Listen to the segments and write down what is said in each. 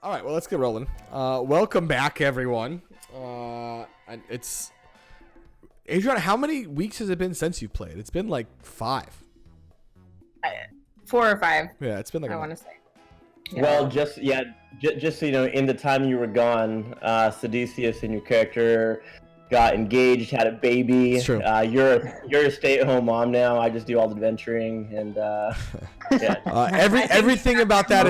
All right, well, let's get rolling. Welcome back, everyone. And it's Adrian. How many weeks has it been since you've played? It's been like 5. 4 or 5. Yeah, it's been like. I want to say. Yeah. Well, just so you know, in the time you were gone, Sidicius and your character got engaged, had a baby. It's true. You're a stay-at-home mom now. I just do all the adventuring and yeah. Everything about that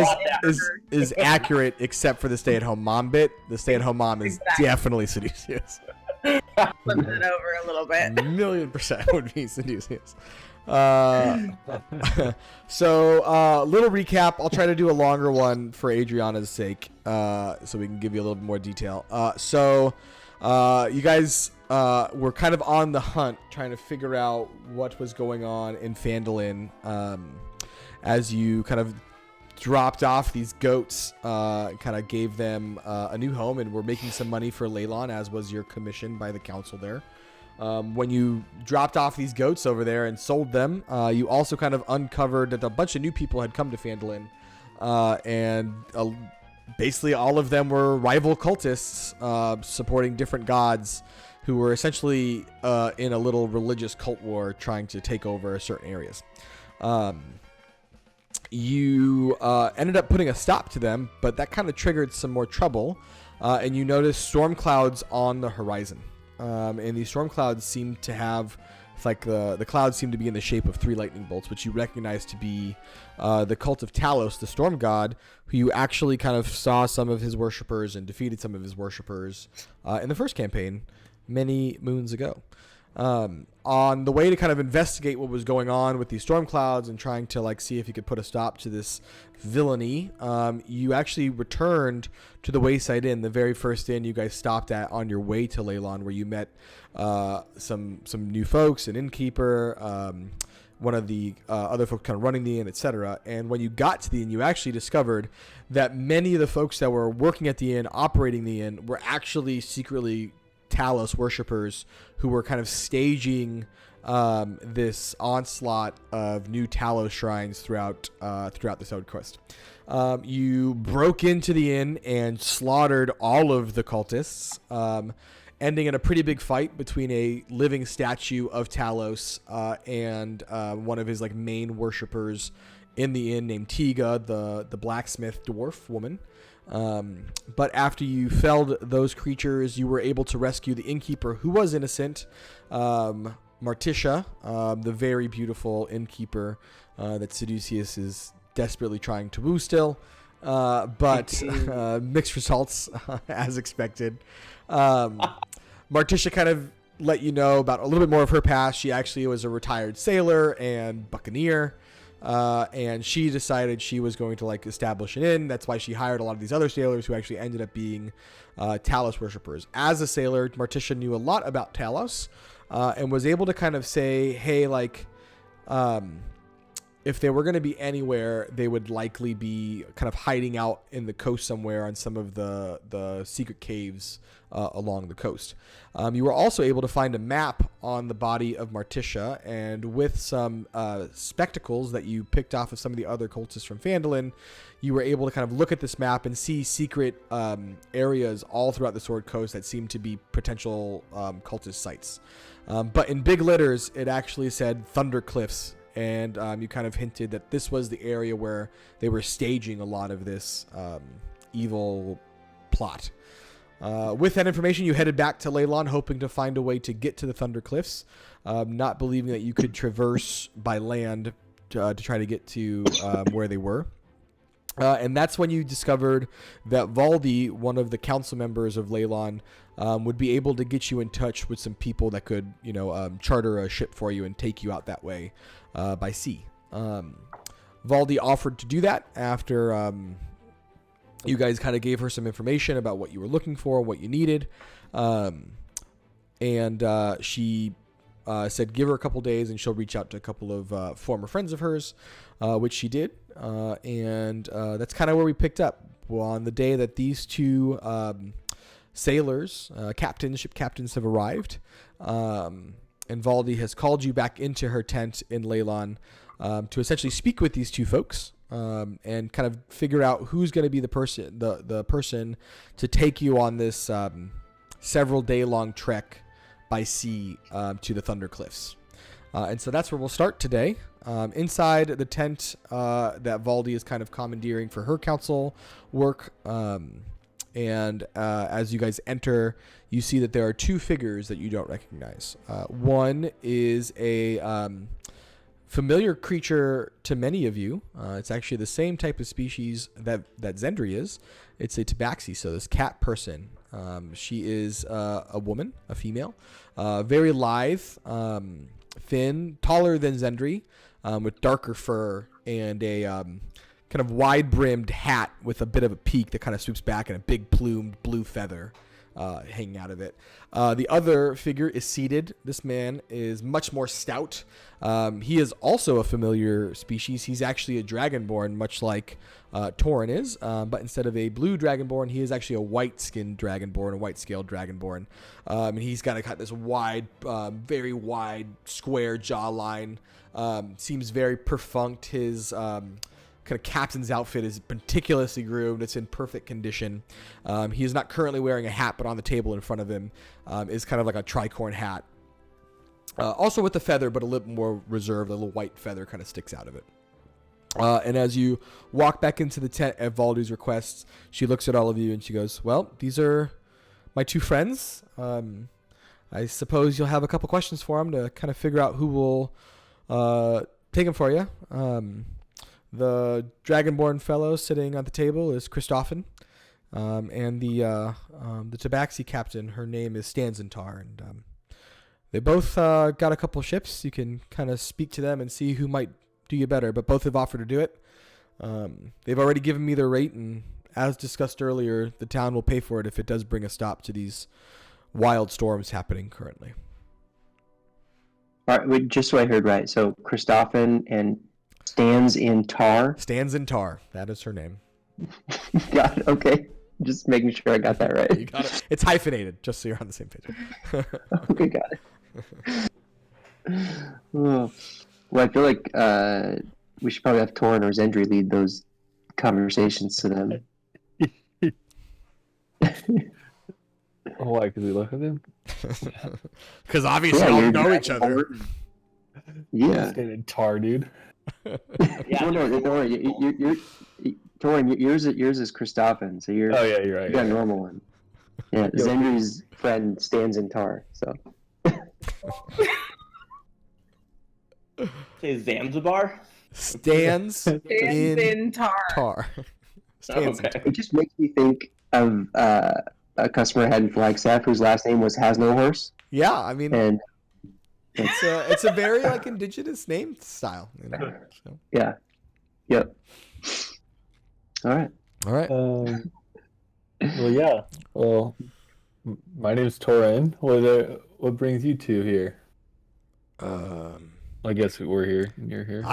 is accurate except for the stay-at-home mom bit. The stay-at-home mom is definitely Sidicius. Flip it over a little bit. 1,000,000% would be Sidicius. So little recap. I'll try to do a longer one for Adriana's sake, so we can give you a little bit more detail. You guys were kind of on the hunt, trying to figure out what was going on in Phandalin, as you kind of dropped off these goats, kind of gave them a new home, and were making some money for Leylon, as was your commission by the council there. When you dropped off these goats over there and sold them, you also kind of uncovered that a bunch of new people had come to Phandalin, and basically all of them were rival cultists supporting different gods who were essentially in a little religious cult war trying to take over certain areas. You ended up putting a stop to them, but that kind of triggered some more trouble, and you noticed storm clouds on the horizon. And these storm clouds seem to have, it's like the clouds seem to be in the shape of 3 lightning bolts, which you recognize to be the cult of Talos, the storm god, who you actually kind of saw some of his worshippers and defeated some of his worshippers in the first campaign many moons ago. On the way to kind of investigate what was going on with these storm clouds and trying to see if you could put a stop to this villainy, you actually returned to the Wayside Inn, the very first inn you guys stopped at on your way to Leylon, where you met some new folks, an innkeeper, one of the other folks kind of running the inn, etc. And when you got to the inn, you actually discovered that many of the folks that were working at the inn, operating the inn, were actually secretly Talos worshippers who were kind of staging this onslaught of new Talos shrines throughout the Southern Coast. You broke into the inn and slaughtered all of the cultists, ending in a pretty big fight between a living statue of Talos and one of his main worshippers in the inn named Tiga, the blacksmith dwarf woman. But after you felled those creatures, you were able to rescue the innkeeper, who was innocent, Martisha, the very beautiful innkeeper that Sidicius is desperately trying to woo still, but mixed results as expected. Martisha kind of let you know about a little bit more of her past. She actually was a retired sailor and buccaneer. And she decided she was going to establish an inn. That's why she hired a lot of these other sailors who actually ended up being Talos worshippers. As a sailor, Martisha knew a lot about Talos, and was able to kind of say, hey, if they were going to be anywhere, they would likely be kind of hiding out in the coast somewhere on some of the secret caves along the coast. You were also able to find a map on the body of Martisha, and with some spectacles that you picked off of some of the other cultists from Phandalin, you were able to kind of look at this map and see secret areas all throughout the Sword Coast that seemed to be potential cultist sites. But in big letters, it actually said Thunder Cliffs, and you kind of hinted that this was the area where they were staging a lot of this evil plot. With that information, you headed back to Leylon, hoping to find a way to get to the Thunder Cliffs, not believing that you could traverse by land to try to get to where they were. And that's when you discovered that Valdi, one of the council members of Leylon, would be able to get you in touch with some people that could, charter a ship for you and take you out that way by sea. Valdi offered to do that after you guys kind of gave her some information about what you were looking for, what you needed. And she said give her a couple days and she'll reach out to a couple of former friends of hers, which she did. And that's kind of where we picked up. Well, on the day that these two sailors, ship captains have arrived, and Valdi has called you back into her tent in Leylon to essentially speak with these two folks and kind of figure out who's going to be the person to take you on this several day long trek by sea to the Thunder Cliffs. And so that's where we'll start today. Inside the tent that Valdi is kind of commandeering for her council work. And as you guys enter, you see that there are two figures that you don't recognize. One is a familiar creature to many of you. It's actually the same type of species that Zendri is. It's a Tabaxi, so this cat person. She is a woman, a female, very lithe, thin, taller than Zendri, with darker fur and a kind of wide-brimmed hat with a bit of a peak that kind of swoops back and a big plumed blue feather hanging out of it. The other figure is seated. This man is much more stout. He is also a familiar species. He's actually a dragonborn, much like Torin is, but instead of a blue dragonborn, he is actually a white-skinned dragonborn, a white-scaled dragonborn. And he's got this wide, very wide, square jawline. Seems very perfunct. His kind of captain's outfit is meticulously groomed. It's in perfect condition. He is not currently wearing a hat, but on the table in front of him is kind of like a tricorn hat. Also with the feather, but a little more reserved. A little white feather kind of sticks out of it. And as you walk back into the tent at Valdi's request, she looks at all of you and she goes, well, these are my two friends. I suppose you'll have a couple questions for them to kind of figure out who will take them for you. The Dragonborn fellow sitting at the table is Christoffen, and the Tabaxi captain, her name is Stanzentar, and they both got a couple ships. You can kind of speak to them and see who might do you better, but both have offered to do it. They've already given me their rate, and as discussed earlier, the town will pay for it if it does bring a stop to these wild storms happening currently. All right, wait, just so I heard right, so Christoffen and Stands in Tar. That is her name. Got it. Okay. Just making sure I got that right. You got it. It's hyphenated, just so you're on the same page. Okay, got it. Oh. Well, I feel like we should probably have Torin or Zendri lead those conversations to them. Why? Because we look at them? Because obviously y'all know each other. Yeah. Stand in Tar, dude. Yeah. No, don't worry. You're Torin, yours is Christoffen, so you're. Oh yeah, you're right. You got a normal one. Yeah, Zendri's friend stands in Tar, so. Say Zanzibar? Stands in tar. Stands in tar. It just makes me think of a customer I had in Flagstaff whose last name was Has No Horse. Yeah, I mean, and it's a very like indigenous name style. You know? So. Yeah. Yep. All right. Well, yeah. Well, my name's Torin. What brings you two here? I guess we're here and you're here.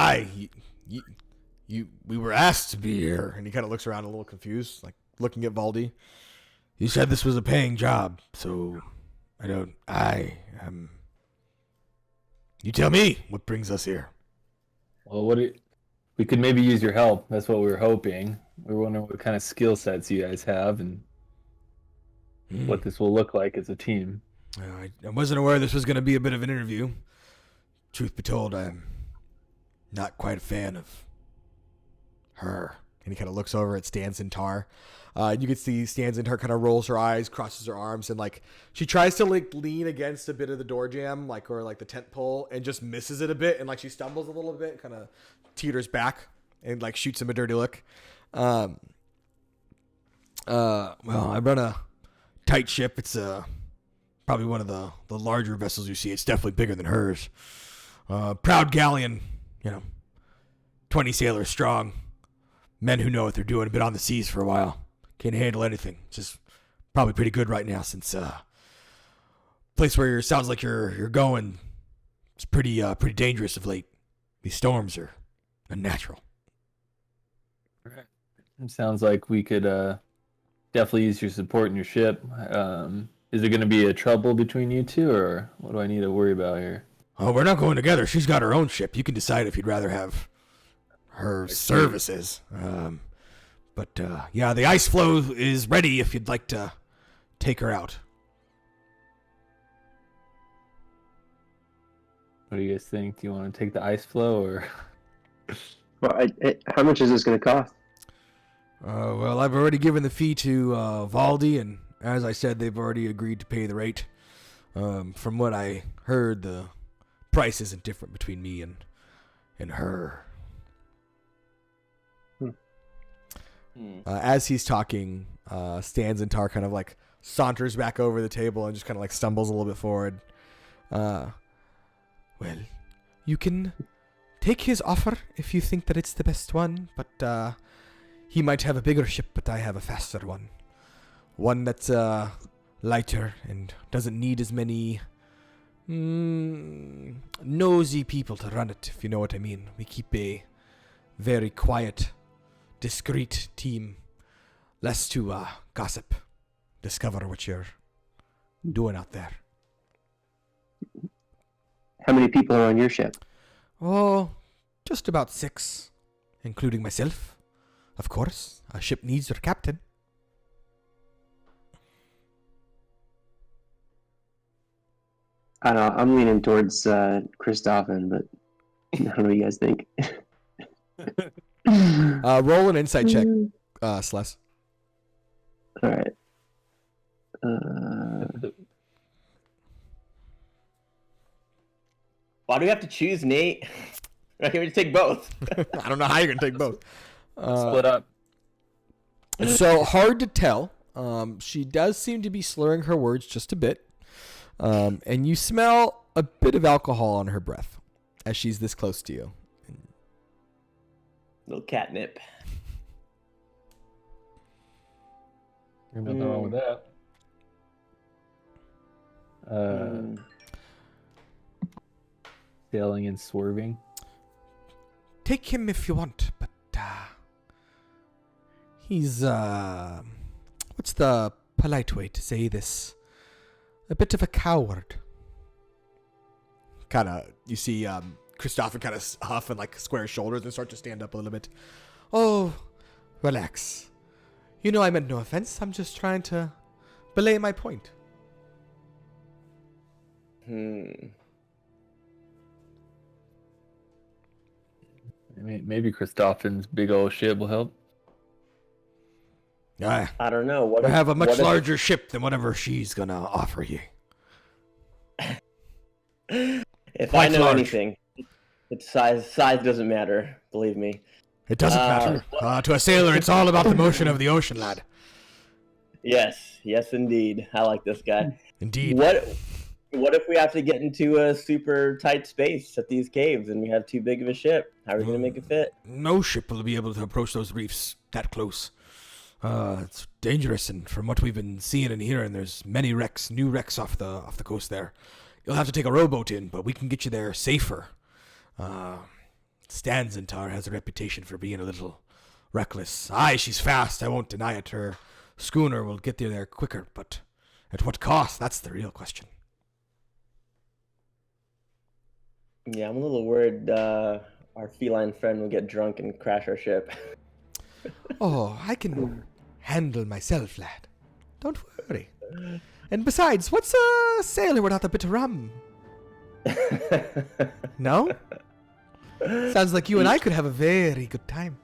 We were asked to be here, and he kind of looks around a little confused, like looking at Valdi. You said this was a paying job, so you tell me what brings us here. Well, we could maybe use your help. That's what we were hoping. We were wondering what kind of skill sets you guys have and what this will look like as a team. I wasn't aware this was going to be a bit of an interview. Truth be told, I'm not quite a fan of her. And he kind of looks over at Stanzentar. You can see Stanzentar kind of rolls her eyes, crosses her arms, and like she tries to like lean against a bit of the door jamb, or the tent pole, and just misses it a bit, and like she stumbles a little bit, kind of teeters back, and like shoots him a dirty look. Well, I run a tight ship. It's probably one of the larger vessels you see. It's definitely bigger than hers. Proud galleon, 20 sailors strong. Men who know what they're doing, been on the seas for a while. Can't handle anything. Just probably pretty good right now since place where sounds like you're going. It's pretty dangerous of late. These storms are unnatural. It sounds like we could definitely use your support in your ship. Is there going to be a trouble between you two, or what do I need to worry about here? Oh, we're not going together. She's got her own ship. You can decide if you'd rather have her services. But yeah, the ice floe is ready if you'd like to take her out. What do you guys think? Do you want to take the ice flow or? Well, how much is this going to cost? Well, I've already given the fee to Valdi, and as I said, they've already agreed to pay the rate. From what I heard, the price isn't different between me and her. As he's talking, Stanzentar kind of like saunters back over the table and just kind of like stumbles a little bit forward. Well, you can take his offer if you think that it's the best one, but he might have a bigger ship, but I have a faster one. One that's lighter and doesn't need as many nosy people to run it, if you know what I mean. We keep a very quiet, discreet team. Less to gossip, discover what you're doing out there. How many people are on your ship? Oh, just about 6, including myself. Of course, a ship needs their captain. I don't know, I'm leaning towards Christoffen, but I don't know what you guys think. Roll an insight check, Sles. All right. Why do we have to choose, Nate? I can we just take both. I don't know how you're going to take both. Split up. So hard to tell. She does seem to be slurring her words just a bit. And you smell a bit of alcohol on her breath as she's this close to you. Little catnip. There's nothing wrong with that. Sailing and swerving. Take him if you want, but he's what's the polite way to say this? A bit of a coward. Kind of, you see Christopher kind of huff and like square his shoulders and start to stand up a little bit. Oh, relax. You know I meant no offense. I'm just trying to belay my point. Maybe Christoffen's big old ship will help. I don't know. What have a much larger ship than whatever she's gonna offer you. If Quite I know large. anything, it's size. Size doesn't matter. Believe me. It doesn't matter. To a sailor, it's all about the motion of the ocean, lad. Yes, indeed. I like this guy. Indeed. What if we have to get into a super tight space at these caves and we have too big of a ship? How are we going to make it fit? No ship will be able to approach those reefs that close. It's dangerous, and from what we've been seeing and hearing, there's many wrecks, new wrecks off the coast there. You'll have to take a rowboat in, but we can get you there safer. Stanzentar has a reputation for being a little reckless. Aye, she's fast, I won't deny it. Her schooner will get you there quicker, but at what cost? That's the real question. Yeah, I'm a little worried our feline friend will get drunk and crash our ship. Oh, I can handle myself, lad. Don't worry. And besides, what's a sailor without a bit of rum? No? Sounds like you and I could have a very good time.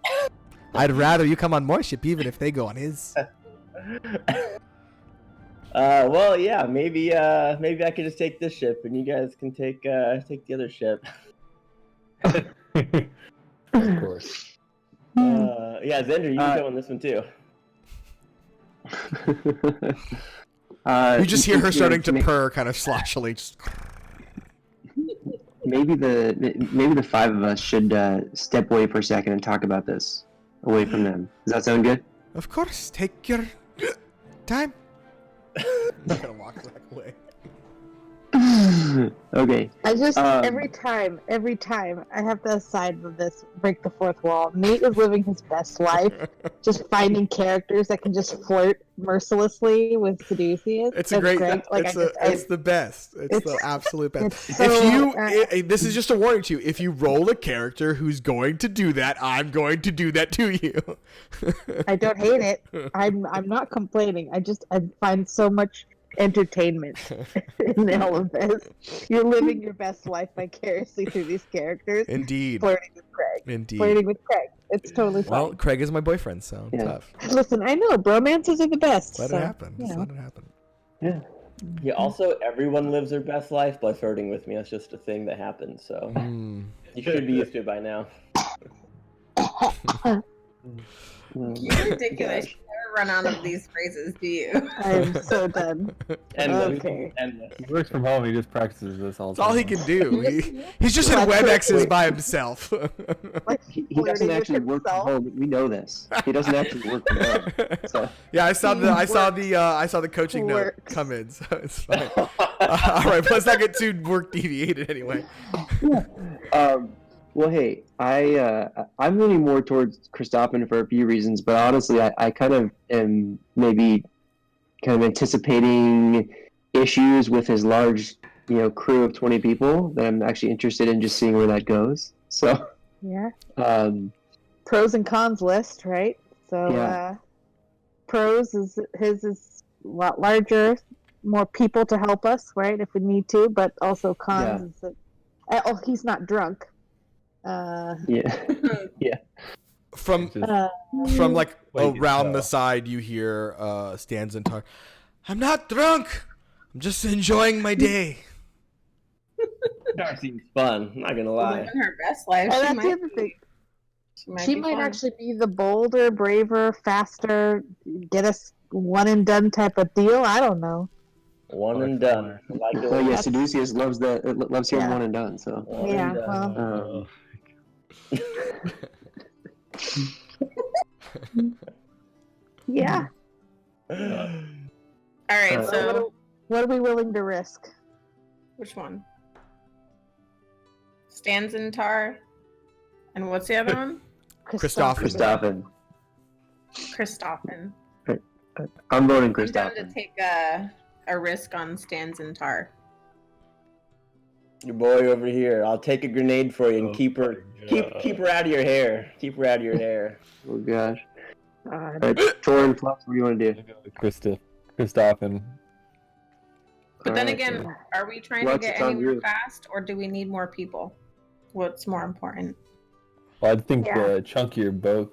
I'd rather you come on my ship even if they go on his. Well, yeah, maybe I could just take this ship and you guys can take the other ship. Of course. Yeah, Zender, you can go on this one too. You just hear her starting to purr kind of sloshily. Just... Maybe the 5 of us should step away for a second and talk about this away from them. Does that sound good? Of course, take your time. I'm not gonna walk back away. Okay. I just Um, every time I have to aside with this break the fourth wall. Nate is living his best life, just finding characters that can just flirt mercilessly with Caduceus. It's a great. Greg. Like It's the best. It's the it's- absolute best. it's so, This is just a warning to you. If you roll a character who's going to do that, I'm going to do that to you. I don't hate it. I'm not complaining. I find so much entertainment in all of this. You're living your best life vicariously through these characters. Indeed. Flirting with Craig. Indeed. Flirting with Craig. It's totally fine. Well, Craig is my boyfriend, so Yeah. tough. Listen, I know bromances are the best. Let so, it happen. you Just know. let it happen. Yeah. Yeah. Also, everyone lives their best life by flirting with me. That's just a thing that happens. So Mm. you should be used to it by now. You're ridiculous. You never run out of these phrases, do you? I'm so done. Endless. Okay. Endless. He works from home. He just practices this all the That's time. all he can do. He's just in WebExes by himself. He doesn't Flirting actually with work from himself. home. We know this. He doesn't actually work from home. So Yeah, I saw the coaching note Works. come in, so it's fine. All right, let's not get too work deviated anyway. Well, hey, I'm leaning more towards Christophon for a few reasons, but honestly, I kind of am maybe kind of anticipating issues with his large, crew of 20 people that I'm actually interested in just seeing where that goes. So, Yeah. pros And cons list, right? So, Yeah. pros is his is a lot larger, more people to help us, right? If we need to, but also cons is that he's not drunk. yeah, From Just- like Wait, around the no. side, you hear Stan's and Tar. I'm not drunk. I'm just enjoying my day. That seems fun. I'm not gonna lie. Living her best life. Oh, She that's the might, other thing. she She be might fun. actually be the bolder, braver, faster, get us one and done type of deal. I don't know. One and done. Like Oh yeah, Seducius loves hearing Yeah. one and done. So One Yeah, and done. well. Yeah. All right, so What are we willing to risk? which one? Stanzentar, and what's the other one? Christophon. Christophon. Christophon. I'm voting I'm down to Christophon. take a risk on Stanzentar. Your boy over here. I'll take a grenade for you and Oh keep her my God. keep her out of your hair. Keep her out of your hair. Oh gosh. God. All right, Tor and Flux, what do you want to do? Christophon. But then Alright, again, so- are we trying Lux, to get it's on anywhere you. fast, or do we need more people? What's more important? Well, I think Yeah. the chunkier boat.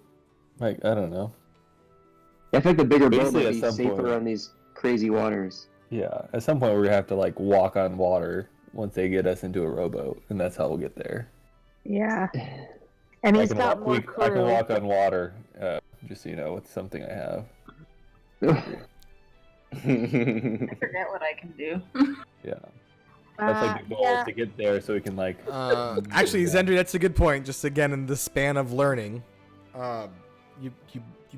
Like I don't know. I think the bigger boat Basically, might at be some safer point- on these crazy waters. Yeah, at some point we're gonna have to like walk on water once they get us into a rowboat, and that's how we'll get there. Yeah. And I he's can, got walk, more I can crew. walk on water, just so you know, with something I have. I forget what I can do. Yeah, that's like the goal yeah. is to get there so we can like. Actually, Zendri, that's a good point. Just again, in the span of learning, you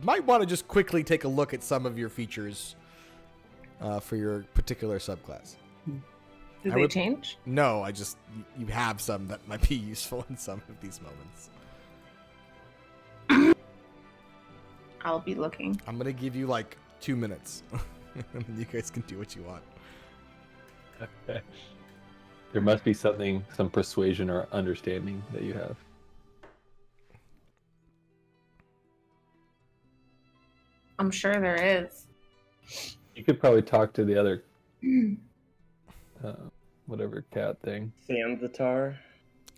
might want to just quickly take a look at some of your features for your particular subclass. Do I they would- change? No, you have some that might be useful in some of these moments. I'll be looking. I'm gonna give you like 2 minutes, and you guys can do what you want. There must be something, some persuasion or understanding that you have. I'm sure there is. You could probably talk to the other, whatever cat thing. Sanzatar.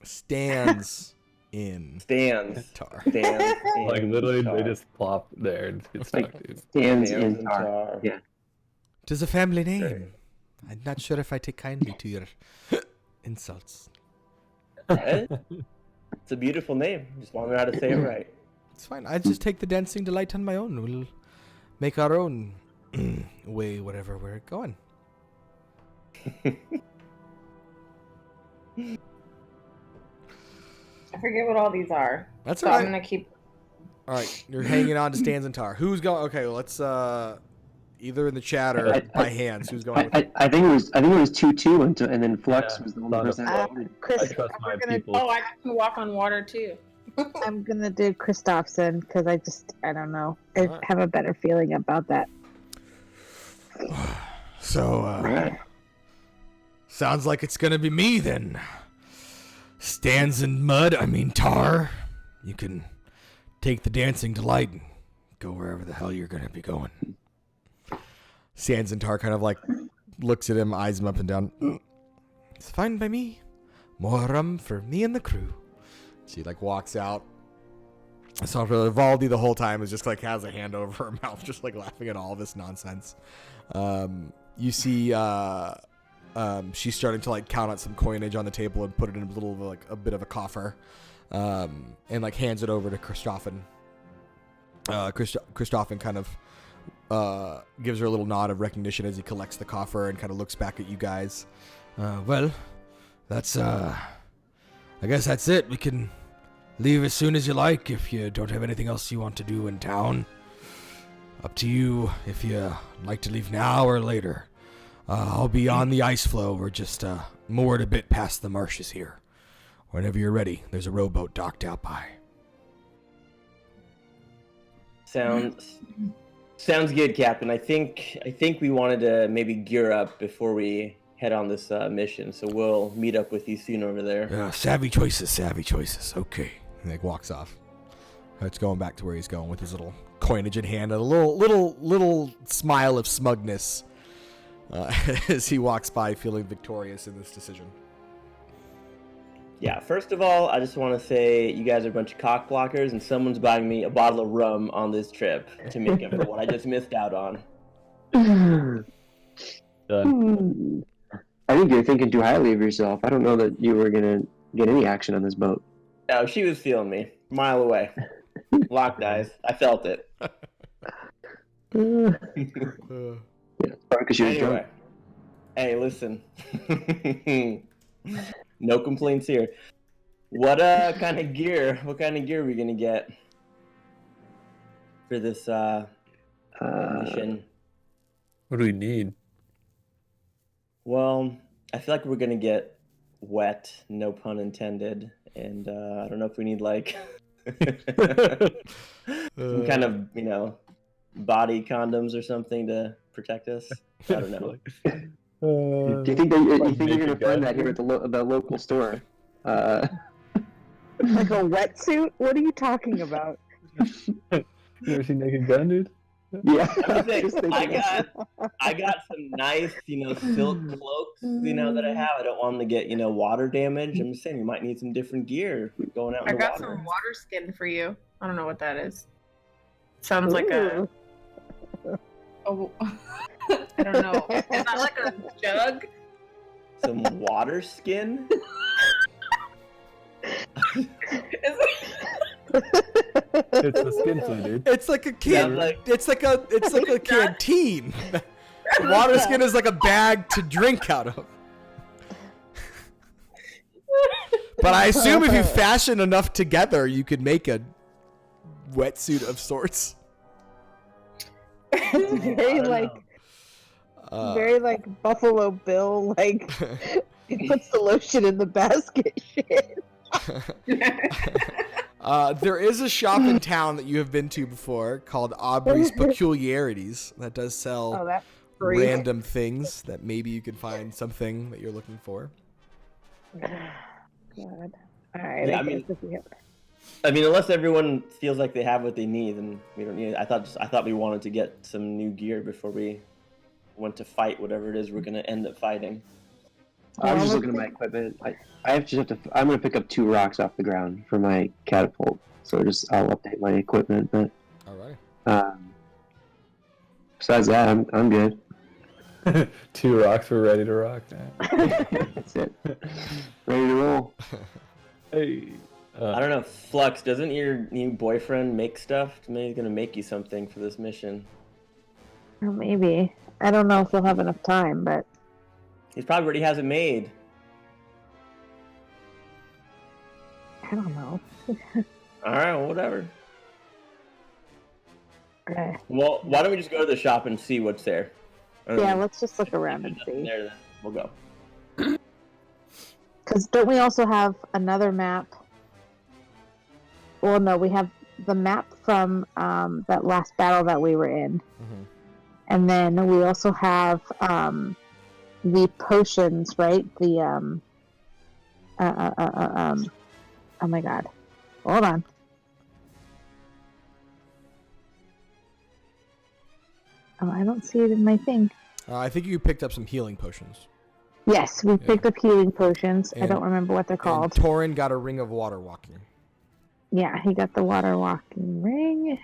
Stands in Stands. tar. Stands. in Like literally, tar. they just plop there and get stuck, dude. Stands Stands in in tar. tar. Yeah. Tis a family name. I'm not sure if I take kindly to your insults. Eh? It's a beautiful name. Just want to know how to say it right. It's fine. I just take the dancing delight on my own. We'll make our own way, whatever we're going. I forget what all these are. That's So all I'm right. gonna keep. All right, you're hanging on to Stans and Tar. Who's going? Okay, well, let's. either in the chat or by hands. Who's going? With I think it was 2-2 and then Flux Yeah, was the only person. I Chris, trust my we're gonna- people. Oh, I can walk on water too. I'm gonna do Christopherson because I don't know. I Alright. have a better feeling about that. So, sounds like it's gonna be me then. Stands in mud, tar. You can take the dancing delight and go wherever the hell you're gonna be going. Stands in tar kind of like looks at him, eyes him up and down. It's fine by me. More rum for me and the crew. She like walks out. So Vivaldi the whole time is just like has a hand over her mouth, just like laughing at all this nonsense. You see she's starting to like count out some coinage on the table and put it in a bit of a coffer, and like hands it over to Christophin. Christophin kind of gives her a little nod of recognition as he collects the coffer and kind of looks back at you guys. Well, that's I guess that's it. We can leave as soon as you like if you don't have anything else you want to do in town. Up to you if you like to leave now or later. I'll be on the ice floe. We're just moored a bit past the marshes here. Whenever you're ready, there's a rowboat docked out by. Sounds good, Captain. I think we wanted to maybe gear up before we head on this mission, so we'll meet up with you soon over there. Savvy choices. Okay. And he walks off. It's going back to where he's going with his little coinage in hand and a little smile of smugness as he walks by, feeling victorious in this decision. Yeah, first of all, I just want to say you guys are a bunch of cock blockers, and someone's buying me a bottle of rum on this trip to make up for what I just missed out on. Done. I think you're thinking too highly of yourself. I don't know that you were gonna get any action on this boat. No, she was feeling me. A mile away. Locked eyes. I felt it. Yeah, probably because you were drunk. Hey, listen. No complaints here. What kind of gear are we gonna get for this mission? What do we need? Well, I feel like we're gonna get wet, no pun intended, and I don't know if we need like some kind of, body condoms or something to protect us. I don't know. Do you think you're gonna find that here at the local store? Like a wetsuit? What are you talking about? You ever seen Naked Gun, dude? Yeah. I got some nice, silk cloaks, that I have. I don't want them to get, water damage. I'm just saying we might need some different gear going out in I the got water. some water skin for you. I don't know what that is. Sounds like a. Oh, I don't know. Is that like a jug? Some water skin? It's a skin flea, dude. It's like a can. Yeah, it's like a canteen. Water skin is like a bag to drink out of. But I assume if you fashion enough together, you could make a wetsuit of sorts. Very like Buffalo Bill, like he puts the lotion in the basket. Shit. There is a shop in town that you have been to before called Aubrey's Peculiarities that does sell Oh, that's free. random things that maybe you can find something that you're looking for. God. All right. Yeah, I I mean- guess if we have... Unless everyone feels like they have what they need, then we don't need it. I thought we wanted to get some new gear before we went to fight whatever it is we're gonna end up fighting. I was just looking at my equipment. I'm gonna pick up 2 rocks off the ground for my catapult. So I'll update my equipment. But All right. besides that, I'm good. 2 rocks, we're ready to rock now. That's it. Ready to roll. Hey. I don't know, Flux, doesn't your new boyfriend make stuff? Maybe he's gonna make you something for this mission. Well, maybe. I don't know if he'll have enough time, but He's probably already has it made. I don't know. Alright, well, whatever. Okay. Well, why don't we just go to the shop and see what's there? Yeah, let's just look around and see. There, then we'll go. Because don't we also have another map? Well, no, we have the map from that last battle that we were in. Mhm. And then we also have the potions, right? The oh my god. Hold on. Oh, I don't see it in my thing. I think you picked up some healing potions. Yes, we picked up healing potions. I And- don't remember what they're And called. Torin got a ring of water walking. Yeah, he got the water walking ring.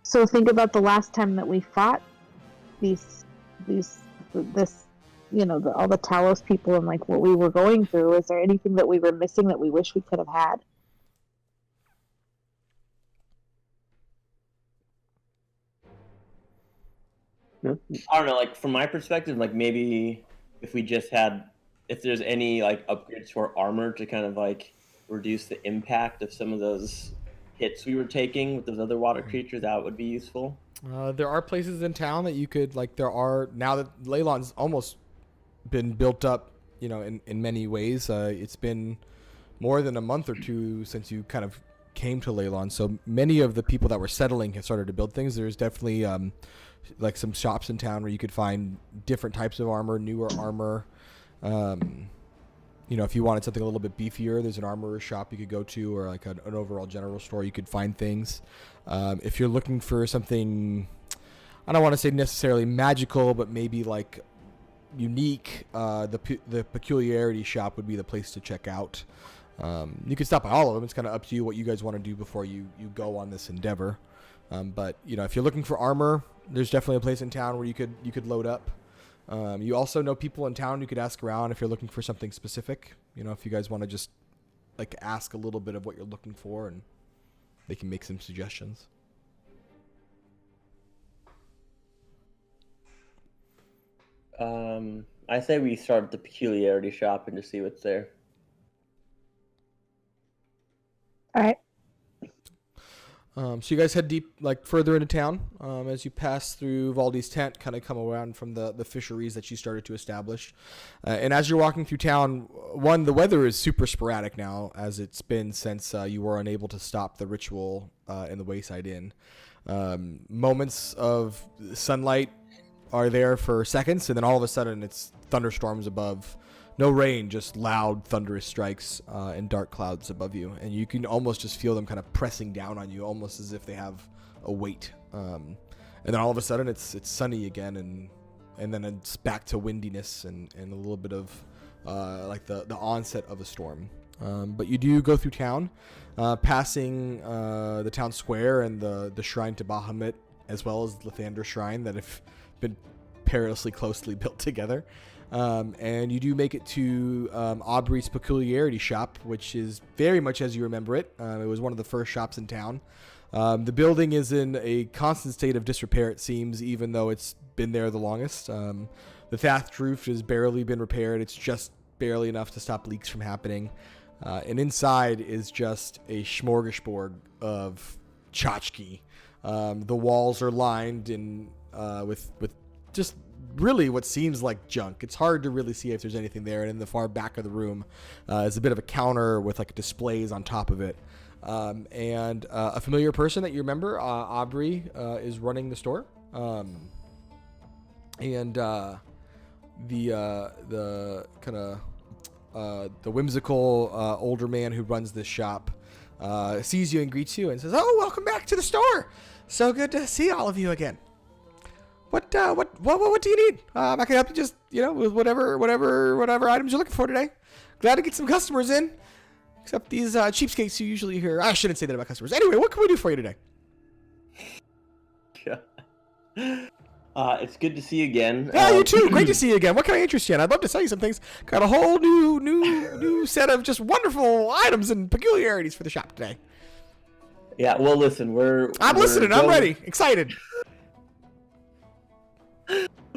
So think about the last time that we fought this, you know, all the Talos people and like what we were going through. Is there anything that we were missing that we wish we could have had? I don't know, like from my perspective, like maybe if we just had, if there's any like upgrades to our armor to kind of like reduce the impact of some of those hits we were taking with those other water creatures, that would be useful. There are places in town that you could, like, there are, now that Leylon's almost been built up, you know, in many ways. It's been more than a month or two since you kind of came to Leylon, so many of the people that were settling have started to build things. There's definitely like some shops in town where you could find different types of armor, newer armor. You know, if you wanted something a little bit beefier, there's an armorer's shop you could go to, or like an overall general store you could find things. If you're looking for something, I don't want to say necessarily magical, but maybe like unique, the peculiarity shop would be the place to check out. You can stop by all of them. It's kind of up to you what you guys want to do before you go on this endeavor. But you know, if you're looking for armor, there's definitely a place in town where you could load up. You also know people in town you could ask around if you're looking for something specific. You know, if you guys want to just like ask a little bit of what you're looking for, and they can make some suggestions. I say we start at the peculiarity shop and just see what's there. All right. So you guys head deep, like further into town. As you pass through Valdi's tent, kind of come around from the fisheries that you started to establish. And as you're walking through town, the weather is super sporadic now, as it's been since you were unable to stop the ritual in the Wayside Inn. Moments of sunlight are there for seconds, and then all of a sudden it's thunderstorms above. No rain, just loud, thunderous strikes and dark clouds above you. And you can almost just feel them kind of pressing down on you, almost as if they have a weight. And then all of a sudden, it's sunny again, and then it's back to windiness and a little bit of like the onset of a storm. But you do go through town, passing the town square and the shrine to Bahamut, as well as the Lathander shrine that have been perilously closely built together. And you do make it to Aubrey's Peculiarity Shop, which is very much as you remember it. It was one of the first shops in town. The building is in a constant state of disrepair, it seems, even though it's been there the longest. The thatched roof has barely been repaired. It's just barely enough to stop leaks from happening. And inside is just a smorgasbord of tchotchke. The walls are lined with just really what seems like junk. It's hard to really see if there's anything there. And in the far back of the room is a bit of a counter with like displays on top of it. And a familiar person that you remember, Aubrey, is running the store. And the kind of the whimsical older man who runs this shop sees you and greets you and says, "Oh, welcome back to the store. So good to see all of you again. What do you need? I can help you just, with whatever items you're looking for today. Glad to get some customers in. Except these cheapskates you usually hear. I shouldn't say that about customers. Anyway, what can we do for you today?" It's good to see you again. Yeah, you too. Great to see you again. What can I interest you in? I'd love to sell you some things. Got a whole new set of just wonderful items and peculiarities for the shop today. Yeah, well, listen, I'm listening. I'm ready. Excited.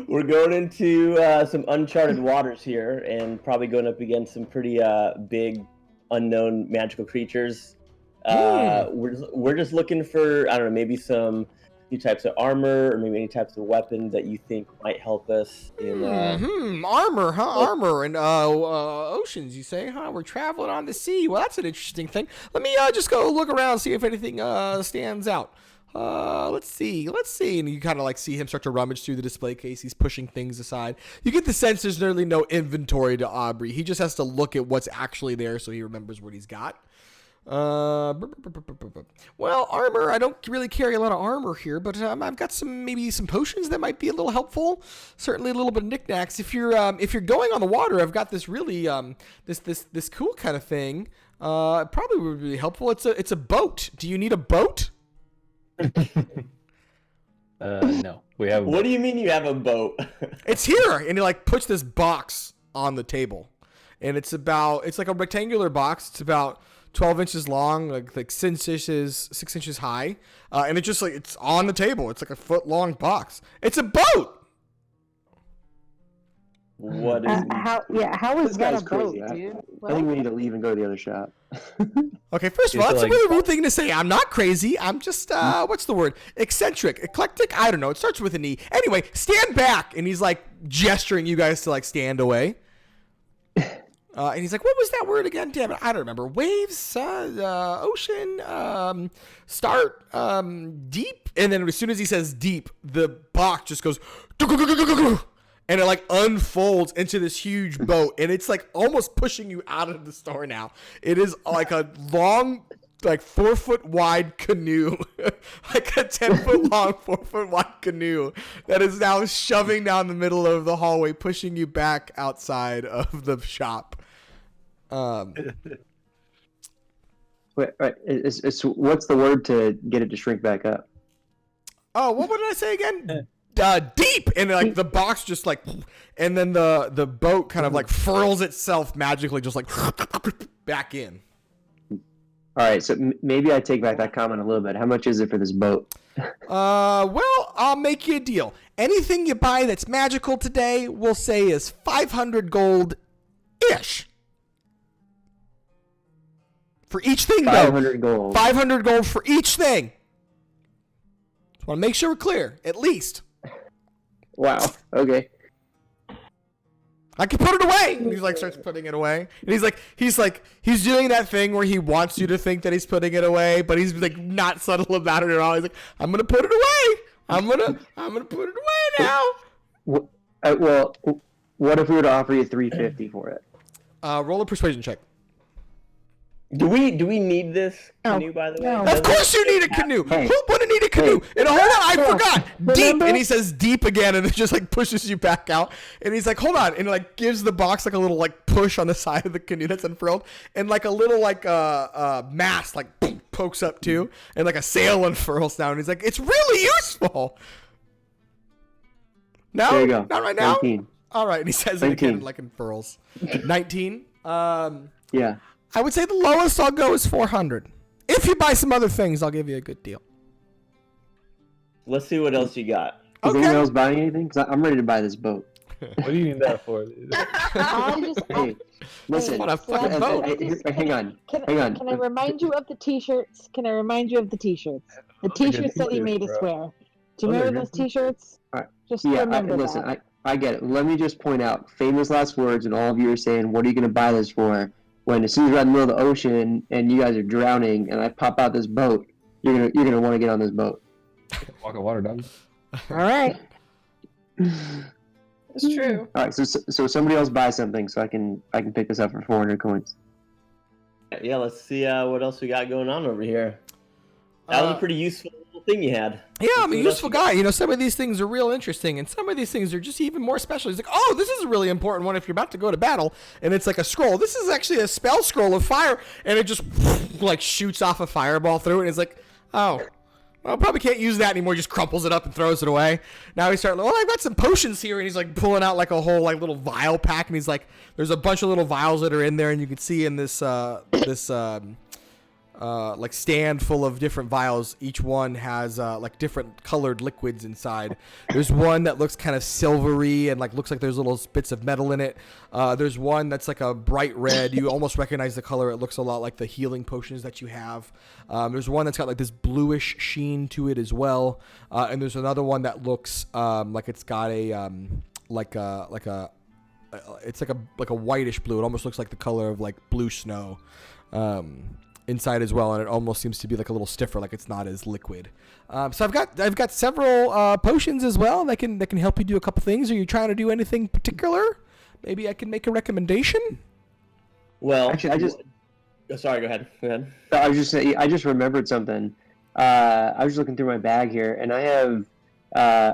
We're going into some uncharted waters here, and probably going up against some pretty big, unknown magical creatures. We're just looking for, I don't know, maybe some new types of armor or maybe any types of weapon that you think might help us in. Armor, huh? Armor and oceans, you say, huh? We're traveling on the sea. Well, that's an interesting thing. Let me just go look around, see if anything stands out. Let's see. And you kind of like see him start to rummage through the display case. He's pushing things aside. You get the sense there's nearly no inventory to Aubrey. He just has to look at what's actually there so he remembers what he's got. Well, armor. I don't really carry a lot of armor here, but I've got maybe some potions that might be a little helpful. Certainly a little bit of knickknacks. If you're going on the water, I've got this really this cool kind of thing. Probably would be really helpful. It's a boat. Do you need a boat? No, we have. What do you mean you have a boat? It's here, and he like puts this box on the table, and it's like a rectangular box. It's about 12 inches long, like 6 inches high, and it's on the table. It's like a foot long box. It's a boat. What is? How is This that guy's a boat, crazy. dude? I think we need to leave and go to the other shop. Okay, first of all, Is it that's a like- really rude thing to say. I'm not crazy. I'm just, what's the word? Eccentric, eclectic? I don't know. It starts with an E. Anyway, stand back. And he's like gesturing you guys to like stand away. And he's like, what was that word again? Damn it. I don't remember. Waves, ocean, start, deep. And then as soon as he says deep, the box just goes, and it like unfolds into this huge boat, and it's like almost pushing you out of the store now. It is like a long, like 4 foot wide canoe, like a 10-foot long, 4 foot wide canoe that is now shoving down the middle of the hallway, pushing you back outside of the shop. Wait, right. What's the word to get it to shrink back up? Oh, what did I say again? Deep, and like the box just like, and then the boat kind of like furls itself magically, just like back in. All right, so maybe I take back that comment a little bit. How much is it for this boat? Well, I'll make you a deal. Anything you buy that's magical today, we'll say is 500 gold ish. For each thing, though. 500 gold. 500 gold for each thing. Just want to make sure we're clear, at least. Wow. Okay. I can put it away. And he's like starts putting it away. And he's doing that thing where he wants you to think that he's putting it away, but he's like not subtle about it at all. He's like, I'm gonna put it away. I'm gonna put it away now. Well, what if we were to offer you 350 for it? Roll a persuasion check. Do we need this canoe, by the way? No. Of course you need a canoe. Hey. Who wouldn't need a canoe? And hold on, I forgot. Deep. Remember? And he says deep again, and it just like pushes you back out. And he's like, hold on, and like gives the box like a little like push on the side of the canoe that's unfurled, and like a little like mast like pokes up too, and like a sail unfurls now. And he's like, it's really useful. No, There you go. not right now. 19. All right, and he says it 19. again like unfurls. 19. Yeah. I would say the lowest I'll go is 400. If you buy some other things, I'll give you a good deal. Let's see what else you got. Is Okay. anyone else buying anything? Because I'm ready to buy this boat. What do you need that for? Hey, listen. What a fucking boat. Hang on. Can I remind you of the t-shirts? The t-shirts that you made us wear. Do you remember those t-shirts? Alright. Just Yeah, remember listen, that. I get it. Let me just point out, famous last words, and all of you are saying, what are you going to buy this for? When as soon as we're out in the middle of the ocean and you guys are drowning and I pop out this boat, you're gonna want to get on this boat. Walk on water, dog. All right. It's true. All right, so somebody else buy something so I can pick this up for 400 coins. Yeah, let's see what else we got going on over here. That was a pretty useful little thing you had. Yeah, I'm a Let's see what useful else you got. guy. You know, some of these things are real interesting, and some of these things are just even more special. He's like, oh, this is a really important one if you're about to go to battle, and it's like a scroll. This is actually a spell scroll of fire, and it just like shoots off a fireball through it, and it's like, oh, well, probably can't use that anymore. Just crumples it up and throws it away. Now he starts, well, I've got some potions here, and he's like pulling out like a whole like little vial pack, and he's like, there's a bunch of little vials that are in there, and you can see in this like stand full of different vials. Each one has like different colored liquids inside. There's one that looks kind of silvery and like looks like there's little bits of metal in it. There's one that's like a bright red. You almost recognize the color. It looks a lot like the healing potions that you have. There's one that's got like this bluish sheen to it as well. And there's another one that looks like it's got a it's like a whitish blue. It almost looks like the color of like blue snow. Inside as well, and it almost seems to be like a little stiffer, like it's not as liquid. So I've got several potions as well that can help you do a couple things. Are you trying to do anything particular? Maybe I can make a recommendation. Well, Actually, sorry. Go ahead. I was just saying, I just remembered something. I was looking through my bag here, and I have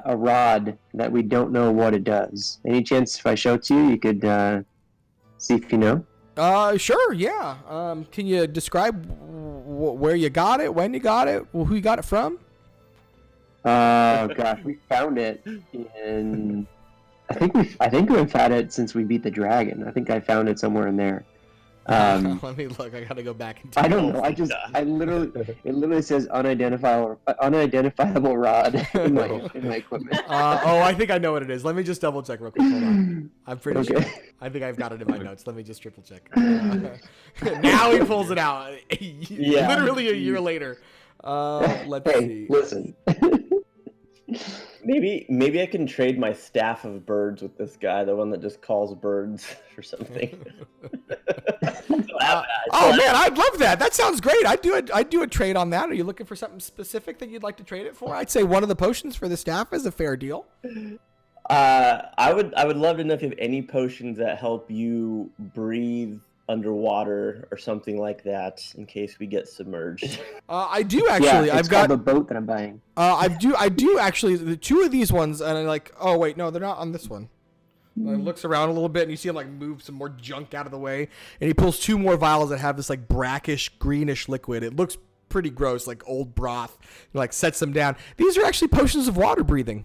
a rod that we don't know what it does. Any chance if I show it to you, you could see if you know? Sure, yeah. Can you describe where you got it, when you got it, who you got it from? Gosh, we found it in. I think we've had it since we beat the dragon. I think I found it somewhere in there. Let me look. I gotta go back and. I don't know. It literally says unidentifiable rod in my equipment. I think I know what it is. Let me just double check real quick. Hold on. I'm pretty sure. I think I've got it in my notes. Let me just triple check. Now he pulls it out. Literally a year later. Let's see. Listen. Maybe I can trade my staff of birds with this guy, the one that just calls birds or something. Oh man, I'd love that. That sounds great. I'd do a trade on that. Are you looking for something specific that you'd like to trade it for? I'd say one of the potions for the staff is a fair deal. I would love to know if you have any potions that help you breathe underwater or something like that in case we get submerged. I do actually. Yeah, I've got the boat that I'm buying. I do actually. The two of these ones, and I'm like, oh wait, no, they're not on this one. He looks around a little bit, and you see him like move some more junk out of the way, and he pulls two more vials that have this like brackish greenish liquid. It looks pretty gross, like old broth. He like sets them down. These are actually potions of water breathing.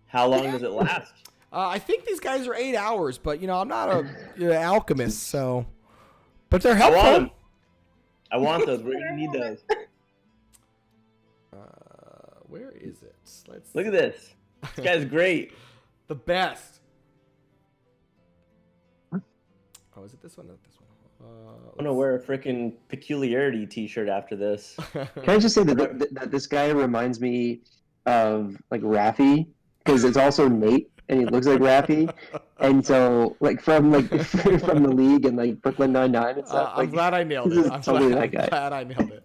How long does it last? I think these guys are 8 hours, but I'm not a alchemist, so. But they're helpful. I want those. We're gonna need those. Where is it? Look at this. This guy's great. The best. Oh, is it this one? Not this one. I'm gonna wear a freaking peculiarity T-shirt after this. Can I just say that this guy reminds me of like Raffi, because it's also Nate and he looks like Raffi, and so like from the League and like Brooklyn Nine-Nine and stuff. I'm glad I nailed it. I'm glad I nailed it.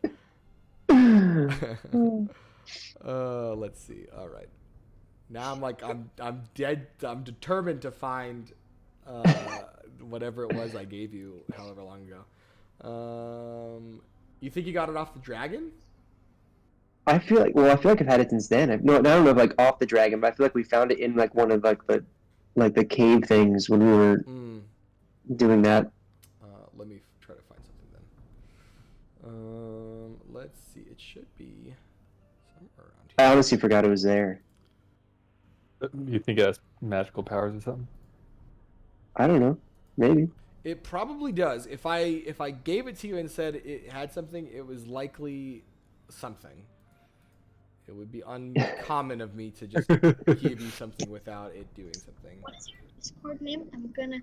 Let's see. All right. Now I'm determined to find whatever it was I gave you however long ago. You think you got it off the dragon? I feel like I've had it since then. I don't know if like off the dragon, but I feel like we found it in like one of like the cave things when we were doing that. Let me try to find something then. Let's see. It should be somewhere around here. I honestly forgot it was there. You think it has magical powers or something? I don't know. Maybe. It probably does. If I gave it to you and said it had something, it was likely something. It would be uncommon of me to just give you something without it doing something. What is your Discord name? I'm gonna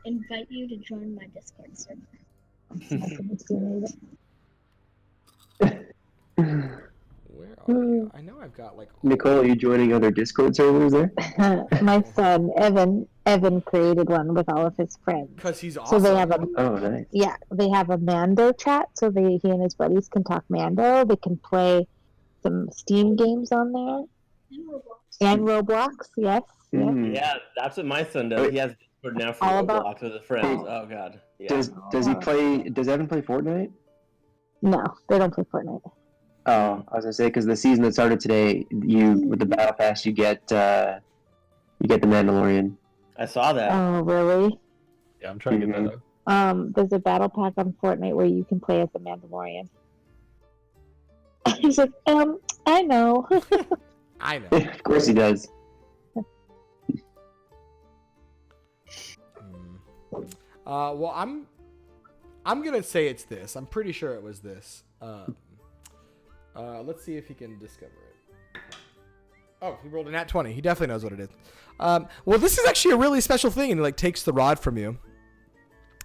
invite you to join my Discord server. Where are you? I know I've got like. Nicole, are you joining other Discord servers there? My son Evan created one with all of his friends. Because he's awesome. So they have nice. Yeah, they have a Mando chat, so he and his buddies can talk Mando. They can play some Steam games on there. And Roblox, yes. Mm. Yeah, that's what my son does. He has Discord now for Roblox with his friends. Oh god. Yeah. Does he play? Does Evan play Fortnite? No, they don't play Fortnite. Oh, I was gonna say because the season that started today, with the Battle Pass, you get the Mandalorian. I saw that. Oh, really? Yeah, I'm trying to get that up. There's a battle pack on Fortnite where you can play as the Mandalorian. He's like, I know. I know. Of course he does. Well, I'm gonna say it's this. I'm pretty sure it was this. Let's see if he can discover it. Oh, he rolled a nat 20. He definitely knows what it is. Well, this is actually a really special thing, and he like takes the rod from you,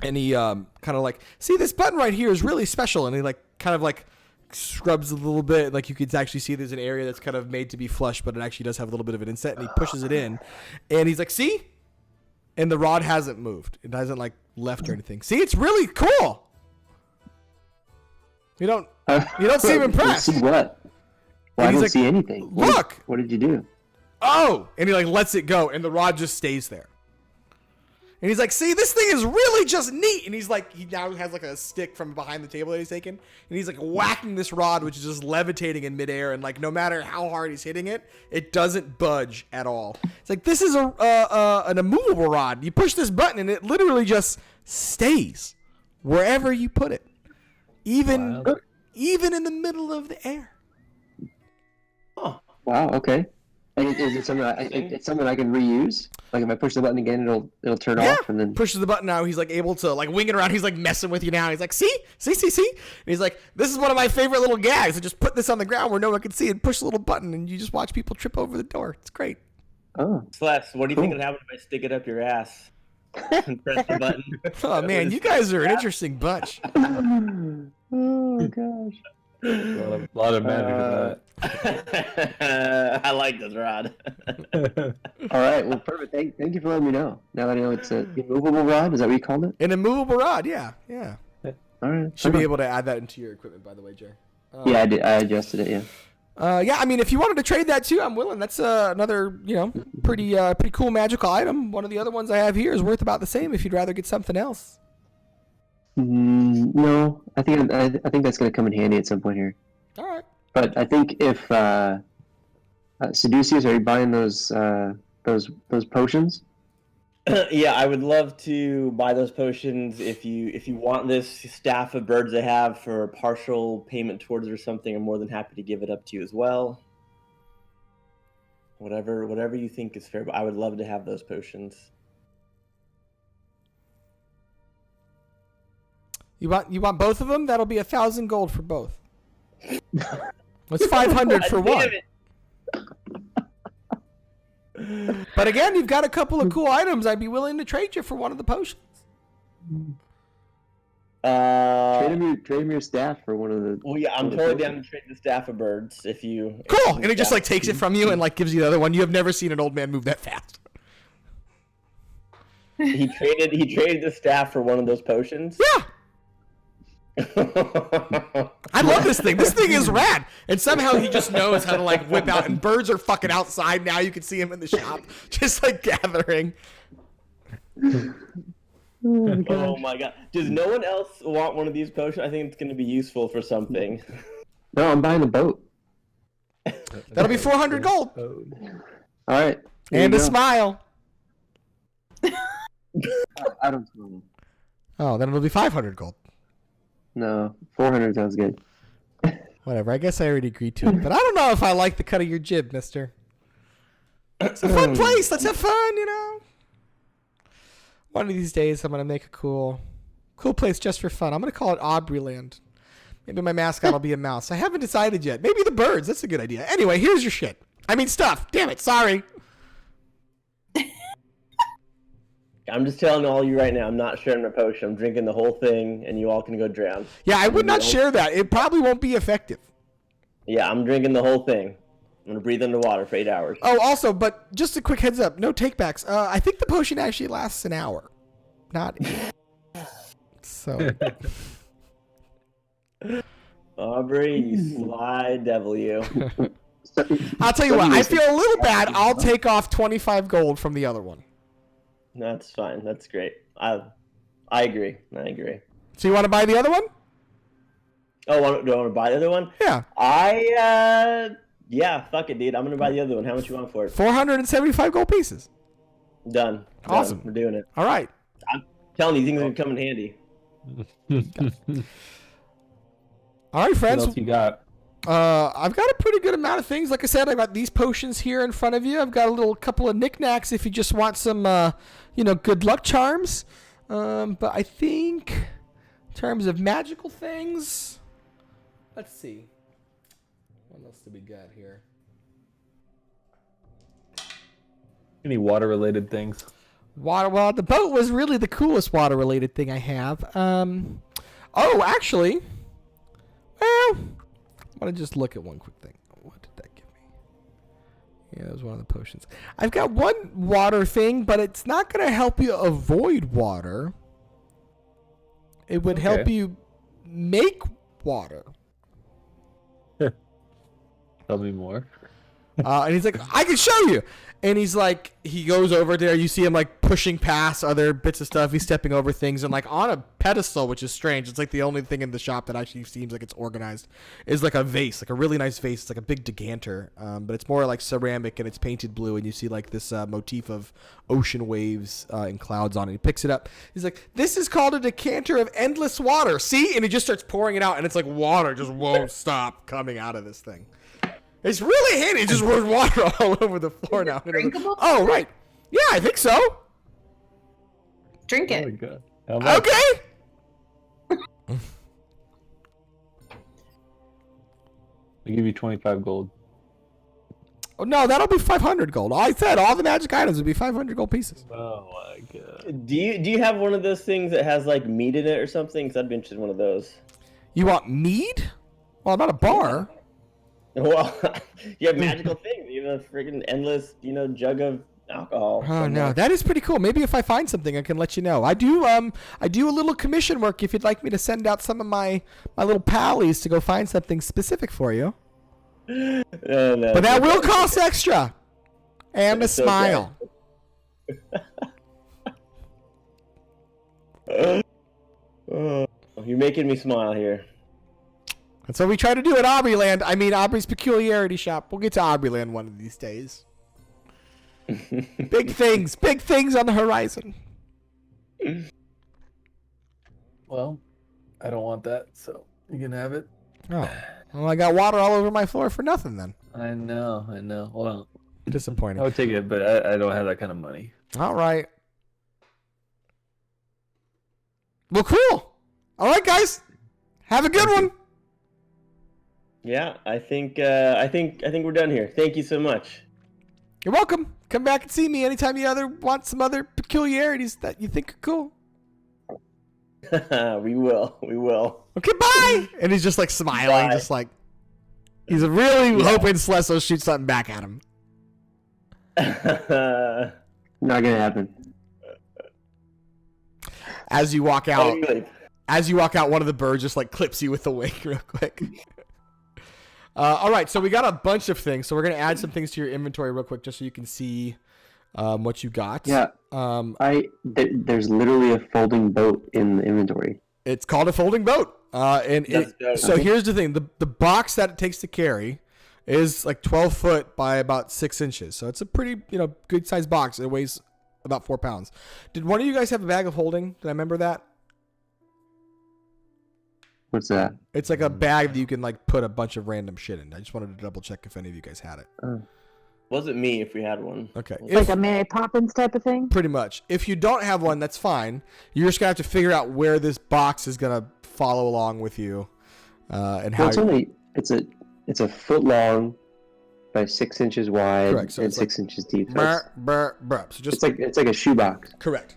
and he kind of like, see, this button right here is really special, and he like kind of like scrubs a little bit, like you could actually see there's an area that's kind of made to be flush, but it actually does have a little bit of an inset, and he pushes it in, and he's like, see, and the rod hasn't moved. It hasn't like left or anything. See, it's really cool. You don't seem impressed. See what? Well, I don't like, see anything. Look. What did you do? Oh, and he like lets it go, and the rod just stays there. And he's like, see, this thing is really just neat. And he's like, he now has like a stick from behind the table that he's taken. And he's like whacking this rod, which is just levitating in midair. And like, no matter how hard he's hitting it, it doesn't budge at all. It's like, this is an immovable rod. You push this button and it literally just stays wherever you put it. Even in the middle of the air. Oh, wow. Okay. And is it something? It's something I can reuse. Like if I push the button again, it'll turn off, and then pushes the button now. He's like able to like wing it around. He's like messing with you now. He's like, see. And he's like, this is one of my favorite little gags. I just put this on the ground where no one can see it. Push the little button, and you just watch people trip over the door. It's great. Oh, Celeste, what do you think would happen if I stick it up your ass and press the button? Oh man, you guys are an interesting bunch. oh gosh. A lot of magic in that. I like this rod. All right, well, perfect. Thank you for letting me know. Now that I know it's an immovable rod, is that what you called it? An immovable rod, yeah. All right. Should be able to add that into your equipment, by the way, Jay. Yeah, I did. I adjusted it. Yeah. Yeah, I mean, if you wanted to trade that too, I'm willing. That's another, pretty cool magical item. One of the other ones I have here is worth about the same. If you'd rather get something else. No, I think that's going to come in handy at some point here. All right. But I think if Seducius, are you buying those potions? Yeah, I would love to buy those potions. If you want this staff of birds I have for a partial payment towards it or something, I'm more than happy to give it up to you as well. Whatever you think is fair, but I would love to have those potions. You want both of them? That'll be 1,000 gold for both. What's 500 for one? But again, you've got a couple of cool items. I'd be willing to trade you for one of the potions. Trade him your staff for one of the. Well, yeah, I'm totally down to trade the staff of birds if you. Cool, and he just like takes it from you and like gives you the other one. You have never seen an old man move that fast. He traded the staff for one of those potions. Yeah. I love this thing. This thing is rad. And somehow he just knows how to like whip out. And birds are fucking outside now. You can see him in the shop, just like gathering. Oh my god! Does no one else want one of these potions? I think it's going to be useful for something. No, I'm buying the boat. That'll be 400 gold. All right. And a smile. I don't know. Oh, then it'll be 500 gold. No, 400 sounds good. Whatever. I guess I already agreed to it. But I don't know if I like the cut of your jib, mister. It's a fun place. Let's have fun, One of these days, I'm going to make a cool place just for fun. I'm going to call it Aubreyland. Maybe my mascot will be a mouse. I haven't decided yet. Maybe the birds. That's a good idea. Anyway, here's your shit. I mean, stuff. Damn it. Sorry. I'm just telling all you right now, I'm not sharing my potion. I'm drinking the whole thing, and you all can go drown. Yeah, I would not share that. It probably won't be effective. Yeah, I'm drinking the whole thing. I'm going to breathe underwater for 8 hours. Oh, also, but just a quick heads up. No takebacks. I think the potion actually lasts an hour. Not 8. So. Aubrey, you sly devil, you. I'll tell you what. I feel a little bad. I'll take off 25 gold from the other one. That's fine. That's great. I agree. So you want to buy the other one? Oh, do I want to buy the other one? Yeah. Yeah, fuck it, dude. I'm going to buy the other one. How much you want for it? 475 gold pieces. Done. Awesome. We're doing it. All right. I'm telling you, these things are going to come in handy. All right, friends. What else you got? I've got a pretty good amount of things. Like I said, I got these potions here in front of you. I've got a couple of knickknacks if you just want some, good luck charms. But I think terms of magical things, let's see. What else do we got here? Any water-related things? Water. Well, the boat was really the coolest water-related thing I have. Oh, actually, well, I want to just look at one quick thing. What did that give me? Yeah, that was one of the potions. I've got one water thing, but it's not going to help you avoid water. It would help you make water. Tell me more. And he's like, I can show you. And he's like, he goes over there. You see him like pushing past other bits of stuff. He's stepping over things. And like on a pedestal, which is strange. It's like the only thing in the shop that actually seems like it's organized, is like a vase, like a really nice vase. It's like a big decanter. But it's more like ceramic and it's painted blue. And you see like this motif of ocean waves and clouds on it. He picks it up. He's like, this is called a decanter of endless water. See? And he just starts pouring it out. And it's like water just won't stop coming out of this thing. It's really handy. It just pours water all over the floor now. Drinkable? Oh, right. Yeah, I think so. Drink Oh my it. god. How much? Okay. I'll give you 25 gold. Oh, no, that'll be 500 gold. I said all the magic items would be 500 gold pieces. Oh my god. Do you have one of those things that has like meat in it or something? Because I'd be interested in one of those. You want mead? Well, I'm not a bar. Well, you have magical things. You have a freaking endless, jug of alcohol. Oh, no, that is pretty cool. Maybe if I find something, I can let you know. I do a little commission work if you'd like me to send out some of my little pallies to go find something specific for you. No, But that will cost extra. And a It's smile. Oh, you're making me smile here. That's what we try to do at Aubreyland. I mean, Aubrey's Peculiarity Shop. We'll get to Aubreyland one of these days. Big things on the horizon. Well, I don't want that, so you can have it. Oh, well, I got water all over my floor for nothing then. I know. Well, I Disappointing. would take it, but I don't have that kind of money. All right. Well, cool. All right, guys. Have a good one. Yeah, I think we're done here. Thank you so much. You're welcome. Come back and see me anytime you want some other peculiarities that you think are cool. We will. Okay, bye. And he's just like smiling, Bye. just like he's really hoping Celeste shoots something back at him. Not gonna happen. As you walk out, one of the birds just like clips you with the wing real quick. All right, so we got a bunch of things. So we're gonna add some things to your inventory real quick, just so you can see what you got. Yeah. There's literally a folding boat in the inventory. It's called a folding boat. So Okay. here's the thing: the box that it takes to carry is like 12 foot by about 6 inches. So it's a pretty good sized box. It weighs about 4 pounds. Did one of you guys have a bag of holding? Did I remember that? What's that? It's like a bag that you can like put a bunch of random shit in. I just wanted to double check if any of you guys had it. Wasn't me if we had one. Okay. Like a Mary Poppins type of thing? Pretty much. If you don't have one, that's fine. You're just gonna have to figure out where this box is gonna follow along with you, and how. Well, it's a foot long by 6 inches wide. Correct, so and it's 6 inches deep. So So just it's like a shoebox. correct.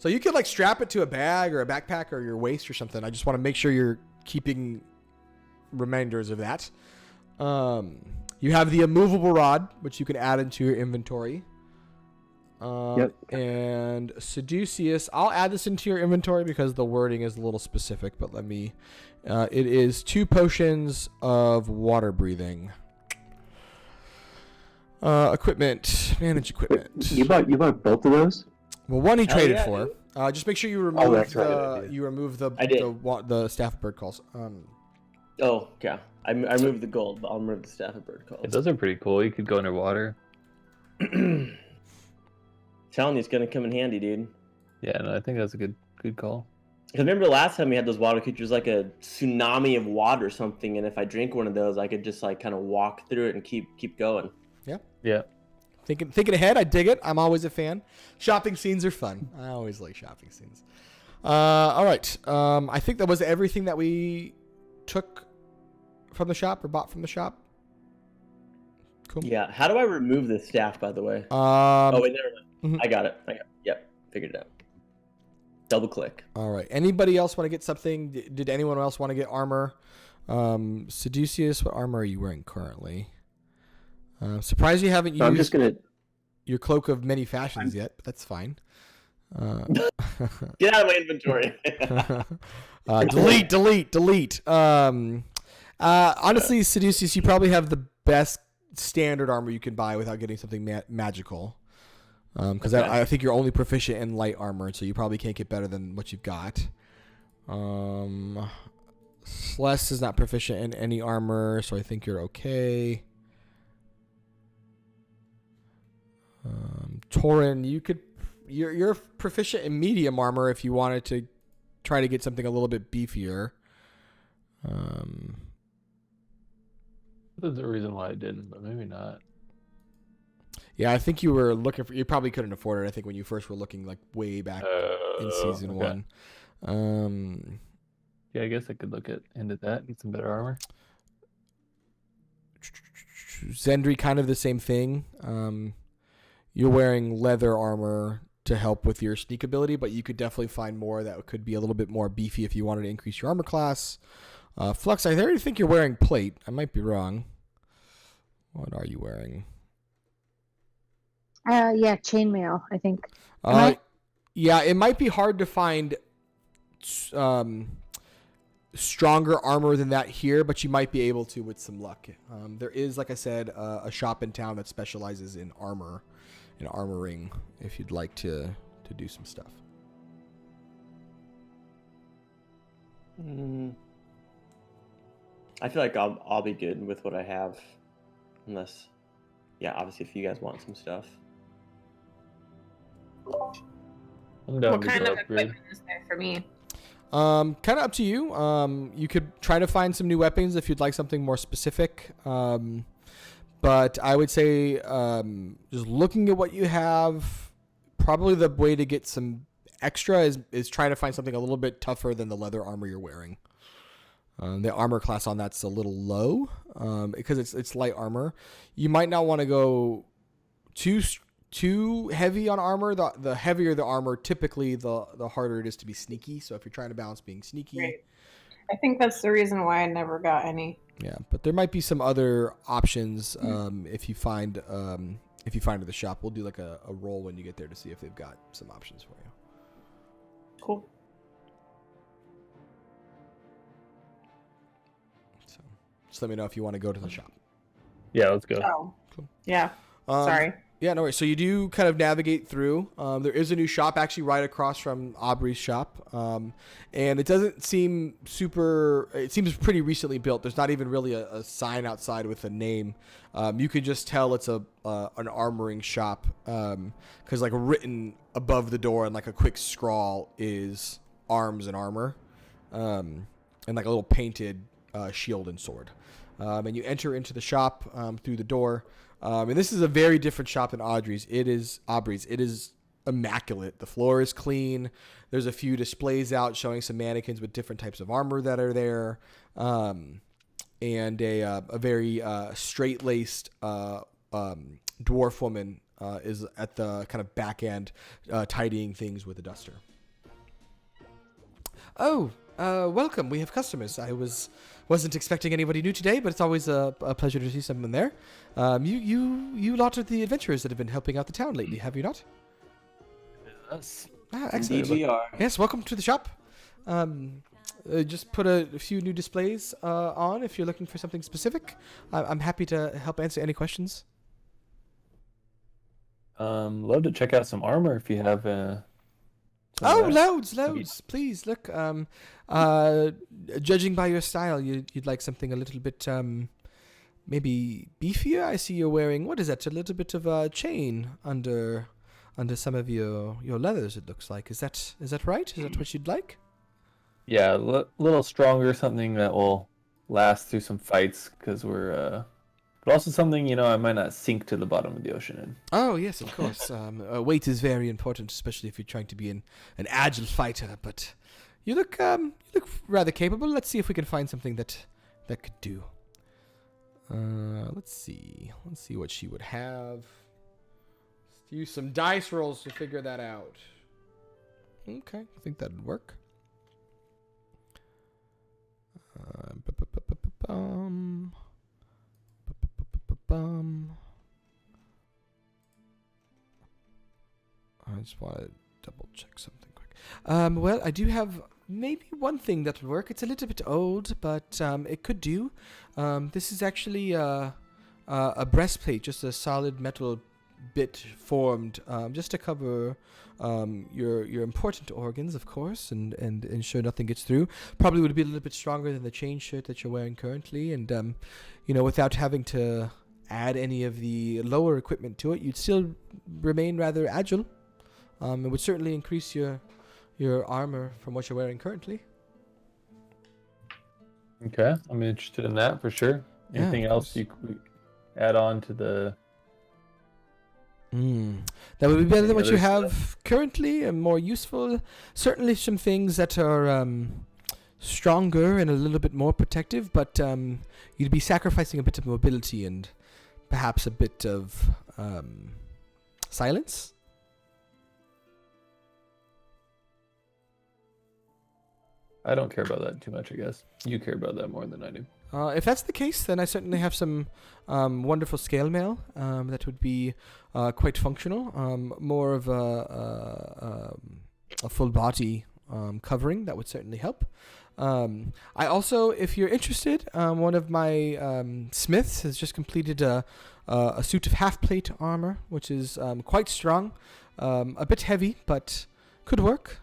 So you could like strap it to a bag or a backpack or your waist or something. I just want to make sure you're keeping reminders of that. You have the immovable rod, which you can add into your inventory. Yep. And Seducius, I'll add this into your inventory because the wording is a little specific, but let me. It is 2 potions of water breathing. Equipment, manage equipment. You bought both of those? Well, one he Hell traded yeah, for. Just make sure you remove Oh, that's right. the staff of bird calls. Oh, yeah. I moved the gold, but I'll remove the staff of bird calls. Those are pretty cool. You could go underwater. Telling you, it's gonna come in handy, dude. Yeah, no, I think that's a good call. Because remember the last time we had those water creatures, like a tsunami of water or something, and if I drink one of those, I could just like kind of walk through it and keep going. Yeah. Thinking ahead, I dig it. I'm always a fan. Shopping scenes are fun. I always like shopping scenes. All right. I think that was everything that we took from the shop or bought from the shop. Cool. Yeah. How do I remove this staff, by the way? Oh, wait, never mind. Mhm. I got it. Yep. Figured it out. Double click. All right. Anybody else want to get something? Did anyone else want to get armor? Seducius, what armor are you wearing currently? Surprised you haven't used I'm just gonna. your cloak of many fashions yet, but that's fine. Get out of my inventory. Delete. Honestly, Seducius, you probably have the best standard armor you can buy without getting something magical. Because Okay. I think you're only proficient in light armor, so you probably can't get better than what you've got. Celeste is not proficient in any armor, so I think you're okay. Torin, you're proficient in medium armor if you wanted to try to get something a little bit beefier. There's a reason why I didn't, but maybe not. Yeah, I think you were looking for. You probably couldn't afford it. I think when you first were looking, like way back in season okay. 1. Yeah, I guess I could look into that, get some better armor. Zendri, kind of the same thing. You're wearing leather armor to help with your sneak ability, but you could definitely find more that could be a little bit more beefy if you wanted to increase your armor class. Flux, I already think you're wearing plate. I might be wrong. What are you wearing? Yeah, chainmail, I think. Yeah, it might be hard to find stronger armor than that here, but you might be able to with some luck. There is, like I said, a shop in town that specializes in armor and armoring if you'd like to do some stuff. I feel like I'll be good with what I have, unless, yeah, obviously if you guys want some stuff. I'm down What to kind go of upgrade. equipment is there for me? Kind of up to you. You could try to find some new weapons if you'd like something more specific. But I would say just looking at what you have, probably the way to get some extra is try to find something a little bit tougher than the leather armor you're wearing. The armor class on that's a little low because it's light armor. You might not want to go too heavy on armor. The heavier the armor, typically the harder it is to be sneaky. So if you're trying to balance being sneaky, Right. I think that's the reason why I never got any. yeah. But there might be some other options if you find at the shop. We'll do like a roll when you get there to see if they've got some options for you. Cool. So just let me know if you want to go to the shop. Yeah, let's go. Oh. Cool. Yeah. Sorry. Yeah, no worries. So you do kind of navigate through. There is a new shop actually right across from Aubrey's shop. And it doesn't seem super... It seems pretty recently built. There's not even really a sign outside with a name. You can just tell it's an armoring shop. Because like written above the door in like a quick scrawl is arms and armor. And like a little painted shield and sword. And you enter into the shop through the door. And this is a very different shop than Aubrey's. It is immaculate. The floor is clean. There's a few displays out showing some mannequins with different types of armor that are there. And a very straight-laced dwarf woman is at the kind of back end tidying things with a duster. Oh, welcome. We have customers. I wasn't expecting anybody new today, but it's always a pleasure to see someone there. You lot of the adventurers that have been helping out the town lately, have you not? Us. Excellent. Indeed we are. Yes, welcome to the shop. Just put a few new displays on if you're looking for something specific. I'm happy to help answer any questions. Love to check out some armor if you have. Loads. Please look. Judging by your style, you'd like something a little bit maybe beefier. I see you're wearing, what is that? A little bit of a chain under some of your leathers. It looks like. Is that right? Is that what you'd like? Yeah, a little stronger, something that will last through some fights because we're but also something I might not sink to the bottom of the ocean in. Oh yes, of course. Weight is very important, especially if you're trying to be an agile fighter. But you look rather capable. Let's see if we can find something that could do. Let's see what she would have. Let's use some dice rolls to figure that out. Okay, I think that'd work. I just want to double check something quick. Well, I do have maybe one thing that would work. It's a little bit old, but it could do. This is actually a breastplate, just a solid metal bit formed just to cover your important organs, of course, and ensure nothing gets through. Probably would be a little bit stronger than the chain shirt that you're wearing currently, and without having to add any of the lower equipment to it, you'd still remain rather agile. It would certainly increase your armor from what you're wearing currently. Okay, I'm interested in that for sure. Anything else you could add on to the... That would be better than what you have currently and more useful. Certainly some things that are stronger and a little bit more protective, but you'd be sacrificing a bit of mobility and perhaps a bit of silence. I don't care about that too much, I guess. You care about that more than I do. If that's the case, then I certainly have some wonderful scale mail that would be quite functional. More of a full body covering that would certainly help. I also, if you're interested, one of my smiths has just completed a suit of half-plate armor, which is quite strong, a bit heavy, but could work.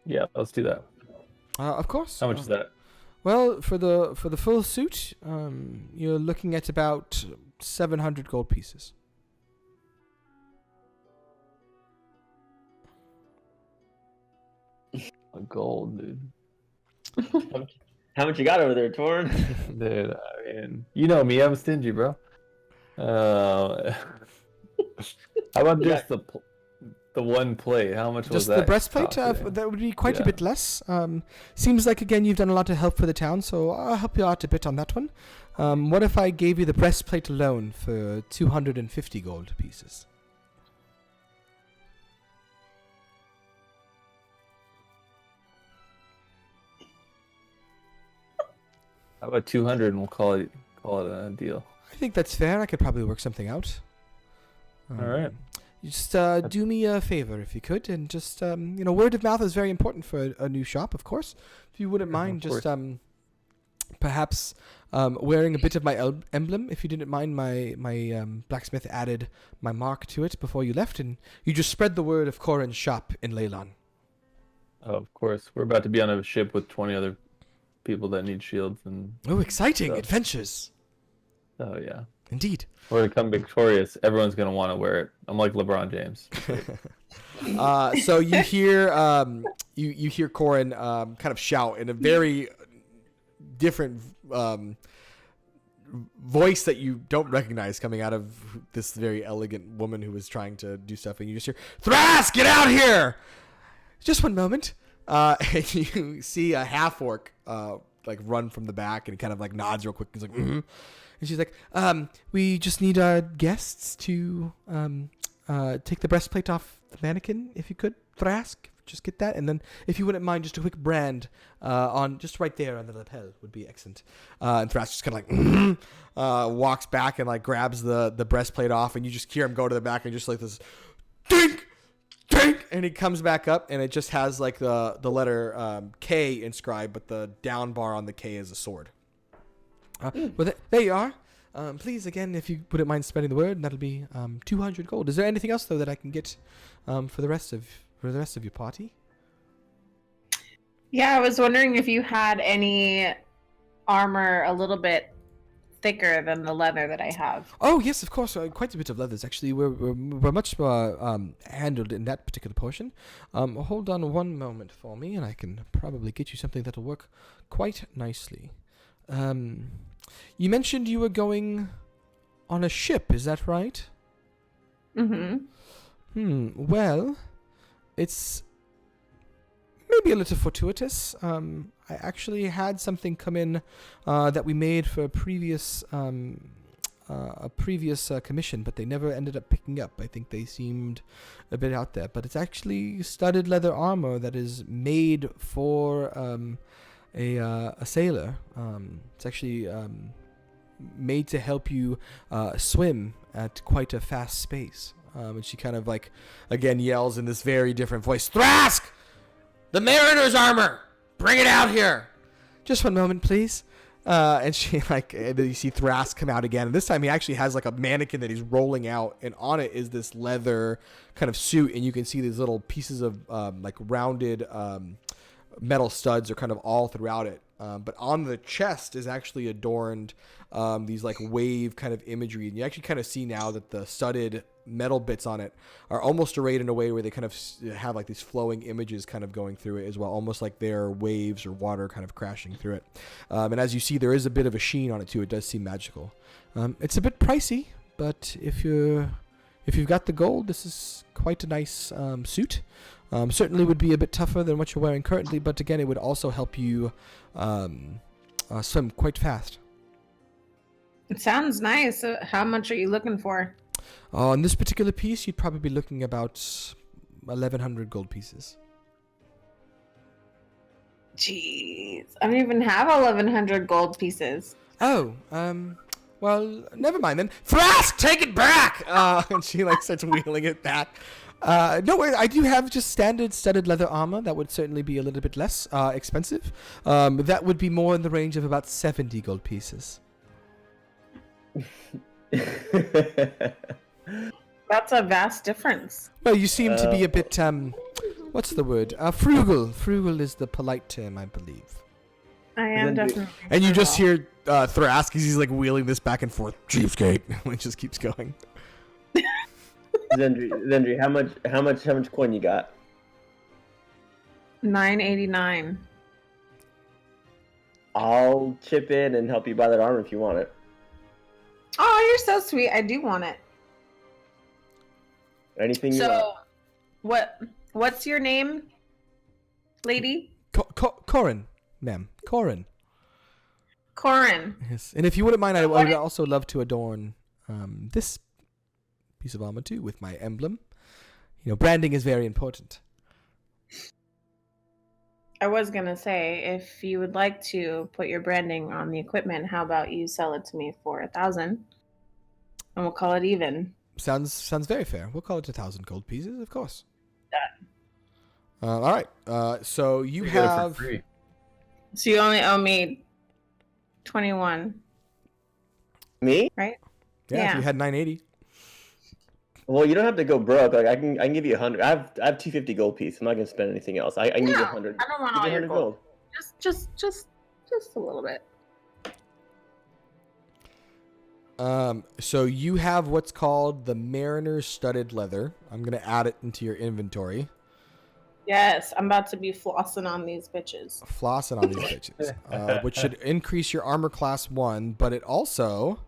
Yeah, let's do that. Of course. How much is that? Well, for the full suit, you're looking at about 700 gold pieces. A gold, dude. How much you got over there, Torn? Dude, I mean, you know me, I'm stingy, bro. How about just the one plate? How much was that? Just the breastplate? That would be quite a bit less. Seems like, again, you've done a lot of help for the town, so I'll help you out a bit on that one. What if I gave you the breastplate alone for 250 gold pieces? How about 200 and we'll call it a deal? I think that's fair. I could probably work something out. All right. Just do me a favor if you could, and just word of mouth is very important for a new shop, of course. If you wouldn't mind, just perhaps wearing a bit of my emblem. If you didn't mind, my blacksmith added my mark to it before you left, and you just spread the word of Corin's shop in Leyland. Oh, of course. We're about to be on a ship with 20 other people that need shields and... Oh, exciting adventures! Oh yeah. Indeed. We're to come victorious. Everyone's gonna want to wear it. I'm like LeBron James. So you hear you hear Corin kind of shout in a very different voice that you don't recognize coming out of this very elegant woman who was trying to do stuff, and you just hear, "Thras, get out here!" Just one moment. And you see a half orc like run from the back, and he kind of like nods real quick. He's like, "Mm-hmm." And she's like, we just need our guests to take the breastplate off the mannequin, if you could, Thrask. Just get that, and then if you wouldn't mind, just a quick brand on just right there on the lapel would be excellent. And Thrask just kind of like walks back and like grabs the breastplate off, and you just hear him go to the back and just like this, dink, dink, and he comes back up, and it just has like the letter K inscribed, but the down bar on the K is a sword. Well, there you are. Please, again, if you wouldn't mind spreading the word, that'll be 200 gold. Is there anything else though that I can get for the rest of your party? Yeah, I was wondering if you had any armor a little bit thicker than the leather that I have. Oh yes, of course. Quite a bit of leathers. Actually, we're much more handled in that particular portion. Hold on one moment for me, and I can probably get you something that'll work quite nicely. You mentioned you were going on a ship. Is that right? Mm-hmm. Well, it's maybe a little fortuitous. I actually had something come in that we made for a previous commission, but they never ended up picking up. I think they seemed a bit out there. But it's actually studded leather armor that is made for a sailor. It's actually made to help you swim at quite a fast space. And she kind of like, again, yells in this very different voice, Thrask! The mariner's armor! Bring it out here! Just one moment, please. And she and then you see Thrask come out again. And this time he actually has like a mannequin that he's rolling out, and on it is this leather kind of suit, and you can see these little pieces of like rounded metal studs are kind of all throughout it. But on the chest is actually adorned these like wave kind of imagery, and you actually kind of see now that the studded metal bits on it are almost arrayed in a way where they kind of have like these flowing images kind of going through it as well, almost like they're waves or water kind of crashing through it. And as you see, there is a bit of a sheen on it too. It does seem magical. It's a bit pricey, but if you've got the gold, this is quite a nice suit. Certainly would be a bit tougher than what you're wearing currently, but again, it would also help you swim quite fast. It sounds nice. How much are you looking for? On this particular piece, you'd probably be looking about 1,100 gold pieces. Jeez, I don't even have 1,100 gold pieces. Oh, well, never mind then. Thrask, take it back! And she like starts wheeling it back. No worries, I do have just standard studded leather armor. That would certainly be a little bit less expensive. That would be more in the range of about 70 gold pieces. That's a vast difference. Well, you seem to be a bit, what's the word? Frugal. Frugal is the polite term, I believe. I am definitely. And you just hear Thrask, he's like wheeling this back and forth. Cheapskate. It just keeps going. Zendri, how much coin you got? 989. I'll chip in and help you buy that armor if you want it. Oh, you're so sweet. I do want it. Anything you want. So, what's your name, lady? Corin, ma'am. Corin. Corin. Yes. And if you wouldn't mind, I would also love to adorn this piece of armor too with my emblem. You know, branding is very important. I was gonna say, if you would like to put your branding on the equipment, how about you sell it to me for 1,000, and we'll call it even. Sounds very fair. We'll call it 1,000 gold pieces, of course. Done. All right. So you have. So you only owe me 21. Me? Right? Yeah. If you had 980. Well, you don't have to go broke. Like I can give you 100. I have 250 gold piece. I'm not gonna spend anything else. I can give you 100. I don't want all your gold. Just a little bit. So you have what's called the Mariner's Studded Leather. I'm gonna add it into your inventory. Yes, I'm about to be flossing on these bitches. Which should increase your armor class 1, but it also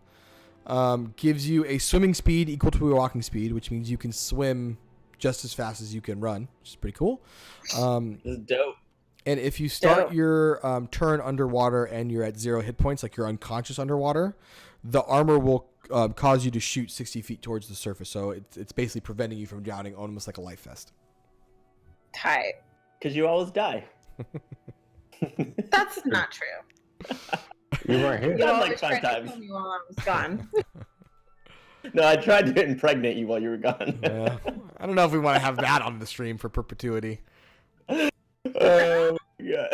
gives you a swimming speed equal to your walking speed, which means you can swim just as fast as you can run, which is pretty cool. This is dope. And if you start your turn underwater and you're at 0 hit points, like you're unconscious underwater, the armor will cause you to shoot 60 feet towards the surface. So it's basically preventing you from drowning, almost like a life vest. Tight. Because you always die. That's not true. You weren't here. Yeah, like 5 times. While I was gone. No, I tried to impregnate you while you were gone. Yeah. I don't know if we want to have that on the stream for perpetuity. Oh my god.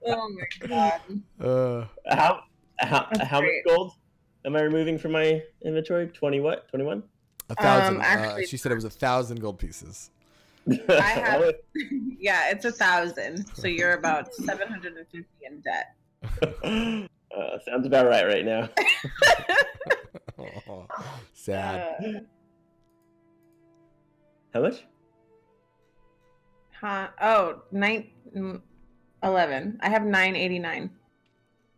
Oh my god. How much gold am I removing from my inventory? 20 what? 21? 1,000. Actually, She said it was 1,000 gold pieces. I have, yeah, it's 1,000. So you're about 750 in debt. Sounds about right now. Oh, sad. How much? Huh? Oh, 11. I have 989.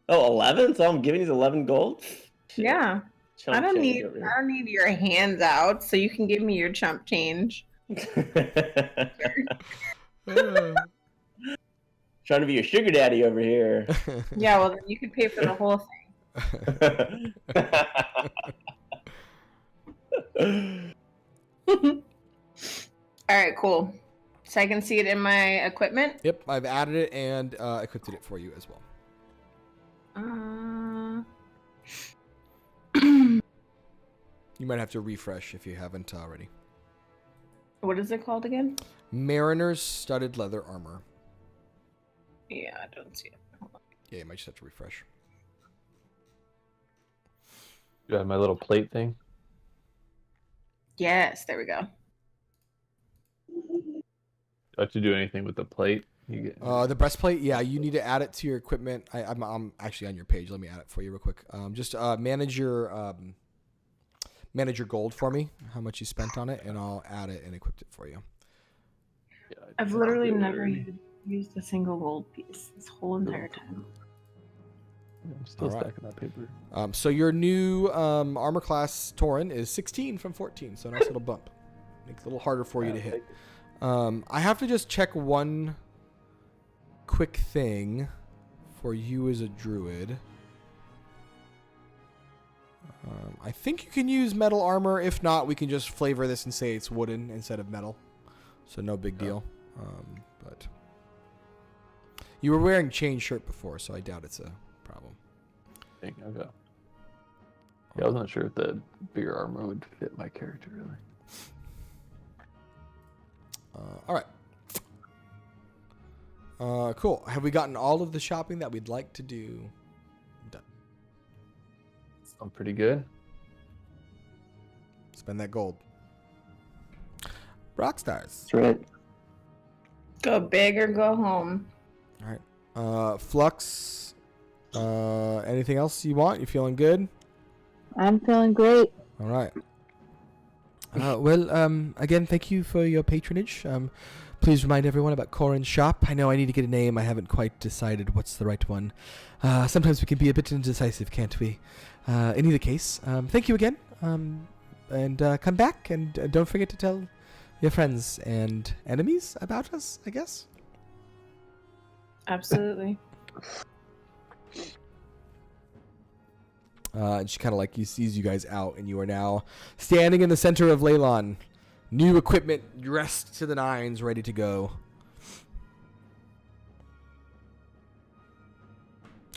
Oh, 11? So I'm giving you 11 gold? Shit. Yeah. Chump I don't change over here. need your hands out, so you can give me your chump change. Trying to be your sugar daddy over here. Yeah, well then you could pay for the whole thing. All right, cool. So I can see it in my equipment. Yep, I've added it and equipped it for you as well. You might have to refresh if you haven't already. What is it called again? Mariner's studded leather armor. Yeah, I don't see it. Hold on. Yeah, you might just have to refresh. You have my little plate thing. Yes, there we go. Do I have to do anything with the plate? You get... The breastplate, yeah, you need to add it to your equipment. I'm actually on your page. Let me add it for you real quick. Just manage your gold for me, how much you spent on it, and I'll add it and equip it for you. Yeah, I've literally never used a single gold piece this whole entire time. I'm still All right. stacking that paper. So your new armor class Tauren is 16 from 14, so a nice little bump. Makes it a little harder for you to hit. I have to just check one quick thing for you as a druid. I think you can use metal armor. If not, we can just flavor this and say it's wooden instead of metal. So no big deal. But you were wearing chain shirt before, so I doubt it's a problem. Okay. Yeah, I was not sure if the bigger armor would fit my character really. All right. Cool. Have we gotten all of the shopping that we'd like to do done? I'm pretty good. Spend that gold. Rockstars. That's right. Go big or go home. All right. Flux. Anything else you want? You feeling good? I'm feeling great. All right. Well, again, thank you for your patronage. Please remind everyone about Corin's shop. I know I need to get a name. I haven't quite decided what's the right one. Sometimes we can be a bit indecisive, can't we? In either case, thank you again. And come back, and don't forget to tell your friends and enemies about us, I guess. Absolutely. And she kind of he sees you guys out, and you are now standing in the center of Leylon. New equipment, dressed to the nines, ready to go.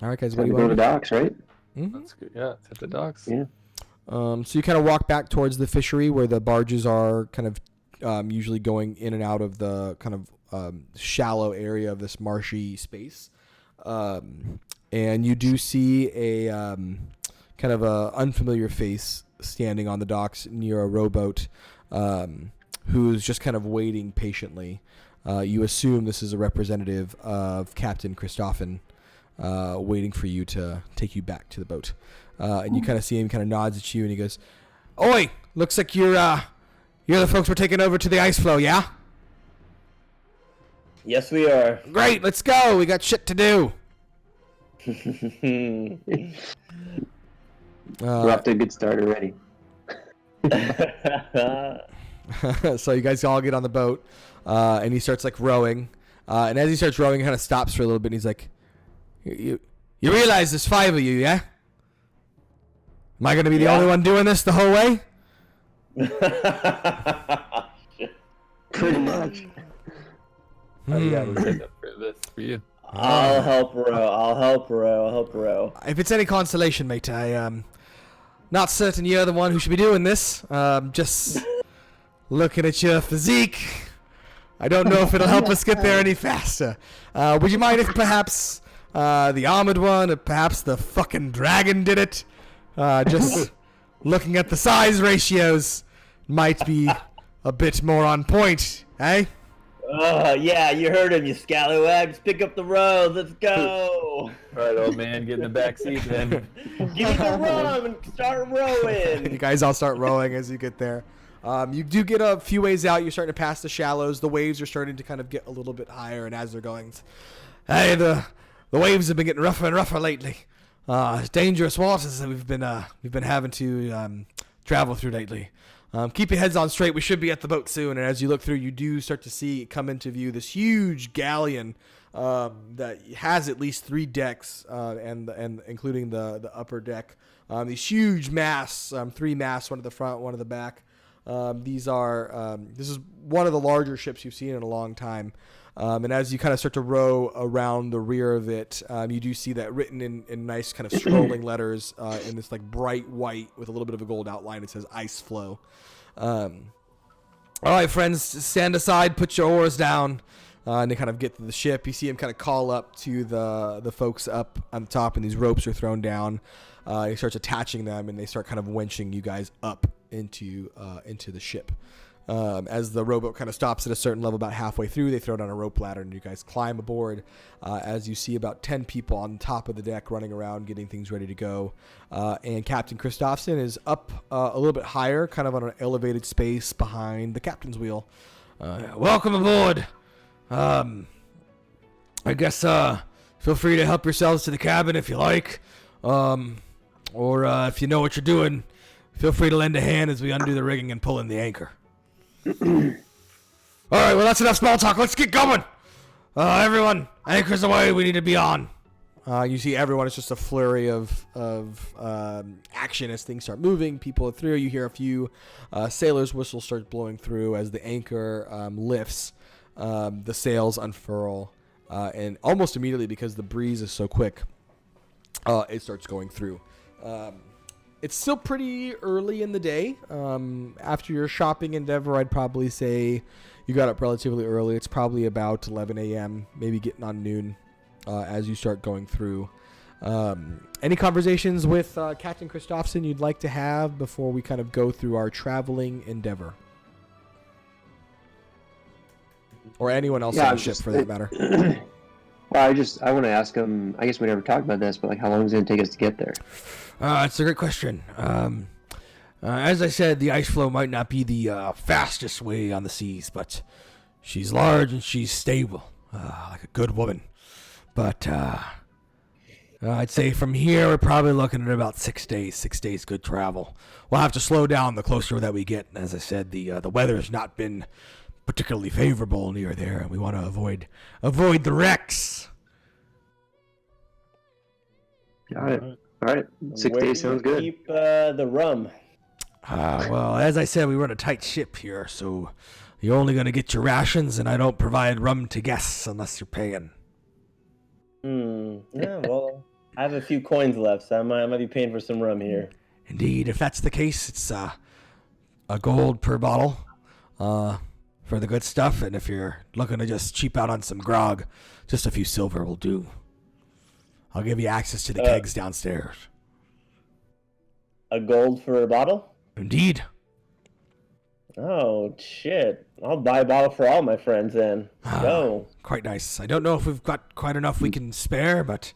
All right, guys, what do you Go to want the to do? docks, right? Mhm. That's good. Yeah, it's at the docks. Yeah. So you kind of walk back towards the fishery where the barges are kind of usually going in and out of the kind of shallow area of this marshy space. And you do see a kind of a unfamiliar face standing on the docks near a rowboat who's just kind of waiting patiently. You assume this is a representative of Captain Christoffen waiting for you to take you back to the boat. And you kind of see him kind of nods at you and he goes, "Oi, looks like you're the folks we're taking over to the ice floe, yeah? Yes, we are. Great, let's go. We got shit to do." We're off to a good start already. So you guys all get on the boat, and he starts rowing. And as he starts rowing, he kind of stops for a little bit. And he's like, "You realize there's 5 of you, yeah? Am I going to be the only one doing this the whole way?" Pretty much. Yeah, we'll take up for this for you. I'll help row. If it's any consolation, mate, I not certain you're the one who should be doing this. Just looking at your physique, I don't know if it'll help us get there any faster. Would you mind if perhaps the armored one, or perhaps the fucking dragon did it? Just looking at the size ratios might be a bit more on point, eh? Yeah, you heard him, you scallywags. Pick up the road. Let's go. All right, old man, get in the back seat then. Give me the rum and start rowing. You guys all start rowing as you get there. You do get a few ways out. You're starting to pass the shallows. The waves are starting to kind of get a little bit higher, and as they're going, hey, the waves have been getting rougher and rougher lately. It's dangerous waters that we've been having to travel through lately. Keep your heads on straight. We should be at the boat soon. And as you look through, you do start to see come into view this huge galleon that has at least 3 decks, and including the upper deck. These huge masts, 3 masts, one at the front, one at the back. This is one of the larger ships you've seen in a long time. And as you kind of start to row around the rear of it, you do see that written in nice kind of scrolling letters in this like bright white with a little bit of a gold outline. It says Ice Flow. All right, friends, stand aside, put your oars down, and they kind of get to the ship. You see him kind of call up to the folks up on the top, and these ropes are thrown down. He starts attaching them, and they start kind of winching you guys up into the ship. As the rowboat kind of stops at a certain level about halfway through, they throw down a rope ladder and you guys climb aboard as you see about 10 people on top of the deck running around getting things ready to go. And Captain Christofson is up a little bit higher, kind of on an elevated space behind the captain's wheel. Welcome aboard. I guess feel free to help yourselves to the cabin if you like. Or if you know what you're doing, feel free to lend a hand as we undo the rigging and pull in the anchor. All right, well, that's enough small talk. Let's get going. Everyone, anchors away. We need to be on. You see everyone. It's just a flurry of action as things start moving. People are through. You hear a few sailors' whistles start blowing through as the anchor lifts. The sails unfurl. And almost immediately, because the breeze is so quick, it starts going through. It's still pretty early in the day. After your shopping endeavor, I'd probably say you got up relatively early. It's probably about 11 a.m., maybe getting on noon as you start going through. Any conversations with Captain Christofson you'd like to have before we kind of go through our traveling endeavor? Or anyone else on the ship, for that matter. Well, I want to ask him, I guess we never talked about this, but like how long is it going to take us to get there? It's a great question. As I said, the ice flow might not be the fastest way on the seas, but she's large and she's stable, like a good woman. But I'd say from here, we're probably looking at about 6 days. 6 days good travel. We'll have to slow down the closer that we get. As I said, the weather has not been particularly favorable near there, and we want to avoid the wrecks. Got it. All right, 6 days sounds good. Keep the rum. Well, as I said, we run a tight ship here, so you're only going to get your rations, and I don't provide rum to guests unless you're paying. Yeah, well, I have a few coins left, so I might be paying for some rum here. Indeed, if that's the case, it's a gold per bottle for the good stuff, and if you're looking to just cheap out on some grog, just a few silver will do. I'll give you access to the kegs downstairs. A gold for a bottle? Indeed. Oh, shit. I'll buy a bottle for all my friends then. Go. Quite nice. I don't know if we've got quite enough we can spare, but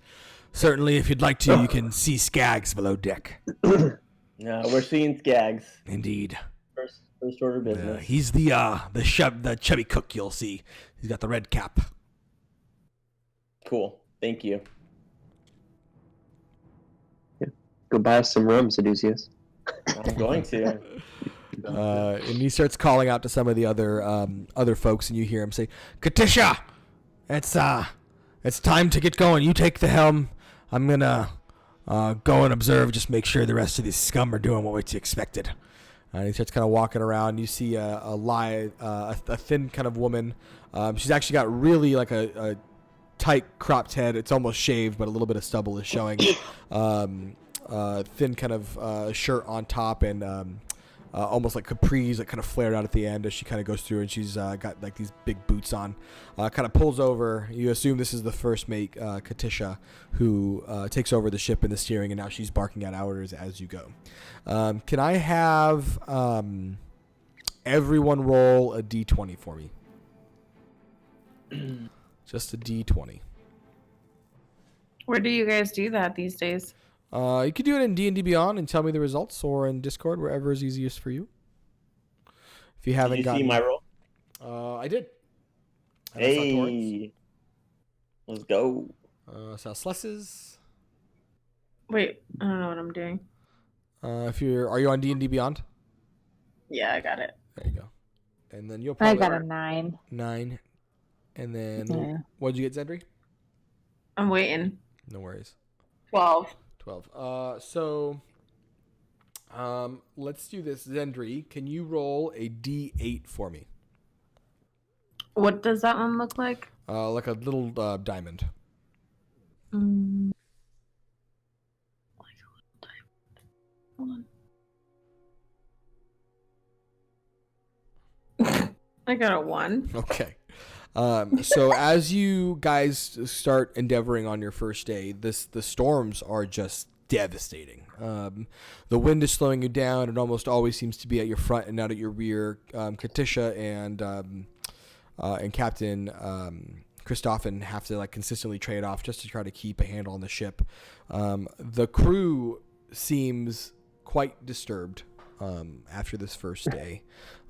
certainly if you'd like to, you can see Skags below deck. No, we're seeing Skags. Indeed. First order business. He's the chubby cook you'll see. He's got the red cap. Cool. Thank you. Go buy us some rum, Seducius. I'm going to. And he starts calling out to some of the other folks, and you hear him say, "Katisha, it's time to get going. You take the helm. I'm gonna go and observe, just make sure the rest of these scum are doing what we expected." And he starts kind of walking around. You see a thin kind of woman. She's actually got really like a tight cropped head. It's almost shaved, but a little bit of stubble is showing. Thin kind of shirt on top, and almost like capris that kind of flared out at the end as she kind of goes through, and she's got like these big boots on. Kind of pulls over. You assume this is the first mate, Katisha, who takes over the ship and the steering, and now she's barking out orders as you go. Can I have everyone roll a d20 for me? Just a D20. Where do you guys do that these days? You could do it in DNDBeyond and tell me the results, or in Discord, wherever is easiest for you. If you haven't Did you see my roll? I did. And I saw Torrance. Hey, let's go. Saw Slesses. Wait, I don't know what I'm doing. Are you on D&D Beyond? Yeah, I got it. There you go. And then you'll I probably got a 9. 9. And then Yeah. what did you get, Zendri? I'm waiting. No worries. 12. 12. Let's do this. Zendri, can you roll a D8 for me? What does that one look like? Like a little diamond. Like a little diamond. Hold on. I got a 1. Okay. So as you guys start endeavoring on your first day, the storms are just devastating. The wind is slowing you down. It almost always seems to be at your front and not at your rear. Katisha and Captain Christophin have to consistently trade off just to try to keep a handle on the ship. The crew seems quite disturbed after this first day.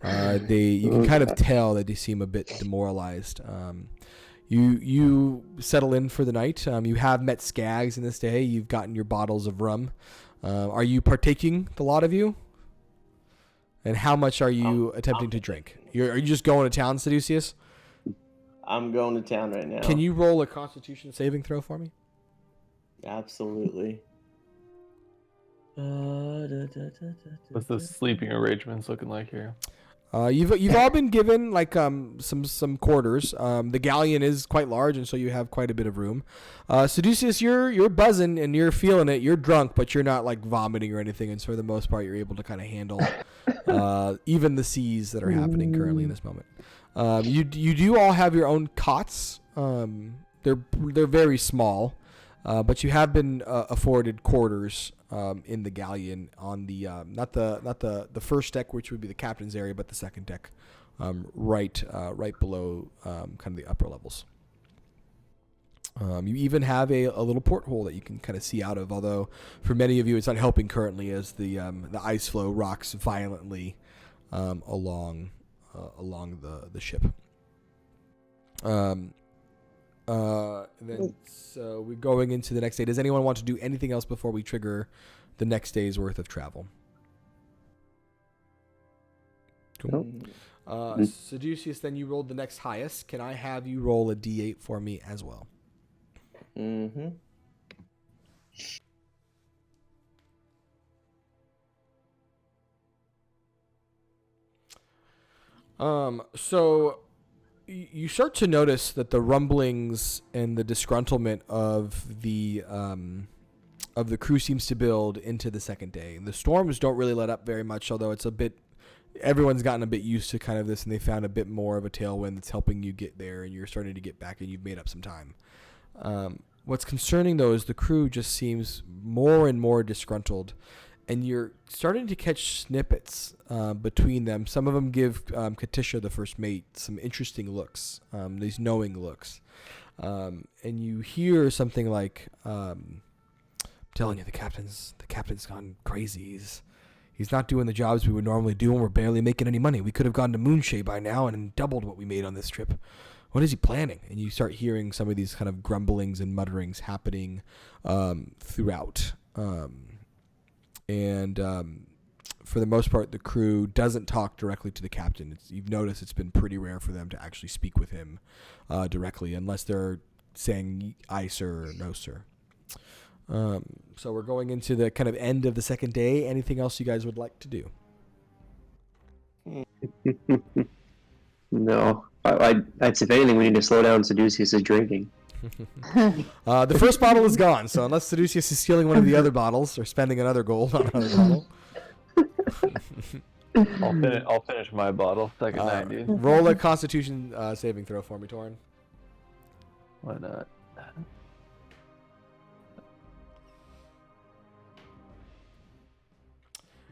You can kind of tell that they seem a bit demoralized. You settle in for the night. You have met Skags in this day. You've gotten your bottles of rum. Are you partaking, the lot of you? And how much are you attempting to drink? Are you just going to town, Seducius? I'm going to town right now. Can you roll a Constitution saving throw for me? Absolutely. What's the sleeping arrangements looking like here? You've all been given some quarters. The galleon is quite large, and so you have quite a bit of room. Seducius, you're buzzing and you're feeling it. You're drunk, but you're not vomiting or anything, and so for the most part, you're able to kind of handle even the seas that are happening currently in this moment. You do all have your own cots. They're very small, but you have been afforded quarters in the galleon on the not the first deck, which would be the captain's area, but the second deck, right below kind of the upper levels. You even have a little porthole that you can kind of see out of, although for many of you it's not helping currently as the ice flow rocks violently along the ship. Then so we're going into the next day. Does anyone want to do anything else before we trigger the next day's worth of travel? Cool. Seducius, then you rolled the next highest. Can I have you roll a D8 for me as well? Mm-hmm. So you start to notice that the rumblings and the disgruntlement of the crew seems to build into the second day. The storms don't really let up very much, although it's a bit. Everyone's gotten a bit used to kind of this, and they found a bit more of a tailwind that's helping you get there, and you're starting to get back, and you've made up some time. What's concerning, though, is the crew just seems more and more disgruntled, and you're starting to catch snippets between them. Some of them give Katisha, the first mate, some interesting looks, these knowing looks. And you hear something like, I'm telling you, the captain's gone crazy. He's not doing the jobs we would normally do, and we're barely making any money. We could have gone to Moonshay by now and doubled what we made on this trip. What is he planning? And you start hearing some of these kind of grumblings and mutterings happening throughout. And for the most part, the crew doesn't talk directly to the captain. You've noticed it's been pretty rare for them to actually speak with him directly, unless they're saying "aye, sir" or "no, sir." So we're going into the kind of end of the second day. Anything else you guys would like to do? No. I'd say if anything, we need to slow down Seducius' drinking. The first bottle is gone, so unless Seducius is stealing one of the other bottles or spending another gold on another bottle. I'll finish my bottle. Second 90. Roll a Constitution saving throw for me, Torin. Why not?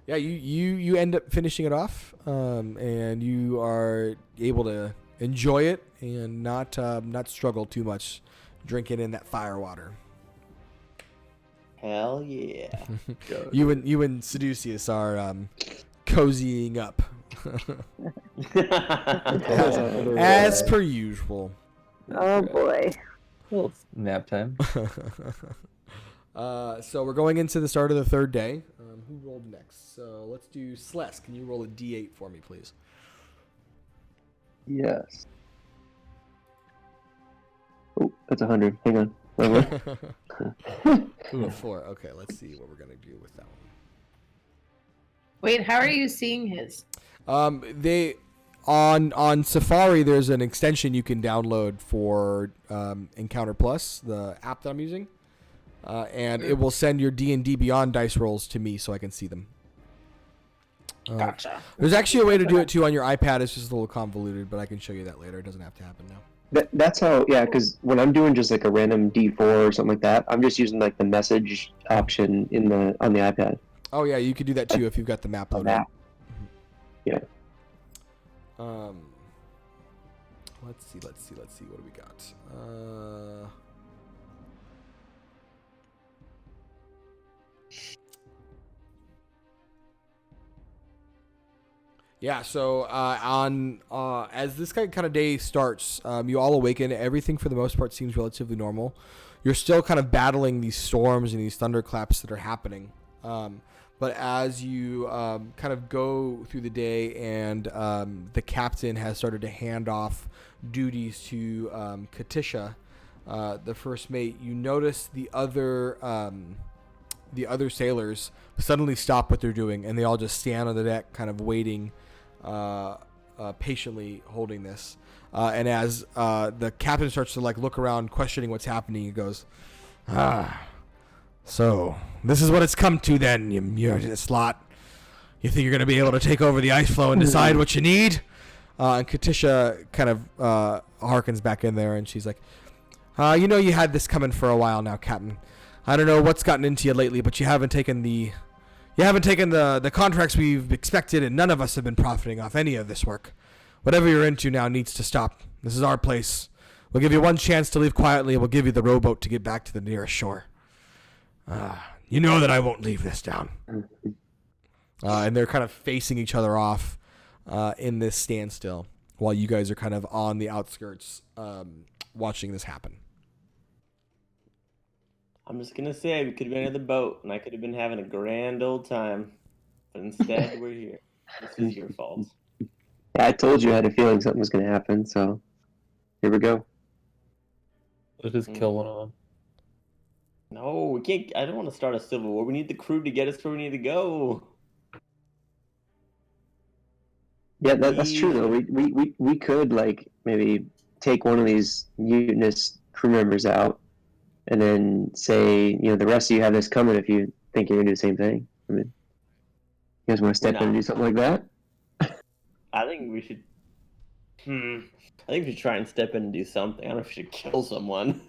Yeah, you end up finishing it off, and you are able to enjoy it and not struggle too much drinking in that fire water. Hell yeah. You and Seducius are cozying up as per usual. Oh boy. Well, nap time. So we're going into the start of the third day. Who rolled next? So let's do Celeste. Can you roll a D8 for me, please? Yes. Oh, that's 100. Hang on. Ooh, a 4. Okay, let's see what we're gonna do with that Wait, how are you seeing his? one. They on Safari. There's an extension you can download for Encounter Plus, the app that I'm using, and it will send your DNDBeyond dice rolls to me so I can see them. Gotcha. There's actually a way to do it too on your iPad. It's just a little convoluted, but I can show you that later. It doesn't have to happen now. That's how, yeah, because when I'm doing just like a random D4 or something like that, I'm just using like the message option on the iPad. Oh yeah, you could do that too if you've got the map loaded. Map. Yeah. Let's see. What do we got? Yeah, so as this kind of day starts, you all awaken. Everything for the most part seems relatively normal. You're still kind of battling these storms and these thunderclaps that are happening. But as you kind of go through the day and the captain has started to hand off duties to Katisha, the first mate, you notice the other sailors suddenly stop what they're doing and they all just stand on the deck kind of waiting, patiently holding this. And as the captain starts to like look around questioning what's happening, he goes, so this is what it's come to then, you slot. You think you're going to be able to take over the ice flow and decide what you need? And Katisha kind of harkens back in there and she's like, you know you had this coming for a while now, Captain. I don't know what's gotten into you lately, but you haven't taken the contracts we've expected, and none of us have been profiting off any of this work. Whatever you're into now needs to stop. This is our place. We'll give you one chance to leave quietly, and we'll give you the rowboat to get back to the nearest shore. You know that I won't leave this down. And they're kind of facing each other off in this standstill while you guys are kind of on the outskirts watching this happen. I'm just gonna say we could have been in the boat and I could have been having a grand old time, but instead we're here. This is your fault. Yeah, I told you I had a feeling something was going to happen, so here we go. Let's just kill one of them. No, we can't. I don't want to start a civil war. We need the crew to get us where we need to go. Yeah, that's true though. We could like maybe take one of these mutinous crew members out, and then say, the rest of you have this coming if you think you're gonna do the same thing. I mean, you guys want to step in and do something like that? I think we should. I think we should try and step in and do something. I don't know if we should kill someone.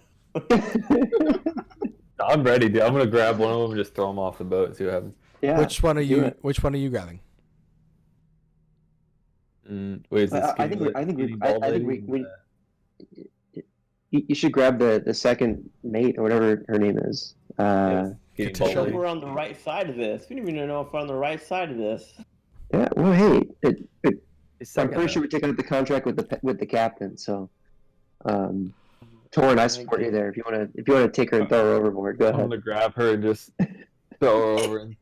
I'm ready, dude. I'm gonna grab one of them and just throw them off the boat and see what happens. Yeah. Which one are you grabbing? Wait, is this I think you should grab the second mate or whatever her name is. Katisha, we're on the right side of this. We don't even know if we're on the right side of this. Yeah. Well, hey, I'm pretty sure we're taking up the contract with the captain. So, Torin, I support you there. If you want to take her and throw her overboard, go ahead. I'm gonna grab her and just throw her over. And...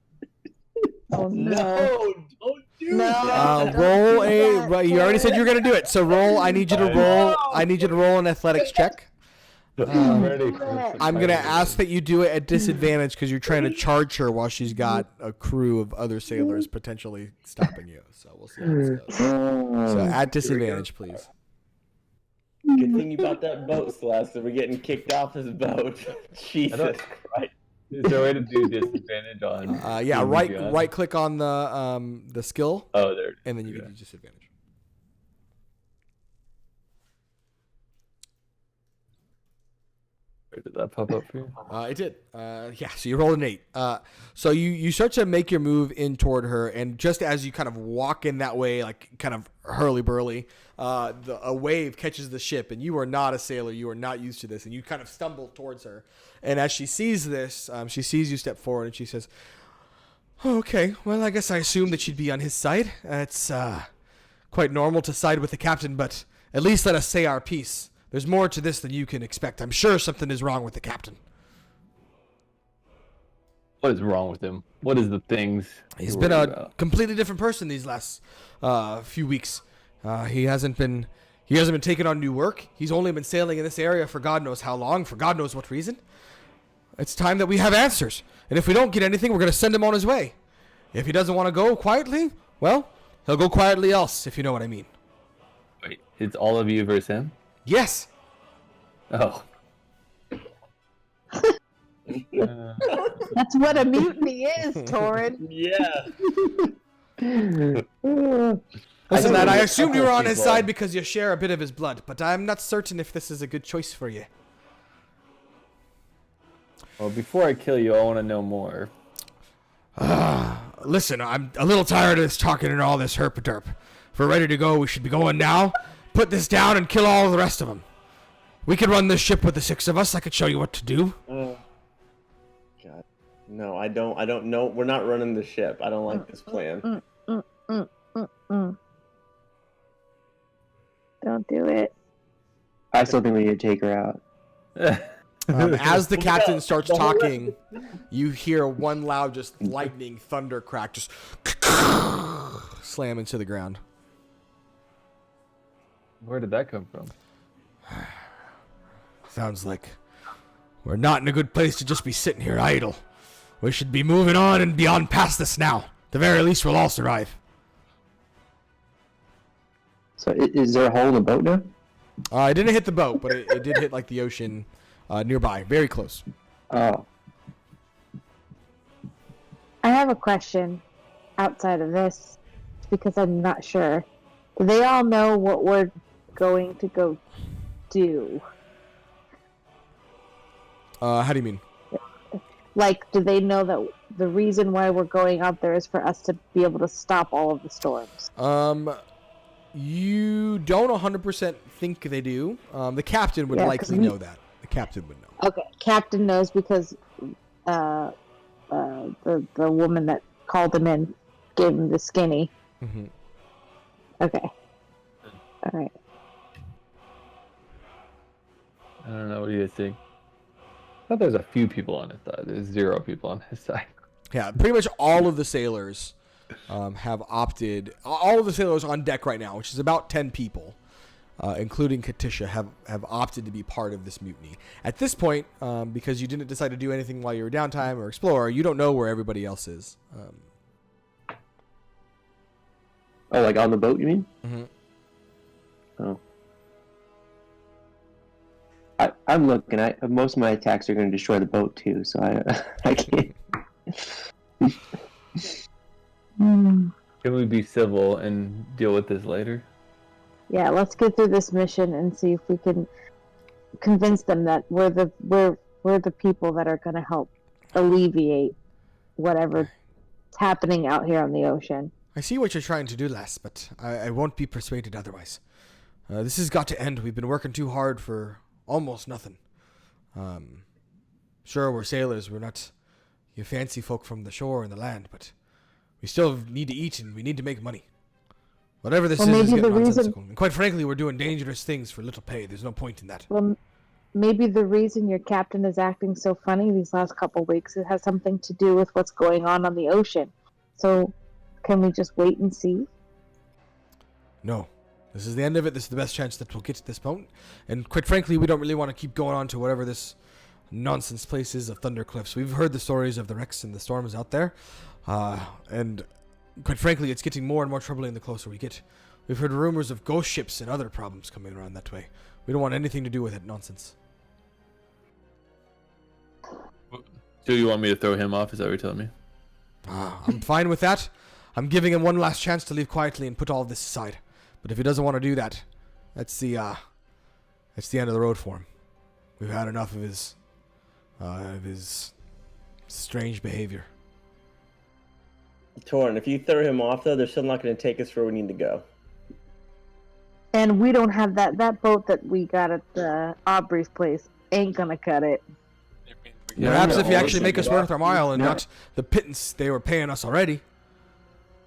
Oh No, don't do that. Roll a. Well, you already said you were gonna do it. So roll. I need you to roll. I need you to roll an athletics check. I'm ready. I'm gonna ask that you do it at disadvantage because you're trying to charge her while she's got a crew of other sailors potentially stopping you. So we'll see how this goes. So at disadvantage, please. Good thing about that boat, Celeste, that we're getting kicked off this boat. Jesus Christ. Is there a way to do disadvantage on? Yeah, right click on the skill. Oh, there. And then you can do disadvantage. Or did that pop up for you? It did. Yeah, so you rolled an 8. So you start to make your move in toward her, and just as you kind of walk in that way, like kind of hurly-burly, a wave catches the ship, and you are not a sailor. You are not used to this, and you kind of stumble towards her. And as she sees this, she sees you step forward, and she says, "Oh, okay, well, I guess I assumed that she'd be on his side. It's quite normal to side with the captain, but at least let us say our piece. There's more to this than you can expect. I'm sure something is wrong with the captain." What is wrong with him? What is the things He's you're been worried a about? completely different person these last few weeks. He hasn't been taking on new work. He's only been sailing in this area for God knows how long, for God knows what reason. It's time that we have answers. And if we don't get anything, we're going to send him on his way. If he doesn't want to go quietly, well, he'll go quietly else, if you know what I mean. Wait, it's all of you versus him? Yes. Oh. That's what a mutiny is, Torin. Yeah. Listen, I assumed you were on his people. side because you share a bit of his blood, but I'm not certain if this is a good choice for you. Well, before I kill you, I want to know more. Listen, I'm a little tired of this talking and all this herp-a-derp. If we're ready to go, we should be going now. Put this down and kill all the rest of them. We could run this ship with the 6 of us. I could show you what to do. God. No, I don't know. We're not running the ship. I don't like this plan. Don't do it. I still think we need to take her out. As the captain starts talking, you hear one loud, just lightning thunder crack, just slam into the ground. Where did that come from? Sounds like we're not in a good place to just be sitting here idle. We should be moving on and beyond past this now. At the very least, we'll all survive. So is there a hole in the boat now? It didn't hit the boat, but it did hit like the ocean nearby, very close. Oh. I have a question outside of this because I'm not sure. Do they all know what we're going to go do? How do you mean? Like, do they know that the reason why we're going out there is for us to be able to stop all of the storms? You don't 100% think they do. The captain would Yeah, 'cause likely know that. The captain would know. Okay, Captain knows because the woman that called him in gave him the skinny. Mm-hmm. Okay. All right. I don't know. What do you guys think? I thought there's a few people on his side. There's 0 people on his side. Yeah, pretty much all of the sailors have opted. All of the sailors on deck right now, which is about 10 people, including Katisha, have opted to be part of this mutiny. At this point, because you didn't decide to do anything while you were downtime or explore, you don't know where everybody else is. Oh, like on the boat, you mean? Mm-hmm. Oh. I'm looking. Most of my attacks are going to destroy the boat too, so I can't. Can we be civil and deal with this later? Yeah, let's get through this mission and see if we can convince them that we're the people that are going to help alleviate whatever's happening out here on the ocean. I see what you're trying to do, lass, but I won't be persuaded otherwise. This has got to end. We've been working too hard for almost nothing. Sure, we're sailors. We're not you fancy folk from the shore and the land, but we still need to eat and we need to make money. Whatever this is getting nonsensical. And quite frankly, we're doing dangerous things for little pay. There's no point in that. Well, maybe the reason your captain is acting so funny these last couple weeks, it has something to do with what's going on the ocean. So, can we just wait and see? No. This is the end of it. This is the best chance that we'll get to this point. And quite frankly, we don't really want to keep going on to whatever this nonsense place is of Thunder Cliffs. We've heard the stories of the wrecks and the storms out there. And quite frankly, it's getting more and more troubling the closer we get. We've heard rumors of ghost ships and other problems coming around that way. We don't want anything to do with it nonsense. So you want me to throw him off? Is that what you're telling me? I'm fine with that. I'm giving him one last chance to leave quietly and put all of this aside. But if he doesn't want to do that, that's the end of the road for him. We've had enough of his of his strange behavior. Torn, if you throw him off, though, they're still not going to take us where we need to go. And we don't have that boat that we got at the Aubrey's place. Ain't gonna cut it. Perhaps if you actually make us worth our mile and not the pittance they were paying us already.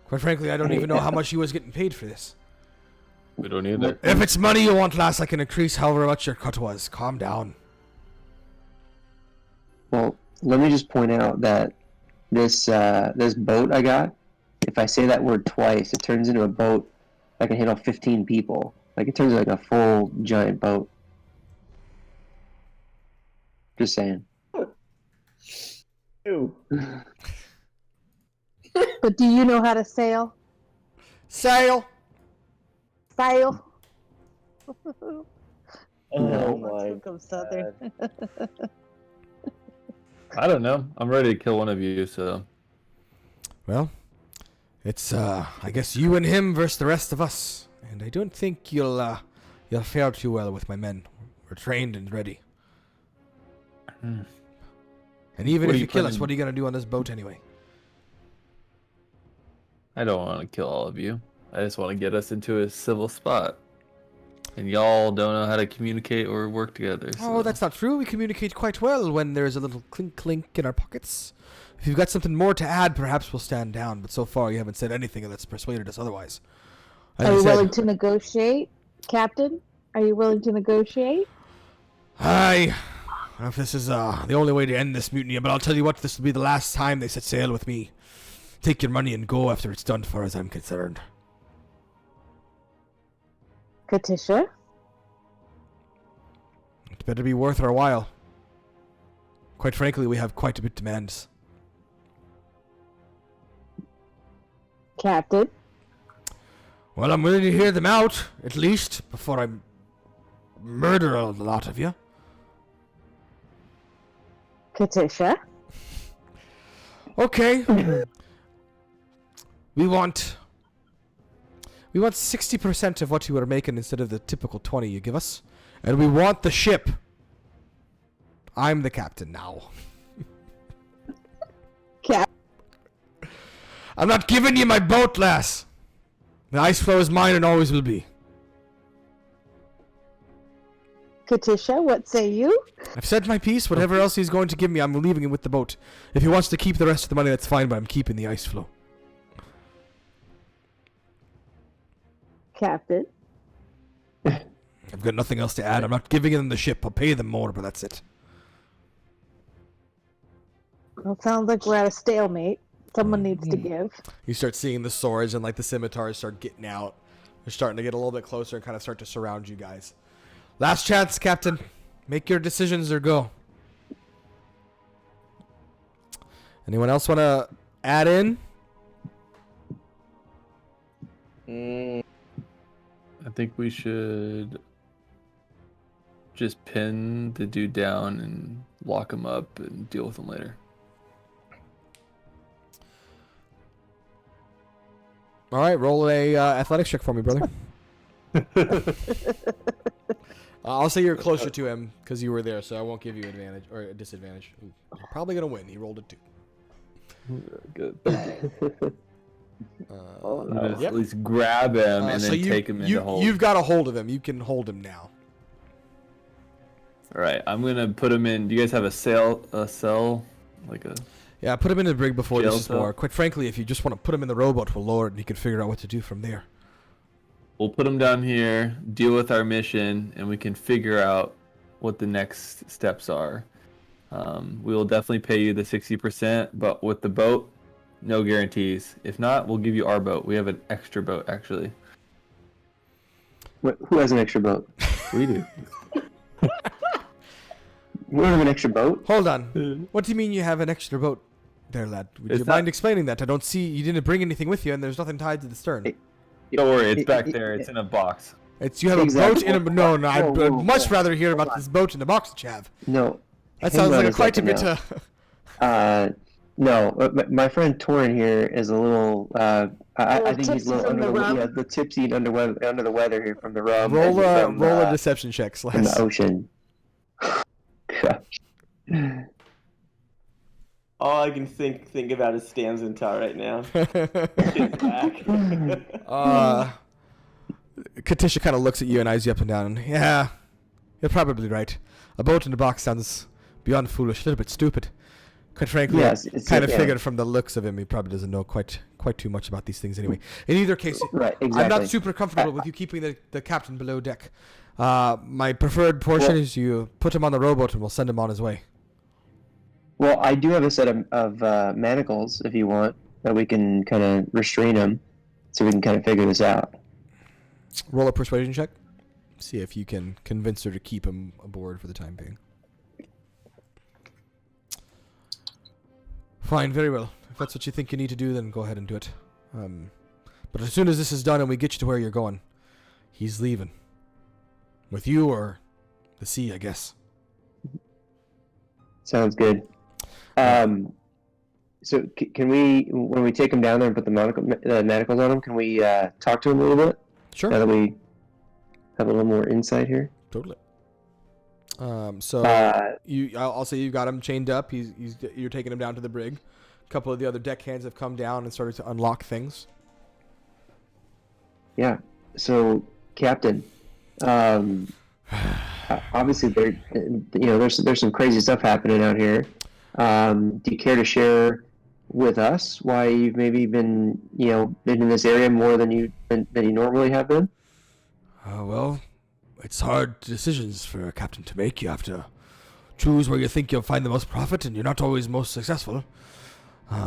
Quite frankly, I don't even know how much he was getting paid for this. We don't either. If it's money you want, lass, I can increase however much your cut was. Calm down. Well, let me just point out that this boat I got, if I say that word twice, it turns into a boat that can handle 15 people. Like, it turns into like a full giant boat. Just saying. Ew. But do you know how to sail? Sail! Sail? Oh No. my Let's look 'em Southern. I don't know. I'm ready to kill one of you, so. Well, it's, I guess you and him versus the rest of us. And I don't think you'll fare too well with my men. We're trained and ready. And even What if are you you kill us, planning- what are you going to do on this boat anyway? I don't want to kill all of you. I just want to get us into a civil spot. And y'all don't know how to communicate or work together. So. Oh, that's not true. We communicate quite well when there's a little clink in our pockets. If you've got something more to add, perhaps we'll stand down. But so far, you haven't said anything that's persuaded us otherwise. As Are I you said, willing to negotiate, Captain? Are you willing to negotiate? Aye. If this is the only way to end this mutiny, but I'll tell you what, this will be the last time they set sail with me. Take your money and go after it's done, as far as I'm concerned. Katisha? It better be worth our while. Quite frankly, we have quite a bit demands. Captain? Well, I'm willing to hear them out, at least, before I murder a lot of you. Katisha? Okay. We want 60% of what you were making instead of the typical 20 you give us. And we want the ship. I'm the captain now. Cap? I'm not giving you my boat, lass. The ice flow is mine and always will be. Katisha, what say you? I've said my piece. Whatever else he's going to give me, I'm leaving him with the boat. If he wants to keep the rest of the money, that's fine, but I'm keeping the ice flow. Captain? I've got nothing else to add. I'm not giving them the ship. I'll pay them more, but that's it. Well, it sounds like we're at a stalemate. Someone needs to give. You start seeing the swords and like the scimitars start getting out. They're starting to get a little bit closer and kind of start to surround you guys. Last chance, Captain. Make your decisions or go. Anyone else want to add in? I think we should just pin the dude down and lock him up and deal with him later. All right, roll a athletics check for me, brother. I'll say you're closer to him because you were there, so I won't give you advantage or a disadvantage. Ooh, you're probably gonna win. He rolled a 2. Good. Yep. At least grab him and so then take him into hold. You've got a hold of him. You can hold him now. All right, I'm gonna put him in. Do you guys have a cell, like a? Yeah, put him in the brig before Jail this is cell? war. Quite frankly, if you just want to put him in the rowboat, we'll lower it and he can figure out what to do from there. We'll put him down here, deal with our mission, and we can figure out what the next steps are. We will definitely pay you the 60%, but with the boat, no guarantees. If not, we'll give you our boat. We have an extra boat, actually. Who has an extra boat? We do. We don't have an extra boat. Hold on. What do you mean you have an extra boat there, lad? Would you It's mind not- explaining that? I don't see... You didn't bring anything with you and there's nothing tied to the stern. Don't worry, it's back there. It's in a box. It's you have Exactly. a boat in a... No, Whoa, I'd whoa, much whoa. rather hear about this boat in the box that you have. No. That Hang sounds on like quite a second bit... now. No. My friend Torin here is a little. I think he's tipsy a little from under the rum? the tipsy and under the weather here from the rum. roll and a from, roll a deception check, from the Slash. ocean. Gosh. All I can think about is Stanzentar right now. His back. Katisha kind of looks at you and eyes you up and down. Yeah, you're probably right. A boat in a box sounds beyond foolish, a little bit stupid. Quite frankly, Yes, I kind of figured from the looks of him, he probably doesn't know quite too much about these things anyway. In either case, Right, I'm exactly. not super comfortable with you keeping the captain below deck. My preferred portion is you put him on the rowboat and we'll send him on his way. Well, I do have a set of manacles, if you want, that we can kind of restrain him, so we can kind of figure this out. Roll a persuasion check. See if you can convince her to keep him aboard for the time being. Fine, very well. If that's what you think you need to do, then go ahead and do it. But as soon as this is done and we get you to where you're going, he's leaving. With you or the sea, I guess. Sounds good. So can we, when we take him down there and put the manacles on him, can we talk to him a little bit? Sure. Now that we have a little more insight here. Totally. I'll say you got him chained up. You're taking him down to the brig. A couple of the other deckhands have come down and started to unlock things. Yeah. So, Captain, obviously there's some crazy stuff happening out here. Do you care to share with us why you've maybe been in this area more than you normally have been? Well, it's hard decisions for a captain to make. You have to choose where you think you'll find the most profit, and you're not always most successful.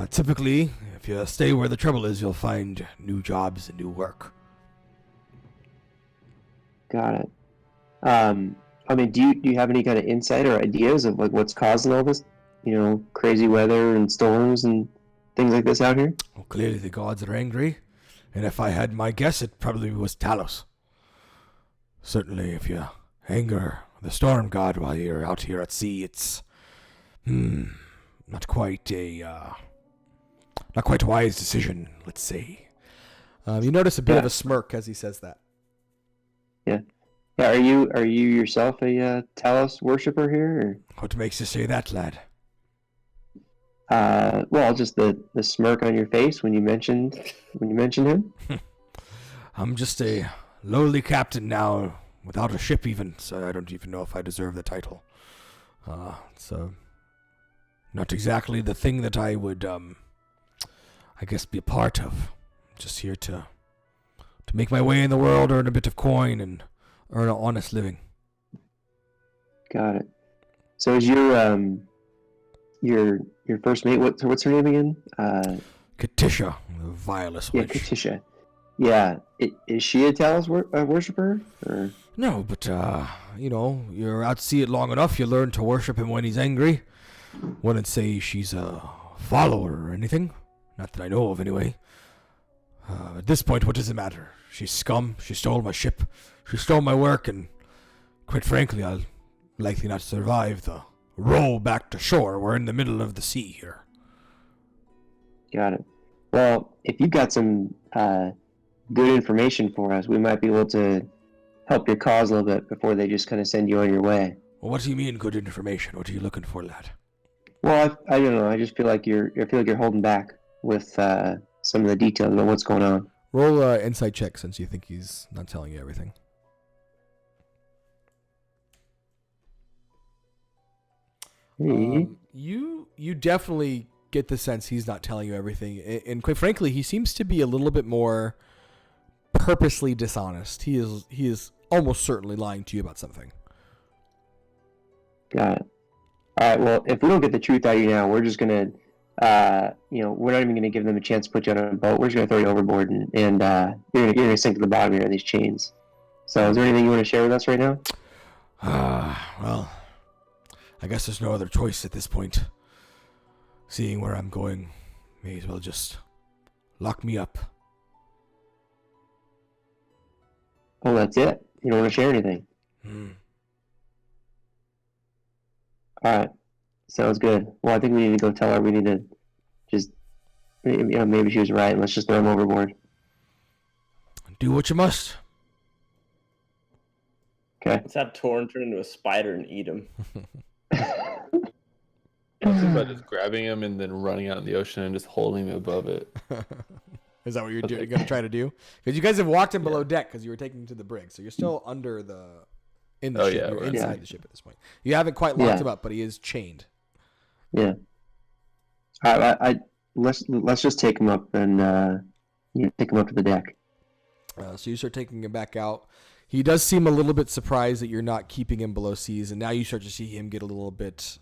Typically, if you stay where the trouble is, you'll find new jobs and new work. Got it. I mean, do you have any kind of insight or ideas of like what's causing all this, crazy weather and storms and things like this out here? Well, clearly the gods are angry, and if I had my guess, it probably was Talos. Certainly, if you anger the storm god while you're out here at sea, it's not quite a wise decision, let's say. You notice a bit of a smirk as he says that. Yeah. Yeah. Are you yourself a Talos worshipper here? Or? What makes you say that, lad? Well, just the smirk on your face when you mentioned him. I'm just a lowly captain now, without a ship even, so I don't even know if I deserve the title. So not exactly the thing that I would, I guess, be a part of. Just here to make my way in the world, earn a bit of coin, and earn an honest living. Got it. So is your first mate, what's her name again? Katisha, the vilest Yeah, witch. Katisha. Yeah, is she a Talos worshiper? Or? No, but, you're out to sea it long enough, you learn to worship him when he's angry. Wouldn't say she's a follower or anything. Not that I know of, anyway. At this point, what does it matter? She's scum, she stole my ship, she stole my work, and quite frankly, I'll likely not survive the row back to shore. We're in the middle of the sea here. Got it. Well, if you've got some good information for us, we might be able to help your cause a little bit before they just kind of send you on your way. Well, what do you mean, good information? What are you looking for, lad? Well, I don't know. I just feel like you're holding back with some of the details about what's going on. Roll an insight check since you think he's not telling you everything. You definitely get the sense he's not telling you everything, and quite frankly, he seems to be a little bit more purposely dishonest. He is almost certainly lying to you about something. Got it. All right. Well, if we don't get the truth out of you now, we're just gonna, we're not even gonna give them a chance to put you on a boat. We're just gonna throw you overboard, and you're gonna sink to the bottom here of these chains. So, is there anything you want to share with us right now? Well, I guess there's no other choice at this point. Seeing where I'm going, may as well just lock me up. Oh, that's it? You don't want to share anything? Alright. Sounds good. Well, I think we need to go tell her we need to just, maybe she was right, and let's just throw him overboard. Do what you must. Okay. Let's have Torn turn into a spider and eat him. I was thinking about just grabbing him and then running out in the ocean and just holding him above it. Is that what you're going to try to do? Because you guys have walked him below deck because you were taking him to the brig, so you're still under the ship. Yeah, You're right. inside the ship at this point. You haven't quite locked him up, but he is chained. Yeah. Let's just take him up and take him up to the deck. So you start taking him back out. He does seem a little bit surprised that you're not keeping him below seas, and now you start to see him get a little bit,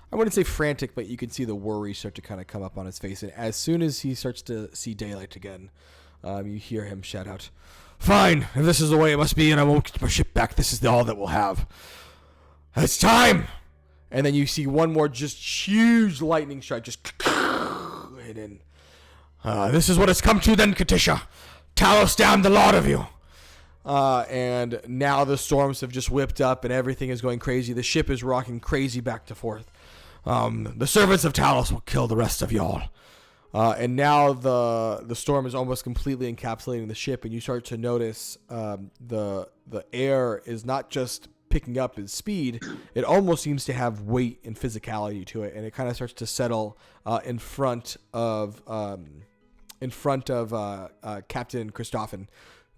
I wouldn't say frantic, but you can see the worry start to kind of come up on his face. And as soon as he starts to see daylight again, you hear him shout out, "Fine, if this is the way it must be, and I won't get my ship back, this is all that we'll have. It's time!" And then you see one more just huge lightning strike just hit in. "This is what it's come to then, Katisha. Talos damn the lot of you." And now the storms have just whipped up and everything is going crazy. The ship is rocking crazy back to forth. The servants of Talos will kill the rest of y'all. And now the storm is almost completely encapsulating the ship, and you start to notice the air is not just picking up in speed. It almost seems to have weight and physicality to it, and it kind of starts to settle in front of Captain Christoffen.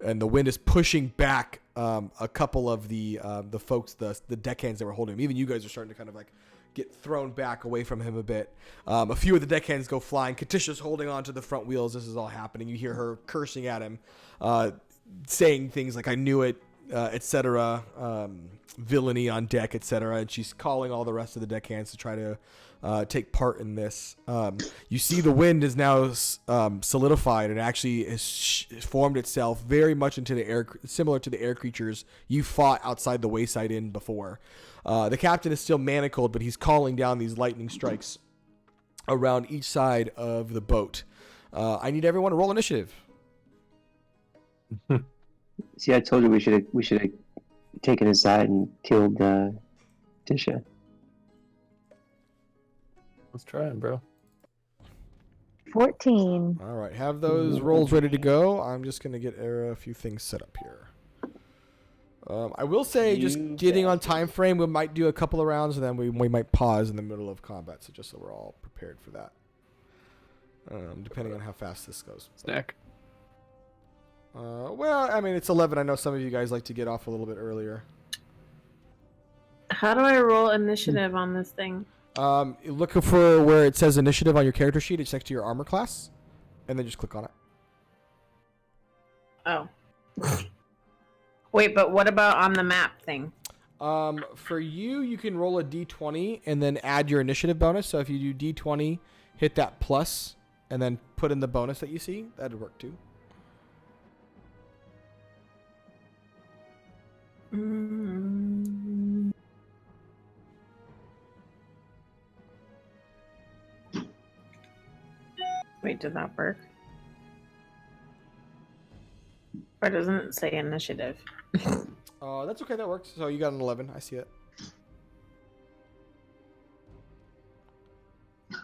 And the wind is pushing back a couple of the folks, the deckhands that were holding him. Even you guys are starting to kind of like get thrown back away from him a bit. A few of the deckhands go flying. Katisha's holding on to the front wheels. This is all happening. You hear her cursing at him, saying things like, "I knew it," etc., villainy on deck, etc. And she's calling all the rest of the deckhands to try to take part in this. You see the wind is now solidified and actually has formed itself very much into the air, similar to the air creatures you fought outside the Wayside Inn before. The captain is still manacled, but he's calling down these lightning strikes around each side of the boat. I need everyone to roll initiative. See, I told you we should have taken his side and killed Tisha. Let's try him, bro. 14. All right, have those rolls ready to go. I'm just going to get a few things set up here. I will say, just getting on time frame, we might do a couple of rounds, and then we might pause in the middle of combat, so just so we're all prepared for that. Depending on how fast this goes. Snack. Well, I mean, it's 11. I know some of you guys like to get off a little bit earlier. How do I roll initiative on this thing? Look for where it says initiative on your character sheet. It's next to your armor class, and then just click on it. Oh. Wait, but what about on the map thing? For you can roll a d20 and then add your initiative bonus. So if you do d20, hit that plus, and then put in the bonus that you see, that'd work too. Wait, did that work? Or doesn't it say initiative? That's okay. That works. So you got an 11. I see it. Okay,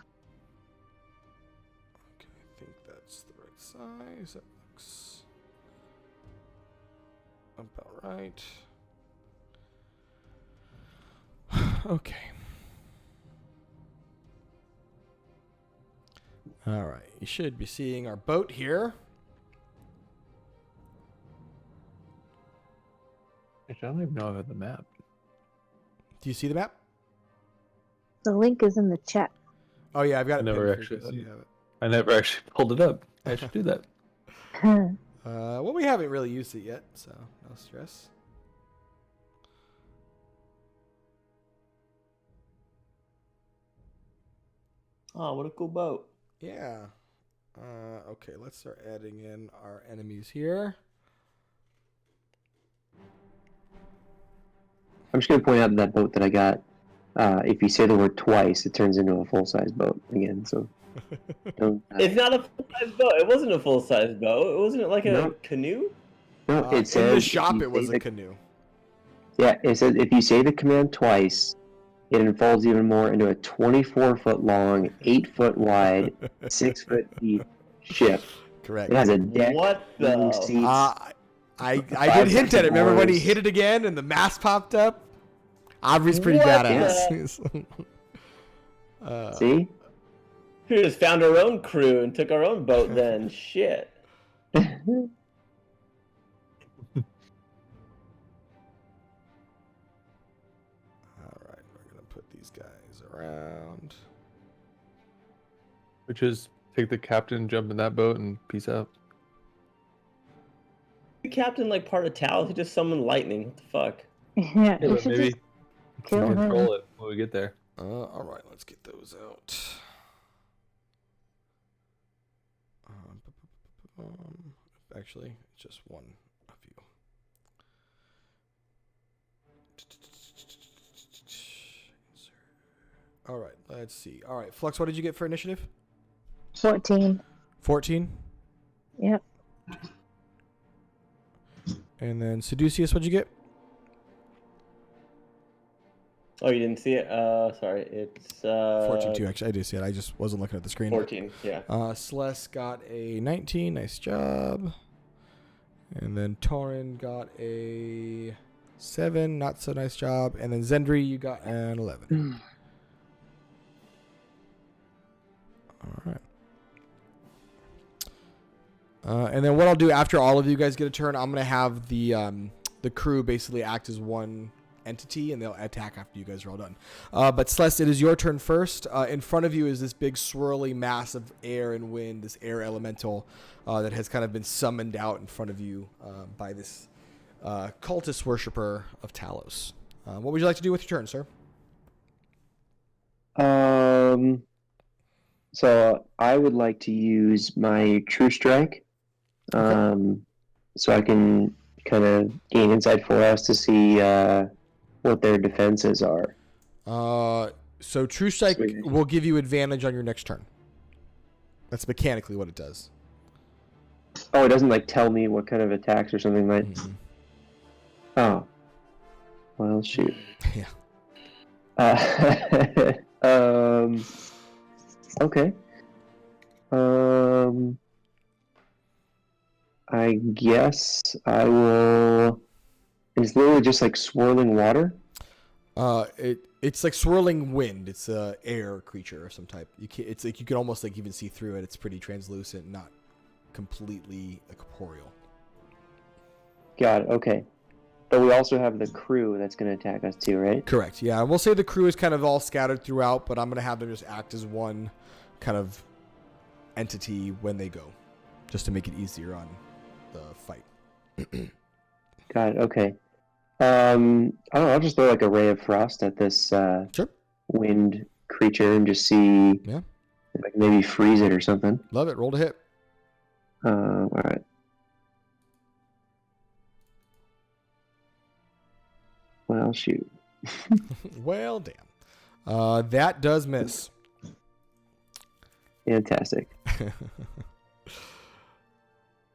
I think that's the right size. That looks about right. Okay. All right. You should be seeing our boat here. Actually, I don't even know if I have the map. Do you see the map? The link is in the chat. Oh yeah, I've got it. I never pinned for actually you, so you have it. I never actually pulled it up. I should do that. Well, we haven't really used it yet, so no stress. Oh, what a cool boat. Yeah. Okay, let's start adding in our enemies here. I'm just going to point out that boat that I got, if you say the word twice, it turns into a full-size boat again. So don't, It's not a full-size boat. It wasn't a full-size boat. It wasn't like a canoe? no, it says in the if shop, you it was say a canoe. Yeah, it says if you say the command twice, it unfolds even more into a 24-foot long, 8-foot wide, 6-foot deep ship. Correct. It has a deck, What heating the? seats. I did hint at it. Remember when he hit it again and the mask popped up? Aubrey's pretty What badass. See? We just found our own crew and took our own boat then. Shit. All right, we're gonna put these guys around. Which is take the captain, jump in that boat, and peace out. The captain like part of Talos, he just summoned lightning. What the fuck? Yeah, Yeah, you but should maybe just kill him. control it when we get there. All right, let's get those out. Actually, it's just one of you. All right, let's see. All right, Flux, what did you get for initiative? 14. 14. Yep. And then Seducius, what'd you get? Oh, you didn't see it? Sorry. It's 14 too, actually. I did see it. I just wasn't looking at the screen. 14, yeah. Celeste got a 19. Nice job. And then Torin got a 7. Not so nice job. And then Zendri, you got an 11. All right. And then what I'll do after all of you guys get a turn, I'm going to have the crew basically act as one entity, and they'll attack after you guys are all done. But Celeste, it is your turn first. In front of you is this big swirly mass of air and wind, this air elemental that has kind of been summoned out in front of you by this cultist worshiper of Talos. What would you like to do with your turn, sir? So I would like to use my True Strike, so I can kind of gain insight for us to see what their defenses are. So True Strike Sweet. will give you advantage on your next turn. That's mechanically what it does. Oh, it doesn't like tell me what kind of attacks or something like. Mhm. Oh, well, shoot. Yeah. Okay. I guess I will. It's literally just like swirling water. It's like swirling wind. It's a air creature of some type. It's like you can almost like even see through it. It's pretty translucent, not completely corporeal. Got it. Okay. But we also have the crew that's going to attack us too, right? Correct. Yeah, and we'll say the crew is kind of all scattered throughout, but I'm gonna have them just act as one kind of entity when they go, just to make it easier on the fight. Got it. Okay. I don't know. I'll just throw like a ray of frost at this Sure. wind creature and just see, Yeah. like maybe freeze it or something. Love it. Roll to hit. All right. Well, shoot. Well, damn. That does miss. Fantastic.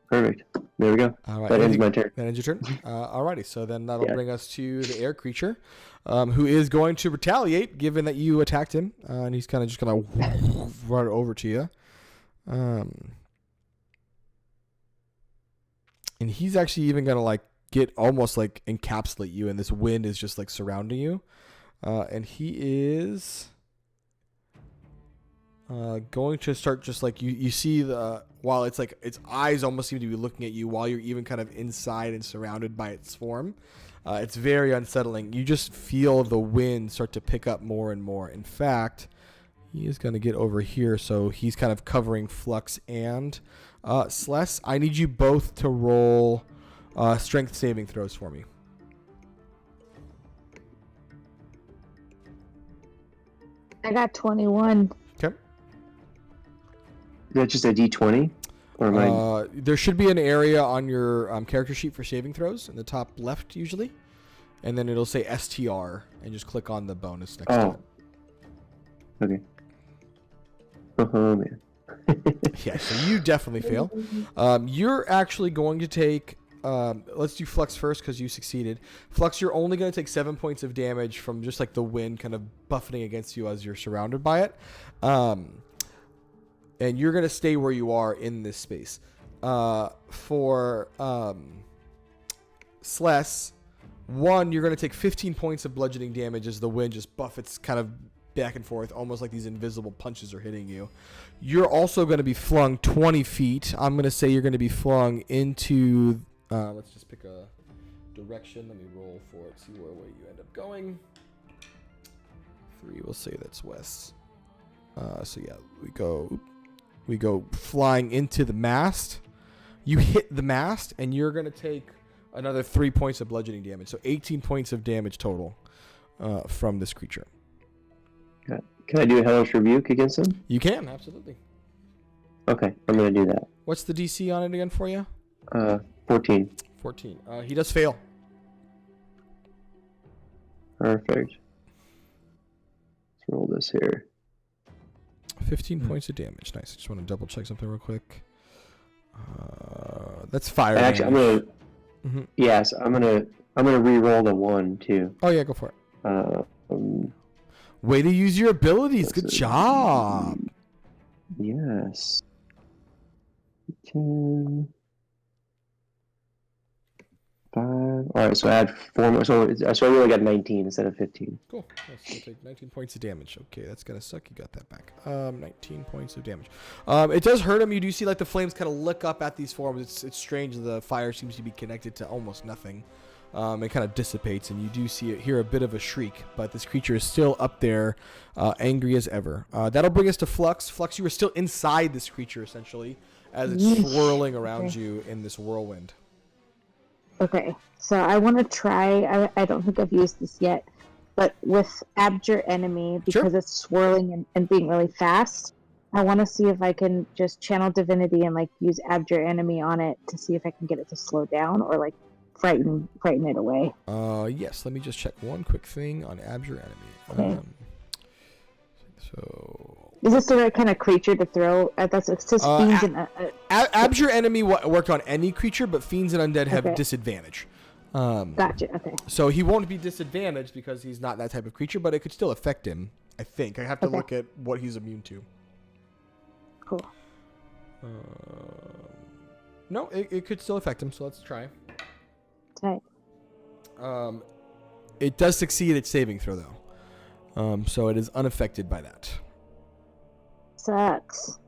Perfect. There we go. All right. That ends my turn. That ends your turn. Alrighty. So then that'll Yeah. bring us to the air creature, who is going to retaliate, given that you attacked him, and he's kind of just gonna run over to you. And he's actually even gonna like get almost like encapsulate you, and this wind is just like surrounding you. And he is going to start just like you see while it's like its eyes almost seem to be looking at you while you're even kind of inside and surrounded by its form. It's very unsettling. You just feel the wind start to pick up more and more. In fact, he is going to get over here, so he's kind of covering Flux and Celeste. I need you both to roll strength saving throws for me. I got 21. Okay. Is that just a D20? Or am I... There should be an area on your character sheet for saving throws in the top left usually, and then it'll say STR, and just click on the bonus next to it. Okay. Oh, man. Yeah, so you definitely fail. You're actually going to take... let's do Flux first because you succeeded. Flux, you're only going to take 7 points of damage from just like the wind kind of buffeting against you as you're surrounded by it. And you're going to stay where you are in this space. For Celeste, you're going to take 15 points of bludgeoning damage as the wind just buffets kind of back and forth, almost like these invisible punches are hitting you. You're also going to be flung 20 feet. I'm going to say you're going to be flung into... let's just pick a direction. Let me roll for it, see where you end up going. 3, we'll say that's west. So yeah, we go flying into the mast. You hit the mast, and you're going to take another 3 points of bludgeoning damage. So 18 points of damage total from this creature. Can I do a Hellish Rebuke against him? You can, absolutely. Okay, I'm going to do that. What's the DC on it again for you? 14. 14. He does fail. Perfect. Let's roll this here. 15 points of damage. Nice. I just want to double check something real quick. That's fire. Actually, damage. I'm gonna. Yes, I'm gonna re-roll the 1 too. Oh yeah, go for it. Way to use your abilities. Good job. Yes. 10. 5. All right, so I add 4 more. So I really got 19 instead of 15. Cool. Nice. You'll take 19 points of damage. Okay, that's gonna suck. You got that back. 19 points of damage. It does hurt him. You do see like the flames kind of lick up at these forms. It's strange. The fire seems to be connected to almost nothing. It kind of dissipates, and you do hear a bit of a shriek. But this creature is still up there, angry as ever. That'll bring us to Flux. Flux, you are still inside this creature essentially, as it's swirling around you in this whirlwind. Okay, so I want to try, I don't think I've used this yet, but with Abjure Enemy, because it's swirling and being really fast, I want to see if I can just channel Divinity and like use Abjure Enemy on it to see if I can get it to slow down or like frighten it away. Yes, let me just check one quick thing on Abjure Enemy. Okay. So... Is this the right kind of creature to throw? That's it says fiends and Abjure Enemy worked on any creature, but fiends and undead have disadvantage. Gotcha. Okay. So he won't be disadvantaged because he's not that type of creature, but it could still affect him. I think I have to look at what he's immune to. Cool. No, it could still affect him. So let's try. Okay. It does succeed at saving throw though, so it is unaffected by that. Sucks.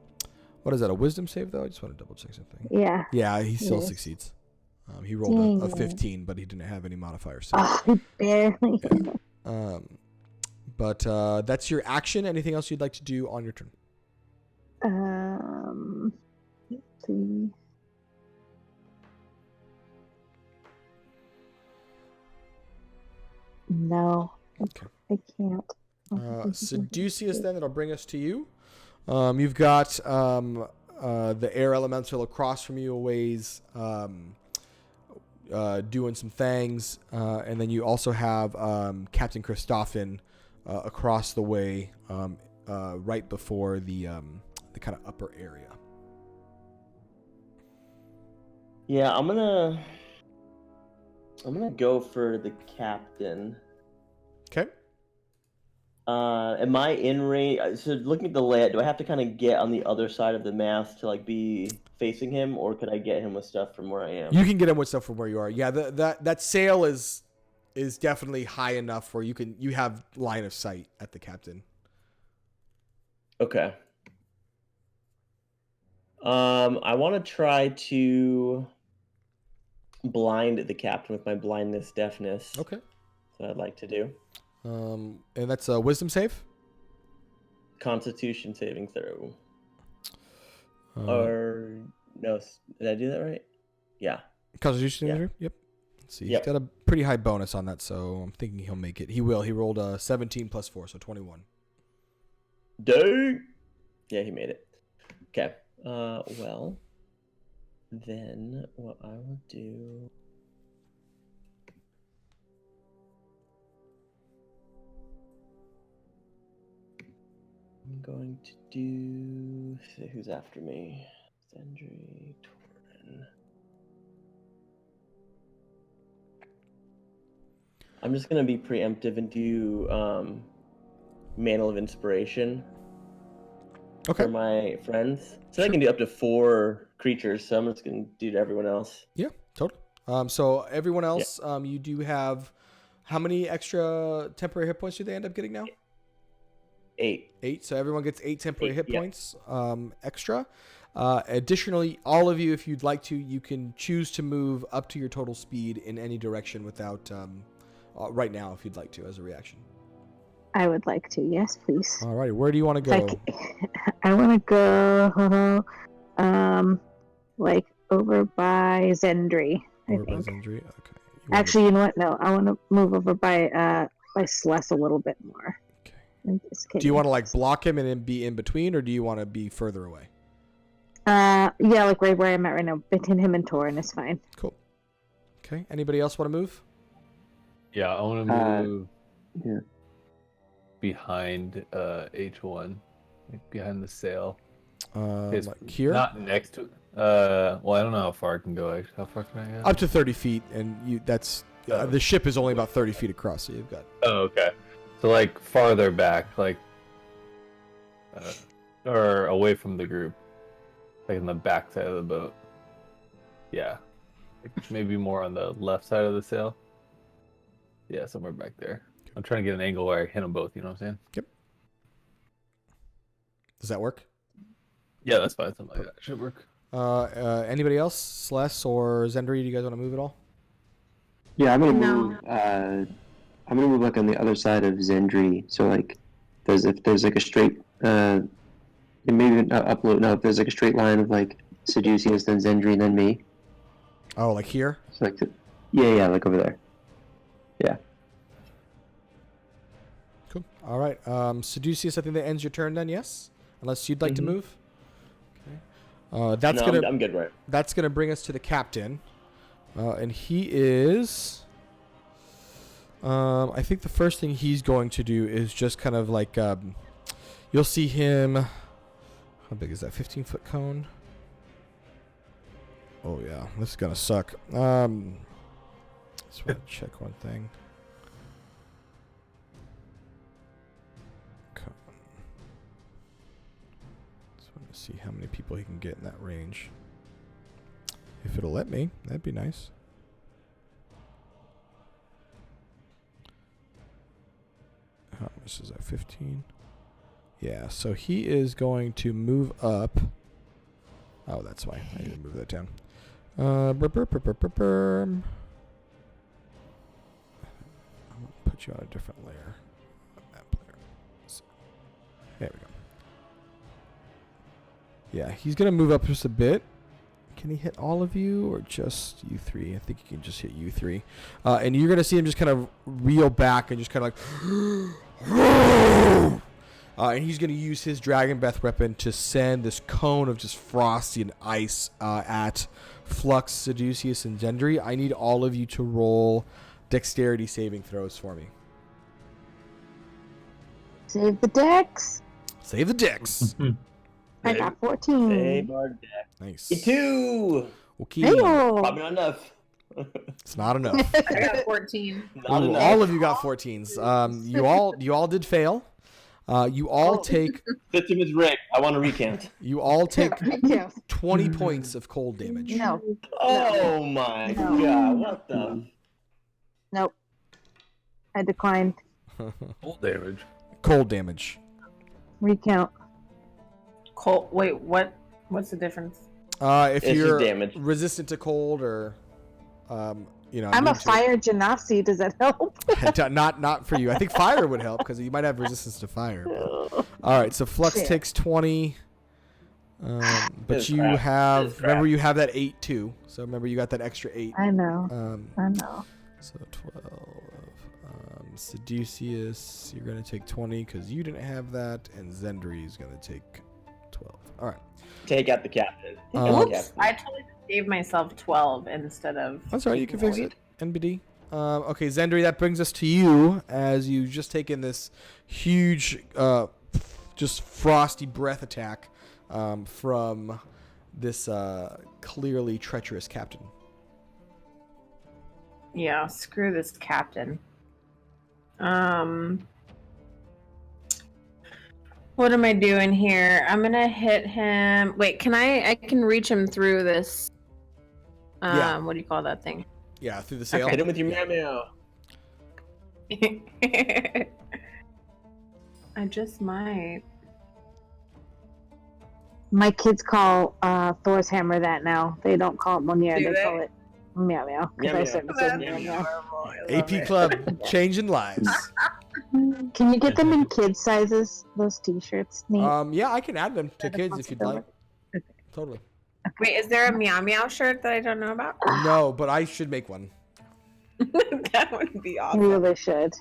What is that? A wisdom save though? I just want to double check something. Yeah. Yeah, he still succeeds. He rolled a 15, but he didn't have any modifiers. So. He barely. Yeah. But that's your action. Anything else you'd like to do on your turn? Let's see. No. Okay. I can't. Seduceus, then that'll bring us to you. You've got the air elemental across from you a ways, doing some things, and then you also have Captain Christoffin across the way, right before the kind of upper area. Yeah, I'm gonna go for the captain. Okay. Am I in range? So looking at the layout, do I have to kind of get on the other side of the mast to like be facing him, or could I get him with stuff from where I am? You can get him with stuff from where you are. Yeah, that sail is definitely high enough where you have line of sight at the captain. Okay. I want to try to blind the captain with my blindness deafness. Okay. That I'd like to do. And that's a wisdom save? Constitution saving throw. Or no, did I do that right? Yeah. Constitution saving throw? Yep. Let's see. He's got a pretty high bonus on that, so I'm thinking he'll make it. He will. He rolled a 17 plus 4, so 21. Dang! Yeah, he made it. Okay. Well, then what I will do... I'm going to do... Who's after me? Sendry, Torin. I'm just going to be preemptive and do Mantle of Inspiration for my friends. So I can do up to 4 creatures, so I'm just going to do to everyone else. Yeah, totally. So everyone else, you do have... How many extra temporary hit points do they end up getting now? 8. 8. So everyone gets 8 temporary 8, hit yeah. points extra. Additionally, all of you, if you'd like to, you can choose to move up to your total speed in any direction without right now, if you'd like to, as a reaction. I would like to. Yes, please. All right. Where do you want to go? I want to go, like over by Zendri. Over by I think. Zendri? Okay. Actually, you know what? No, I want to move over by Celeste a little bit more. Okay. Do you want to like block him and then be in between, or do you want to be further away? Yeah, like right where I'm at right now. Between him and Torin is fine. Cool. Okay. Anybody else want to move? Yeah, I want to move Yeah. behind H1, like behind the sail. Like here? Not next to. Well, I don't know how far I can go. Actually, how far can I go? Up to 30 feet, and that's the ship is only about 30 feet across, so you've got. Oh, okay. So like farther back, like, or away from the group, like in the back side of the boat. Yeah, like maybe more on the left side of the sail. Yeah, somewhere back there. I'm trying to get an angle where I hit them both. You know what I'm saying? Yep. Does that work? Yeah, that's fine. Something like that should work. Anybody else? Celeste or Zendri, do you guys want to move at all? Yeah, I'm gonna No. move. I'm gonna move like on the other side of Zendri. So like, if there's like a straight, and maybe not upload. No, if there's like a straight line of like Seducius, then Zendri, and then me. Oh, like here? So like, yeah, like over there. Yeah. Cool. All right. Seducius, I think that ends your turn then, yes? Unless you'd like to move. Okay. That's No, gonna. I'm good, right? That's gonna bring us to the captain, and he is. I think the first thing he's going to do is just kind of like. You'll see him. How big is that? 15-foot cone. Oh yeah, this is gonna suck. Just want to check one thing. Just want to see how many people he can get in that range. If it'll let me, that'd be nice. This is at 15. Yeah, so he is going to move up. Oh, that's why I need to move that down. I'm gonna put you on a different layer. Map layer. So, there we go. Yeah, he's gonna move up just a bit. Can he hit all of you or just you three? I think he can just hit you three. And you're gonna see him just kind of reel back and just kind of like. And he's going to use his Dragon Breath weapon to send this cone of just frosty and ice at Flux, Seducius, and Zendri. I need all of you to roll dexterity saving throws for me. Save the dex. Save the dex. I got 14. Save our deck. Nice. Me too. Okay. Heyo. Probably not enough. It's not enough. I got 14. Not Ooh, enough. all of you got 14s. You all did fail. You all take System is rigged. I want to recant. you all take Yeah. 20 points of cold damage. No. Oh my No. god! What the? Nope. I declined. Full damage. Cold damage. Recount. Cold. Wait, what? What's the difference? If It's you're just damage. resistant to cold or I'm a immune to it. fire genasi. Does that help? not for you. I think fire would help because you might have resistance to fire. But. All right, so Flux Shit. takes 20, but It's you crap. have It's crap. remember you have that 8 too. So remember you got that extra 8. I know. I know. So 12. Seducius, you're gonna take 20 because you didn't have that, and Zendri is gonna take 12. All right. Take out the captain. Take out the Whoops! captain. I totally gave myself 12 instead of. That's all right. You can fix it. NBD. Okay, Zendri, that brings us to you as you've just taken this huge, just frosty breath attack from this clearly treacherous captain. Yeah, screw this captain. What am I doing here? I'm gonna hit him. Wait, I can reach him through this. Yeah. What do you call that thing? Yeah, through the sail. Hit him with your meow meow. I just might. My kids call Thor's hammer that now. They don't call it Monier. Do They they? call it meow meow. Because Meow I meow. started saying That's meow meow. adorable. I love AP it. Club, changing lives. Can you get them in kid sizes? Those T-shirts, Nate. Yeah, I can add them to Is that a kids if you'd like. possibility? Totally. Wait, is there a meow meow shirt that I don't know about? No, but I should make one. That would be You awesome. really should.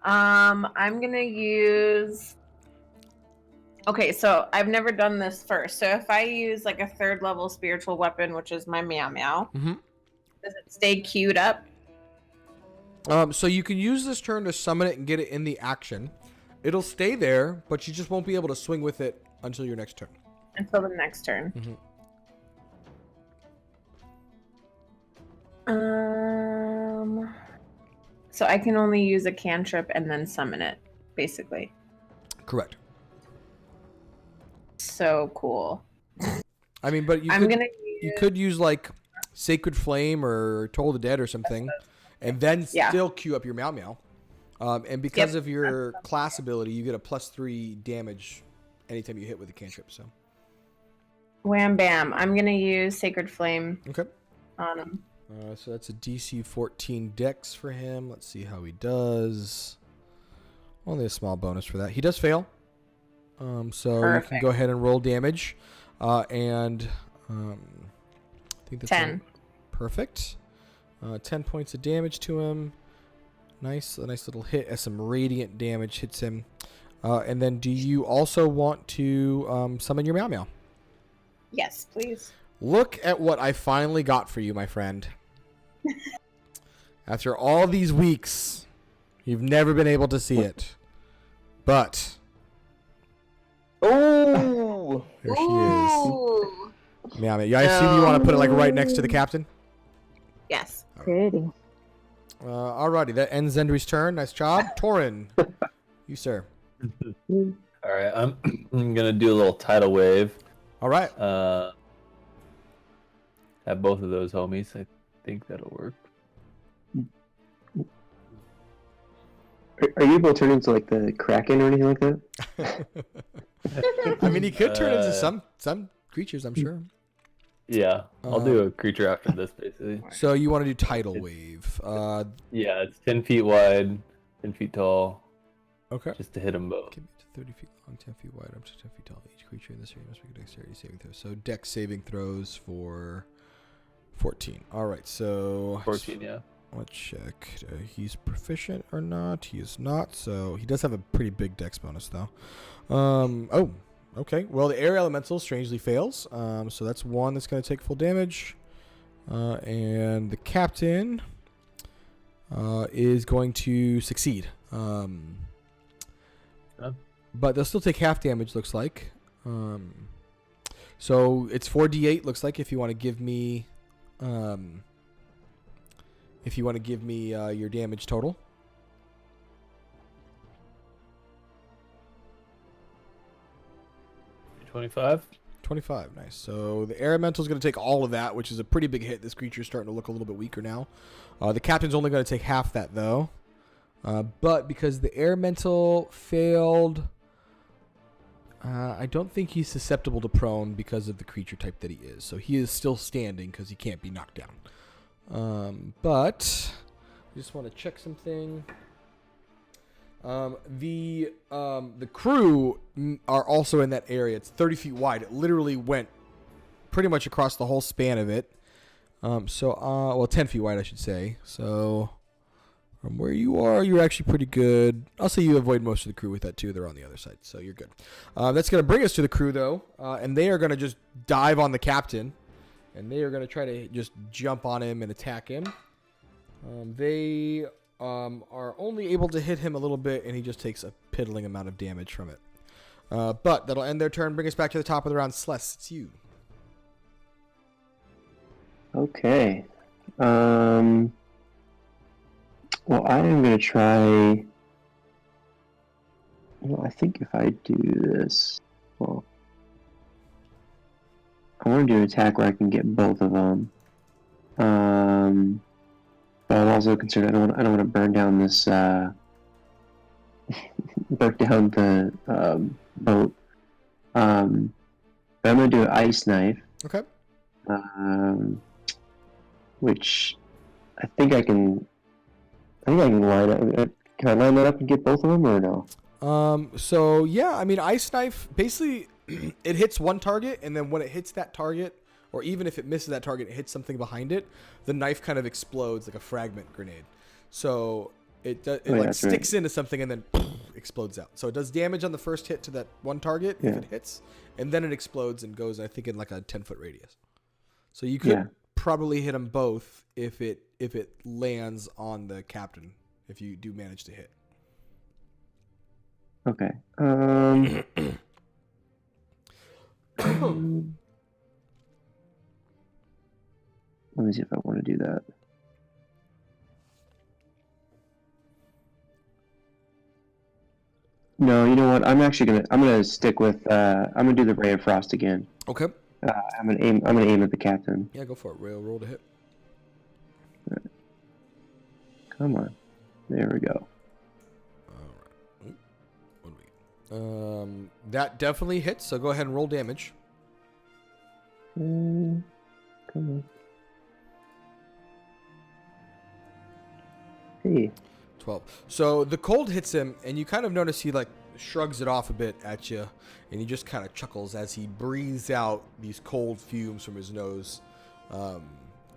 I'm gonna use. Okay, so I've never done this first. So if I use like a 3rd level spiritual weapon, which is my meow meow, Mhm. does it stay queued up? So you can use this turn to summon it and get it in the action. It'll stay there, but you just won't be able to swing with it until your next turn. Until the next turn. So I can only use a cantrip and then summon it, basically. Correct. So cool. I mean, but you could use like Sacred Flame or Toll the Dead or something, and then still queue up your Meow Meow. And because of your class ability, you get a +3 damage anytime you hit with a cantrip. So. Wham bam! I'm gonna use Sacred Flame. Okay. On him. So that's a DC 14 Dex for him. Let's see how he does. Only a small bonus for that. He does fail. So you can go ahead and roll damage. I think that's 10. Perfect. 10 points of damage to him. A nice little hit as some radiant damage hits him. And then do you also want to summon your Meow Meow? Yes, please. Look at what I finally got for you, my friend. After all these weeks, you've never been able to see it. But... Oh! There she is. Meow Meow. You guys see you want to put it like right next to the captain? Yes. Pretty. Alrighty, that ends Zendry's turn. Nice job. Torin, you sir. Alright, I'm gonna do a little tidal wave. Alright. Have both of those homies. I think that'll work. Are you able to turn into like the Kraken or anything like that? I mean, he could turn into some creatures, I'm sure. Yeah, I'll do a creature after this, basically. So you want to do Tidal Wave. Yeah, it's 10 feet wide, 10 feet tall. Okay. Just to hit them both. Can be up to 30 feet long, 10 feet wide, up to 10 feet tall. Each creature in this area must make a dexterity saving throw. So dex saving throws for 14. Alright, so... 14, yeah. Let's check. He's proficient or not. He is not, so he does have a pretty big dex bonus, though. Oh, okay. Well, the air elemental strangely fails, so that's one that's going to take full damage. And the captain is going to succeed. But they'll still take half damage, looks like. So it's 4d8, looks like, if you want to give me... your damage total. 25. 25, nice. So the air elemental is going to take all of that, which is a pretty big hit. This creature's starting to look a little bit weaker now. The captain's only going to take half that, though. But because the air elemental failed, I don't think he's susceptible to prone because of the creature type that he is. So he is still standing because he can't be knocked down. But I just want to check something. The crew are also in that area. It's 30 feet wide. It literally went pretty much across the whole span of it. Well, 10 feet wide, I should say. So from where you are, you're actually pretty good. I'll say you avoid most of the crew with that too. They're on the other side, so you're good. That's going to bring us to the crew, though, and they are going to just dive on the captain, and they are going to try to just jump on him and attack him. They are only able to hit him a little bit, and he just takes a piddling amount of damage from it. But that'll end their turn. Bring us back to the top of the round. Celeste, it's you. Okay. Well, I am going to try... Well, I think if I do this... Well, I want to do an attack where I can get both of them. But I'm also concerned I don't want to burn down this break down the boat. But I'm gonna do an ice knife. Okay. Which I think I can. I think I can line up. Can I line that up and get both of them, or no? So yeah, I mean, ice knife basically it hits one target, and then when it hits that target, or even if it misses that target, it hits something behind it. The knife kind of explodes like a fragment grenade. So it sticks into something and then explodes out. So it does damage on the first hit to that one target if it hits, and then it explodes and goes, I think, in like a 10-foot radius. So you could probably hit them both if it lands on the captain, if you do manage to hit. Okay. Let me see if I want to do that. No, you know what? I'm gonna stick with I'm gonna do the Ray of Frost again. Okay. I'm gonna aim at the captain. Yeah, go for it. Roll to hit. Come on. There we go. All right. What do we? That definitely hits. So go ahead and roll damage. Come on. Hey. 12. So the cold hits him, and you kind of notice he like shrugs it off a bit at you, and he just kind of chuckles as he breathes out these cold fumes from his nose.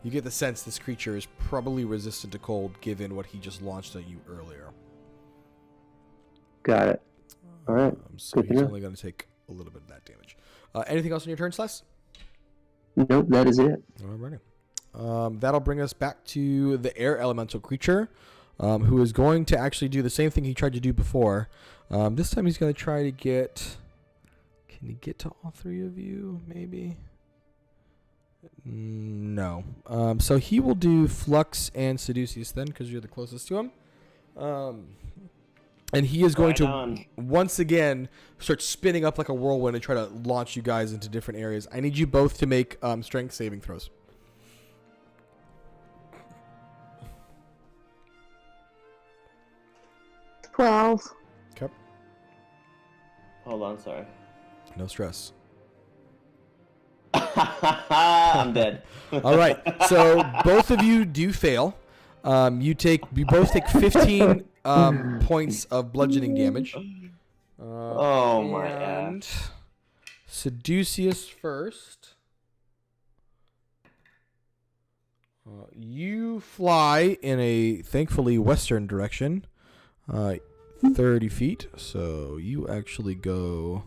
You get the sense this creature is probably resistant to cold, given what he just launched at you earlier. Got it. All right. So he's only going to take a little bit of that damage. Anything else on your turn, Celeste? Nope, that is it. Alrighty. That'll bring us back to the air elemental creature, who is going to actually do the same thing he tried to do before. This time he's going to try to get... Can he get to all three of you, maybe? No. So he will do Flux and Seducius then, because you're the closest to him. And he is going to, once again, start spinning up like a whirlwind and try to launch you guys into different areas. I need you both to make strength saving throws. $12. Okay. Hold on, sorry. No stress. I'm dead. All right. So both of you do fail. You both take 15 points of bludgeoning damage. Oh my god. Seducius first. You fly in a thankfully western direction, 30 feet. So you actually go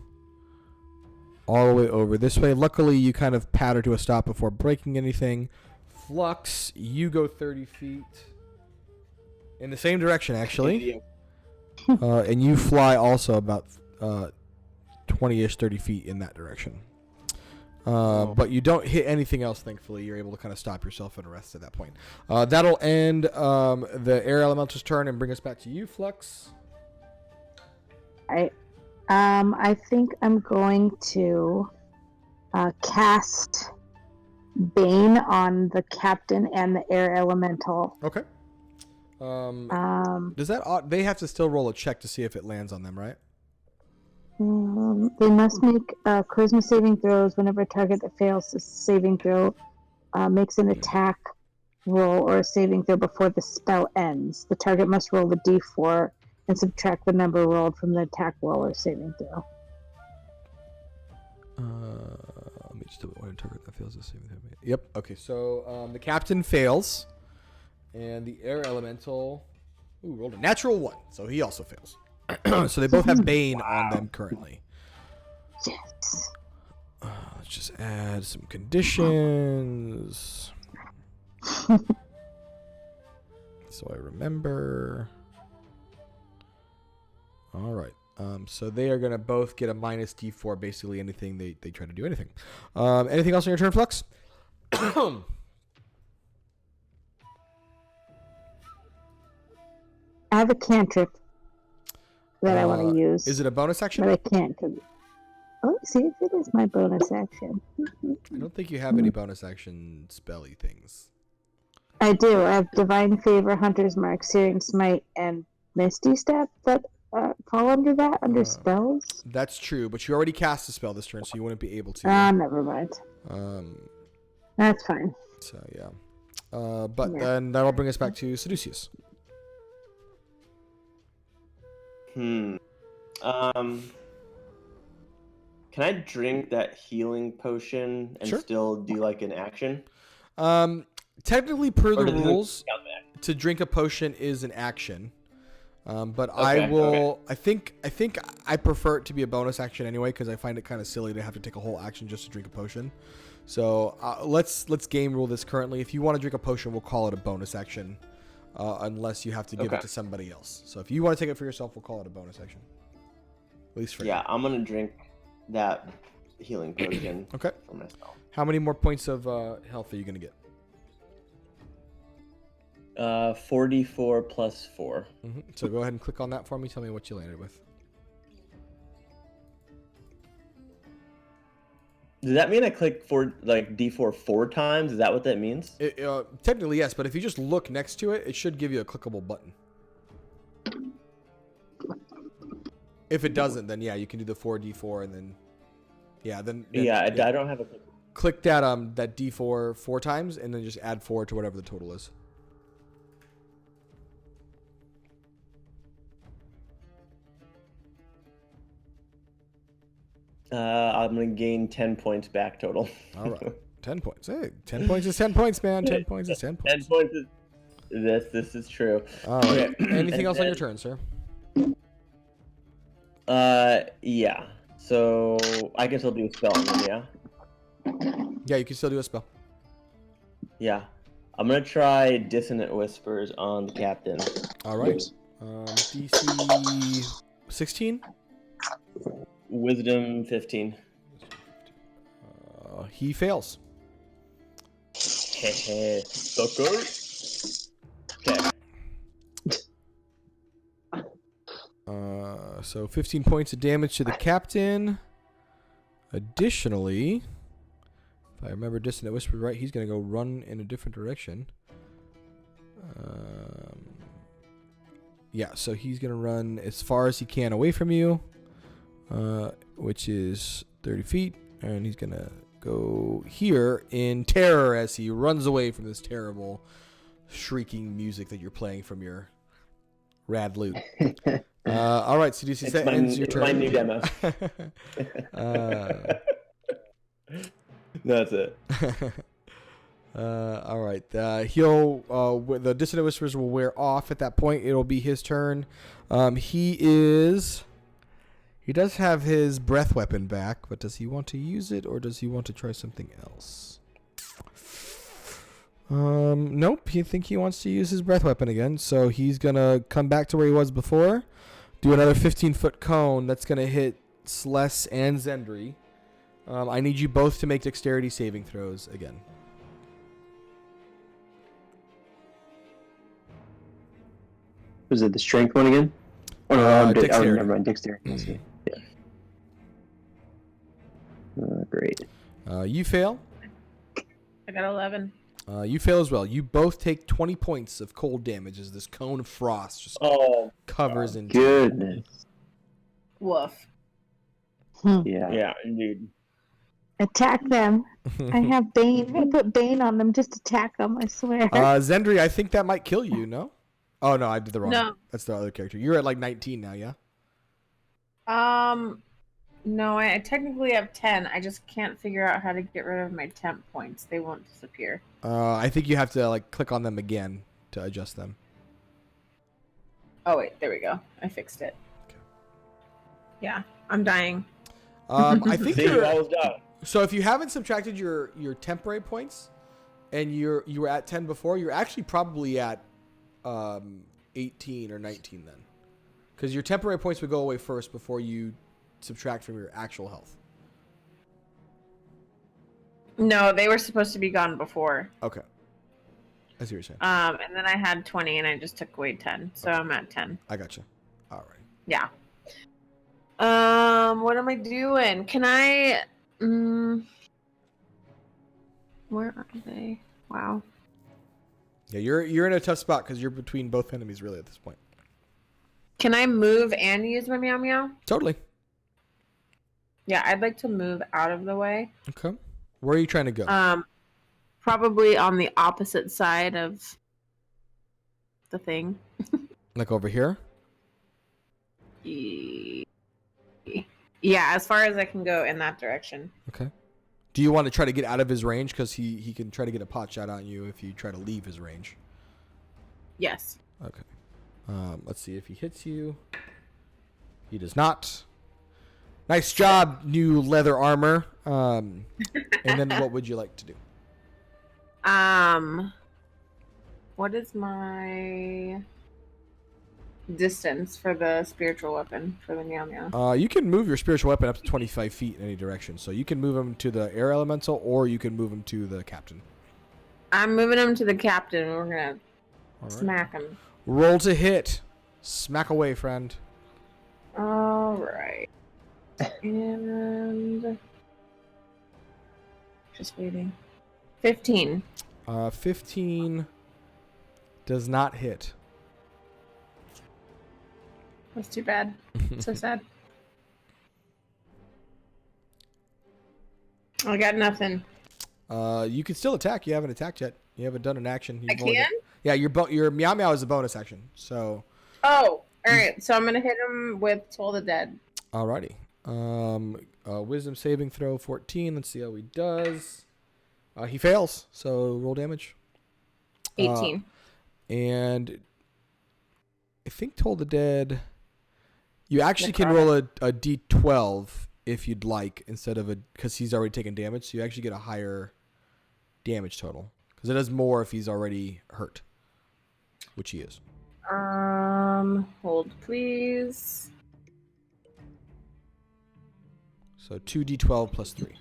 all the way over this way. Luckily, you kind of patter to a stop before breaking anything. Flux, you go 30 feet in the same direction, actually. And you fly also about 20-ish, 30 feet in that direction. But you don't hit anything else, thankfully. You're able to kind of stop yourself and rest at that point. That'll end the air elemental's turn and bring us back to you, Flux. I think I'm going to cast Bane on the captain and the air elemental. Okay. Does that they have to still roll a check to see if it lands on them, right? They must make charisma saving throws whenever a target that fails the saving throw makes an attack roll or a saving throw before the spell ends. The target must roll the d4 and subtract the number rolled from the attack roll or saving throw. Let me just do it when a target that fails the saving throw. Yep. Okay. So the captain fails, and the air elemental rolled a natural 1, so he also fails. So they both have Bane on them currently. Yes. Let's just add some conditions. So I remember. All right. So they are going to both get a minus D4, basically anything they try to do anything. Anything else on your turn, Flux? I have a cantrip that I want to use. Is it a bonus action? But I can't. Let me see if it is my bonus action. I don't think you have any bonus action spelly things. I do. I have Divine Favor, Hunter's Mark, Searing Smite, and Misty Step. That fall under that? Under spells? That's true, but you already cast a spell this turn, so you wouldn't be able to. Never mind. Um, That's fine. so yeah. But Yeah. then that'll bring us back to Seducius. Can I drink that healing potion and Sure. still do like an action? Technically, per Or the does it rules, count that? to drink a potion is an action. But Okay, I will. I think I prefer it to be a bonus action anyway, because I find it kind of silly to have to take a whole action just to drink a potion. So let's game rule this currently. If you want to drink a potion, we'll call it a bonus action, unless you have to give it Okay. to somebody else. So if you want to take it for yourself, we'll call it a bonus action. At least for Yeah, you. I'm gonna drink that healing potion Okay. for myself. How many more points of health are you gonna get? 44 plus 4. So go ahead and click on that for me. Tell me what you landed with. Does that mean I click for like D4 4 times? Is that what that means? Technically, yes, but if you just look next to it, it should give you a clickable button. If it doesn't, then yeah, you can do the 4d4 and then, then I don't have a click. click that d4 4 times and then just add 4 to whatever the total is. I'm gonna gain 10 points back total. All right, 10 points. Hey, 10 points is 10 points, man. 10 points is 10 points. 10 points is this is true. All right. Okay. Anything And else on your then- turn, sir? Yeah. So I guess I'll do a spell on them, yeah? Yeah, you can still do a spell. Yeah. I'm gonna try Dissonant Whispers on the captain. All right. DC 16. Wisdom 15. He fails. Hehe, sucker. Okay. So 15 points of damage to the captain. Additionally, if I remember Dissonant Whisper right, he's going to go run in a different direction. Yeah, so he's going to run as far as he can away from you, which is 30 feet. And he's going to go here in terror as he runs away from this terrible shrieking music that you're playing from your rad lute. All right, Seducius, that ends your It's turn. my new demo. That's it. All right. The Dissonant Whispers will wear off at that point. It'll be his turn. He does have his breath weapon back, but does he want to use it or does he want to try something else? Nope. I think he wants to use his breath weapon again. So he's gonna come back to where he was before. Do another 15-foot cone. That's gonna hit Sless and Zendri. I need you both to make dexterity saving throws again. Was it the strength one again? Oh, no, dexterity. never mind. Dexterity. Let's see. Yeah. Great. You fail. I got 11. You fail as well. You both take 20 points of cold damage as this cone of frost just Oh, covers in. Goodness. Woof. Yeah. yeah, indeed. Attack them. I have Bane. I put Bane on them. Just attack them, I swear. Zendri, I think that might kill you, no? Oh, no, I did the wrong No. one. That's the other character. You're at like 19 now, yeah? No, I technically have 10. I just can't figure out how to get rid of my temp points. They won't disappear. I think you have to like click on them again to adjust them. Oh, wait. There we go. I fixed it. Okay. Yeah. I'm dying. I think See, I was done. so if you haven't subtracted your temporary points and you were at 10 before, you're actually probably at 18 or 19 then. Because your temporary points would go away first before you subtract from your actual health. No, they were supposed to be gone before. Okay. I see what you're saying. And then I had 20 and I just took away 10. So I'm at 10. I gotcha. All right. Yeah. What am I doing? Can I where are they? Wow. Yeah, you're in a tough spot because you're between both enemies really at this point. Can I move and use my meow meow? Totally. Yeah, I'd like to move out of the way. Okay. Where are you trying to go? Probably on the opposite side of the thing. Like over here? Yeah, as far as I can go in that direction. Okay. Do you want to try to get out of his range? Because he can try to get a pot shot on you if you try to leave his range. Yes. Okay. Let's see if he hits you. He does not. Nice job, new leather armor. And then what would you like to do? What is my distance for the spiritual weapon for the meow meow? You can move your spiritual weapon up to 25 feet in any direction. So you can move him to the air elemental, or you can move him to the captain. I'm moving him to the captain. We're gonna All right. smack him. Roll to hit. Smack away, friend. All right. And just waiting. 15. 15 does not hit. That's too bad. So sad. I got nothing. You can still attack. You haven't attacked yet. You haven't done an action. I can? Yeah, your meow meow is a bonus action. So. Oh, all right. So I'm gonna hit him with Toll the Dead. Alrighty. Wisdom saving throw 14. Let's see how he does. He fails. So roll damage. 18. And I think Toll the Dead. You actually can roll a d12 if you'd like, instead of because he's already taken damage. So you actually get a higher damage total, because it does more if he's already hurt, which he is. Hold please. So 2d12 plus 3.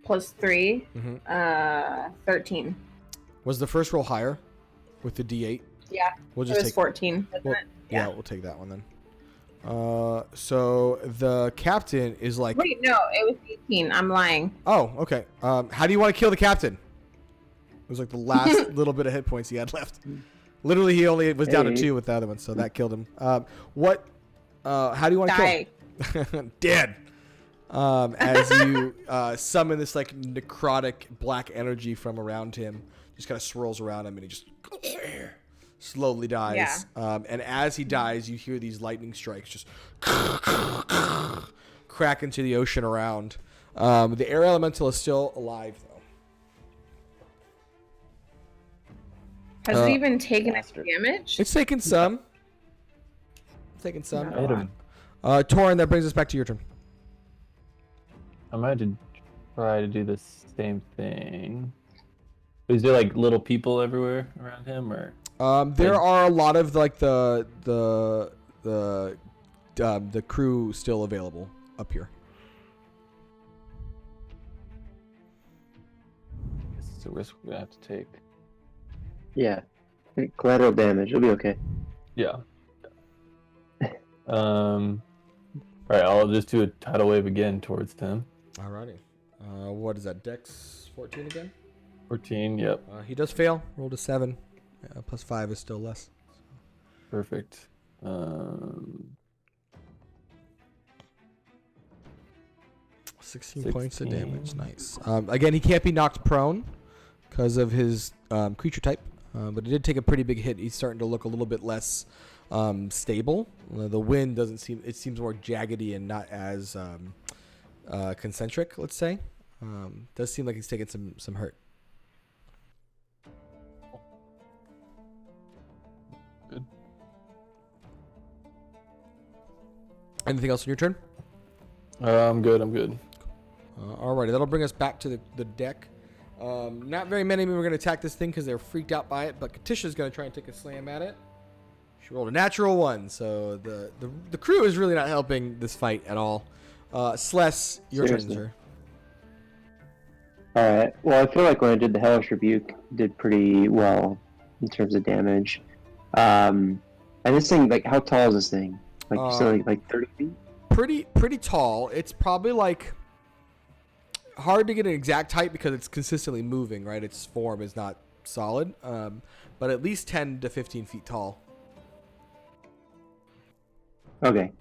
Plus 3. Mm-hmm. 13. Was the first roll higher with the d8? Yeah. We'll It just was take 14. Wasn't it? Yeah, we'll take that one then. So the captain is like. Wait, no, it was 18. I'm lying. Oh, okay. How do you want to kill the captain? It was like the last little bit of hit points he had left. Literally, he only was down to 2 with the other one, so that killed him. How do you want to kill him? Dead. As you summon this like necrotic black energy from around him, just kind of swirls around him, and he just slowly dies. Yeah. And as he dies, you hear these lightning strikes just crack into the ocean around. The air elemental is still alive, though. Has it even taken any damage? It's taken some. Item. Torin, that brings us back to your turn. I might have to try to do the same thing. Is there like little people everywhere around him, or? There are a lot of like the crew still available up here. It's a risk we're gonna have to take. Yeah. Collateral damage. It'll be okay. Yeah. Alright, I'll just do a tidal wave again towards him. Alrighty. What is that? Dex 14 again? 14, yep. He does fail. Rolled a 7. Plus 5 is still less. Perfect. 16 points of damage. Nice. Again, he can't be knocked prone because of his creature type. But it did take a pretty big hit. He's starting to look a little bit less stable. The wind doesn't seem. It seems more jaggedy and not as concentric. Let's say. Does seem like he's taking some hurt. Good. Anything else on your turn? I'm good. Alrighty, that'll bring us back to the deck. Not very many of them are going to attack this thing because they're freaked out by it, but Katisha's going to try and take a slam at it. She rolled a natural 1, so the crew is really not helping this fight at all. Sles, your turn, sir. Alright. Well, I feel like when I did the Hellish Rebuke, did pretty well in terms of damage. And this thing, like, how tall is this thing? Like, you said, like 30 feet? pretty tall. It's probably like hard to get an exact height because it's consistently moving, right? Its form is not solid, but at least 10 to 15 feet tall. Okay.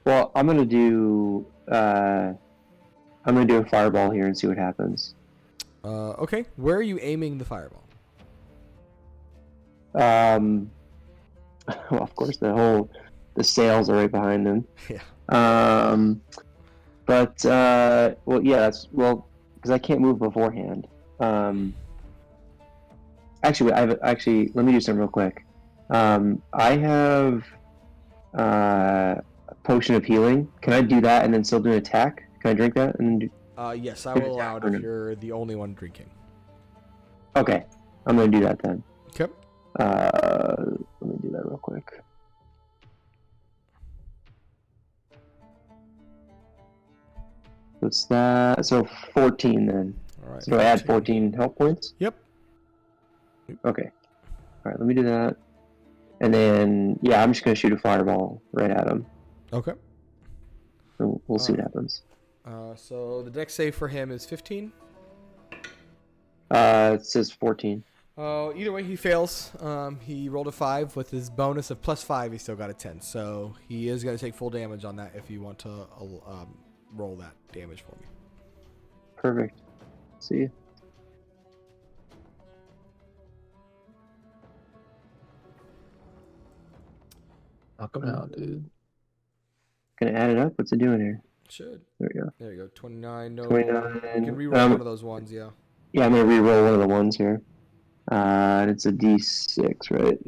Well, I'm gonna do a fireball here and see what happens. Okay. Where are you aiming the fireball? Well, of course, the sails are right behind them. Yeah. But well, yeah, because I can't move beforehand. Actually, let me do something real quick. I have a potion of healing. Can I do that and then still do an attack? Can I drink that and? Yes, I will allow it if you're the only one drinking. Okay, I'm gonna do that then. Okay. Let me do that real quick. What's that? So 14 then. All right. So do I add 14 health points? Yep. Okay. All right, let me do that. And then, yeah, I'm just gonna shoot a fireball right at him. Okay. So we'll see what happens. So the dex save for him is 15. It says 14. Either way, he fails. He rolled a 5 with his bonus of +5. He still got a 10. So he is going to take full damage on that if you want to roll that damage for me. Perfect. See you. Knock him out, dude. Gonna add it up. What's it doing here? Should. There we go. There you go. 29. No. 29. You can reroll one of those ones, yeah. Yeah, I'm gonna re-roll one of the ones here. And it's a D6, right?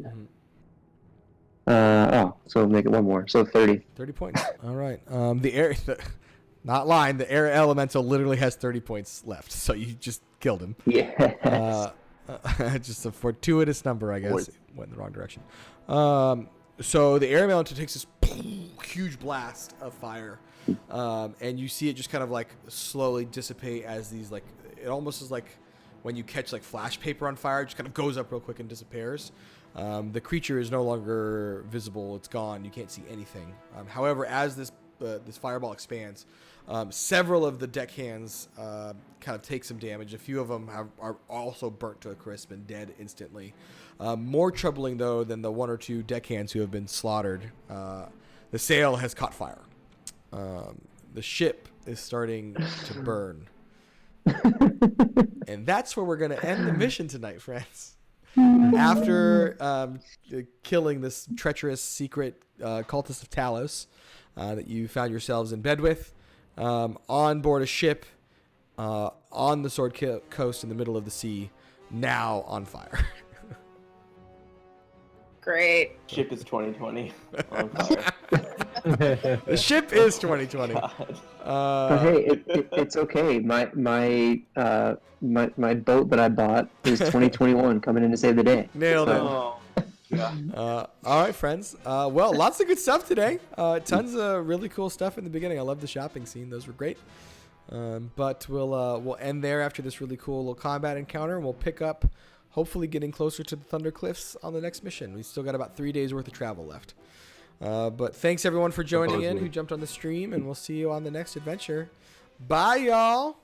Mhm. So make it one more. So 30. 30 points. All right. Not lying. The air elemental literally has 30 points left. So you just killed him. Yes. Just a fortuitous number, I guess. It went in the wrong direction. So the air elemental takes this huge blast of fire, and you see it just kind of like slowly dissipate as these like it almost is like when you catch like flash paper on fire, it just kind of goes up real quick and disappears. The creature is no longer visible; it's gone. You can't see anything. However, as this fireball expands, several of the deckhands kind of take some damage. A few of them are also burnt to a crisp and dead instantly. More troubling, though, than the one or two deckhands who have been slaughtered, the sail has caught fire. The ship is starting to burn. And that's where we're going to end the mission tonight, friends. After killing this treacherous secret cultist of Talos that you found yourselves in bed with, on board a ship on the Sword Coast in the middle of the sea, now on fire. Great. Ship is 2020. On fire. The ship is 2020. But hey, it's okay. My boat that I bought is 2021 coming in to save the day. Nailed it. Oh, yeah. All right, friends. Well, lots of good stuff today. Tons of really cool stuff in the beginning. I love the shopping scene; those were great. But we'll end there after this really cool little combat encounter, and we'll pick up, hopefully, getting closer to the Thunder Cliffs on the next mission. We still got about 3 days worth of travel left. But thanks everyone for joining in who jumped on the stream, and we'll see you on the next adventure. Bye, y'all.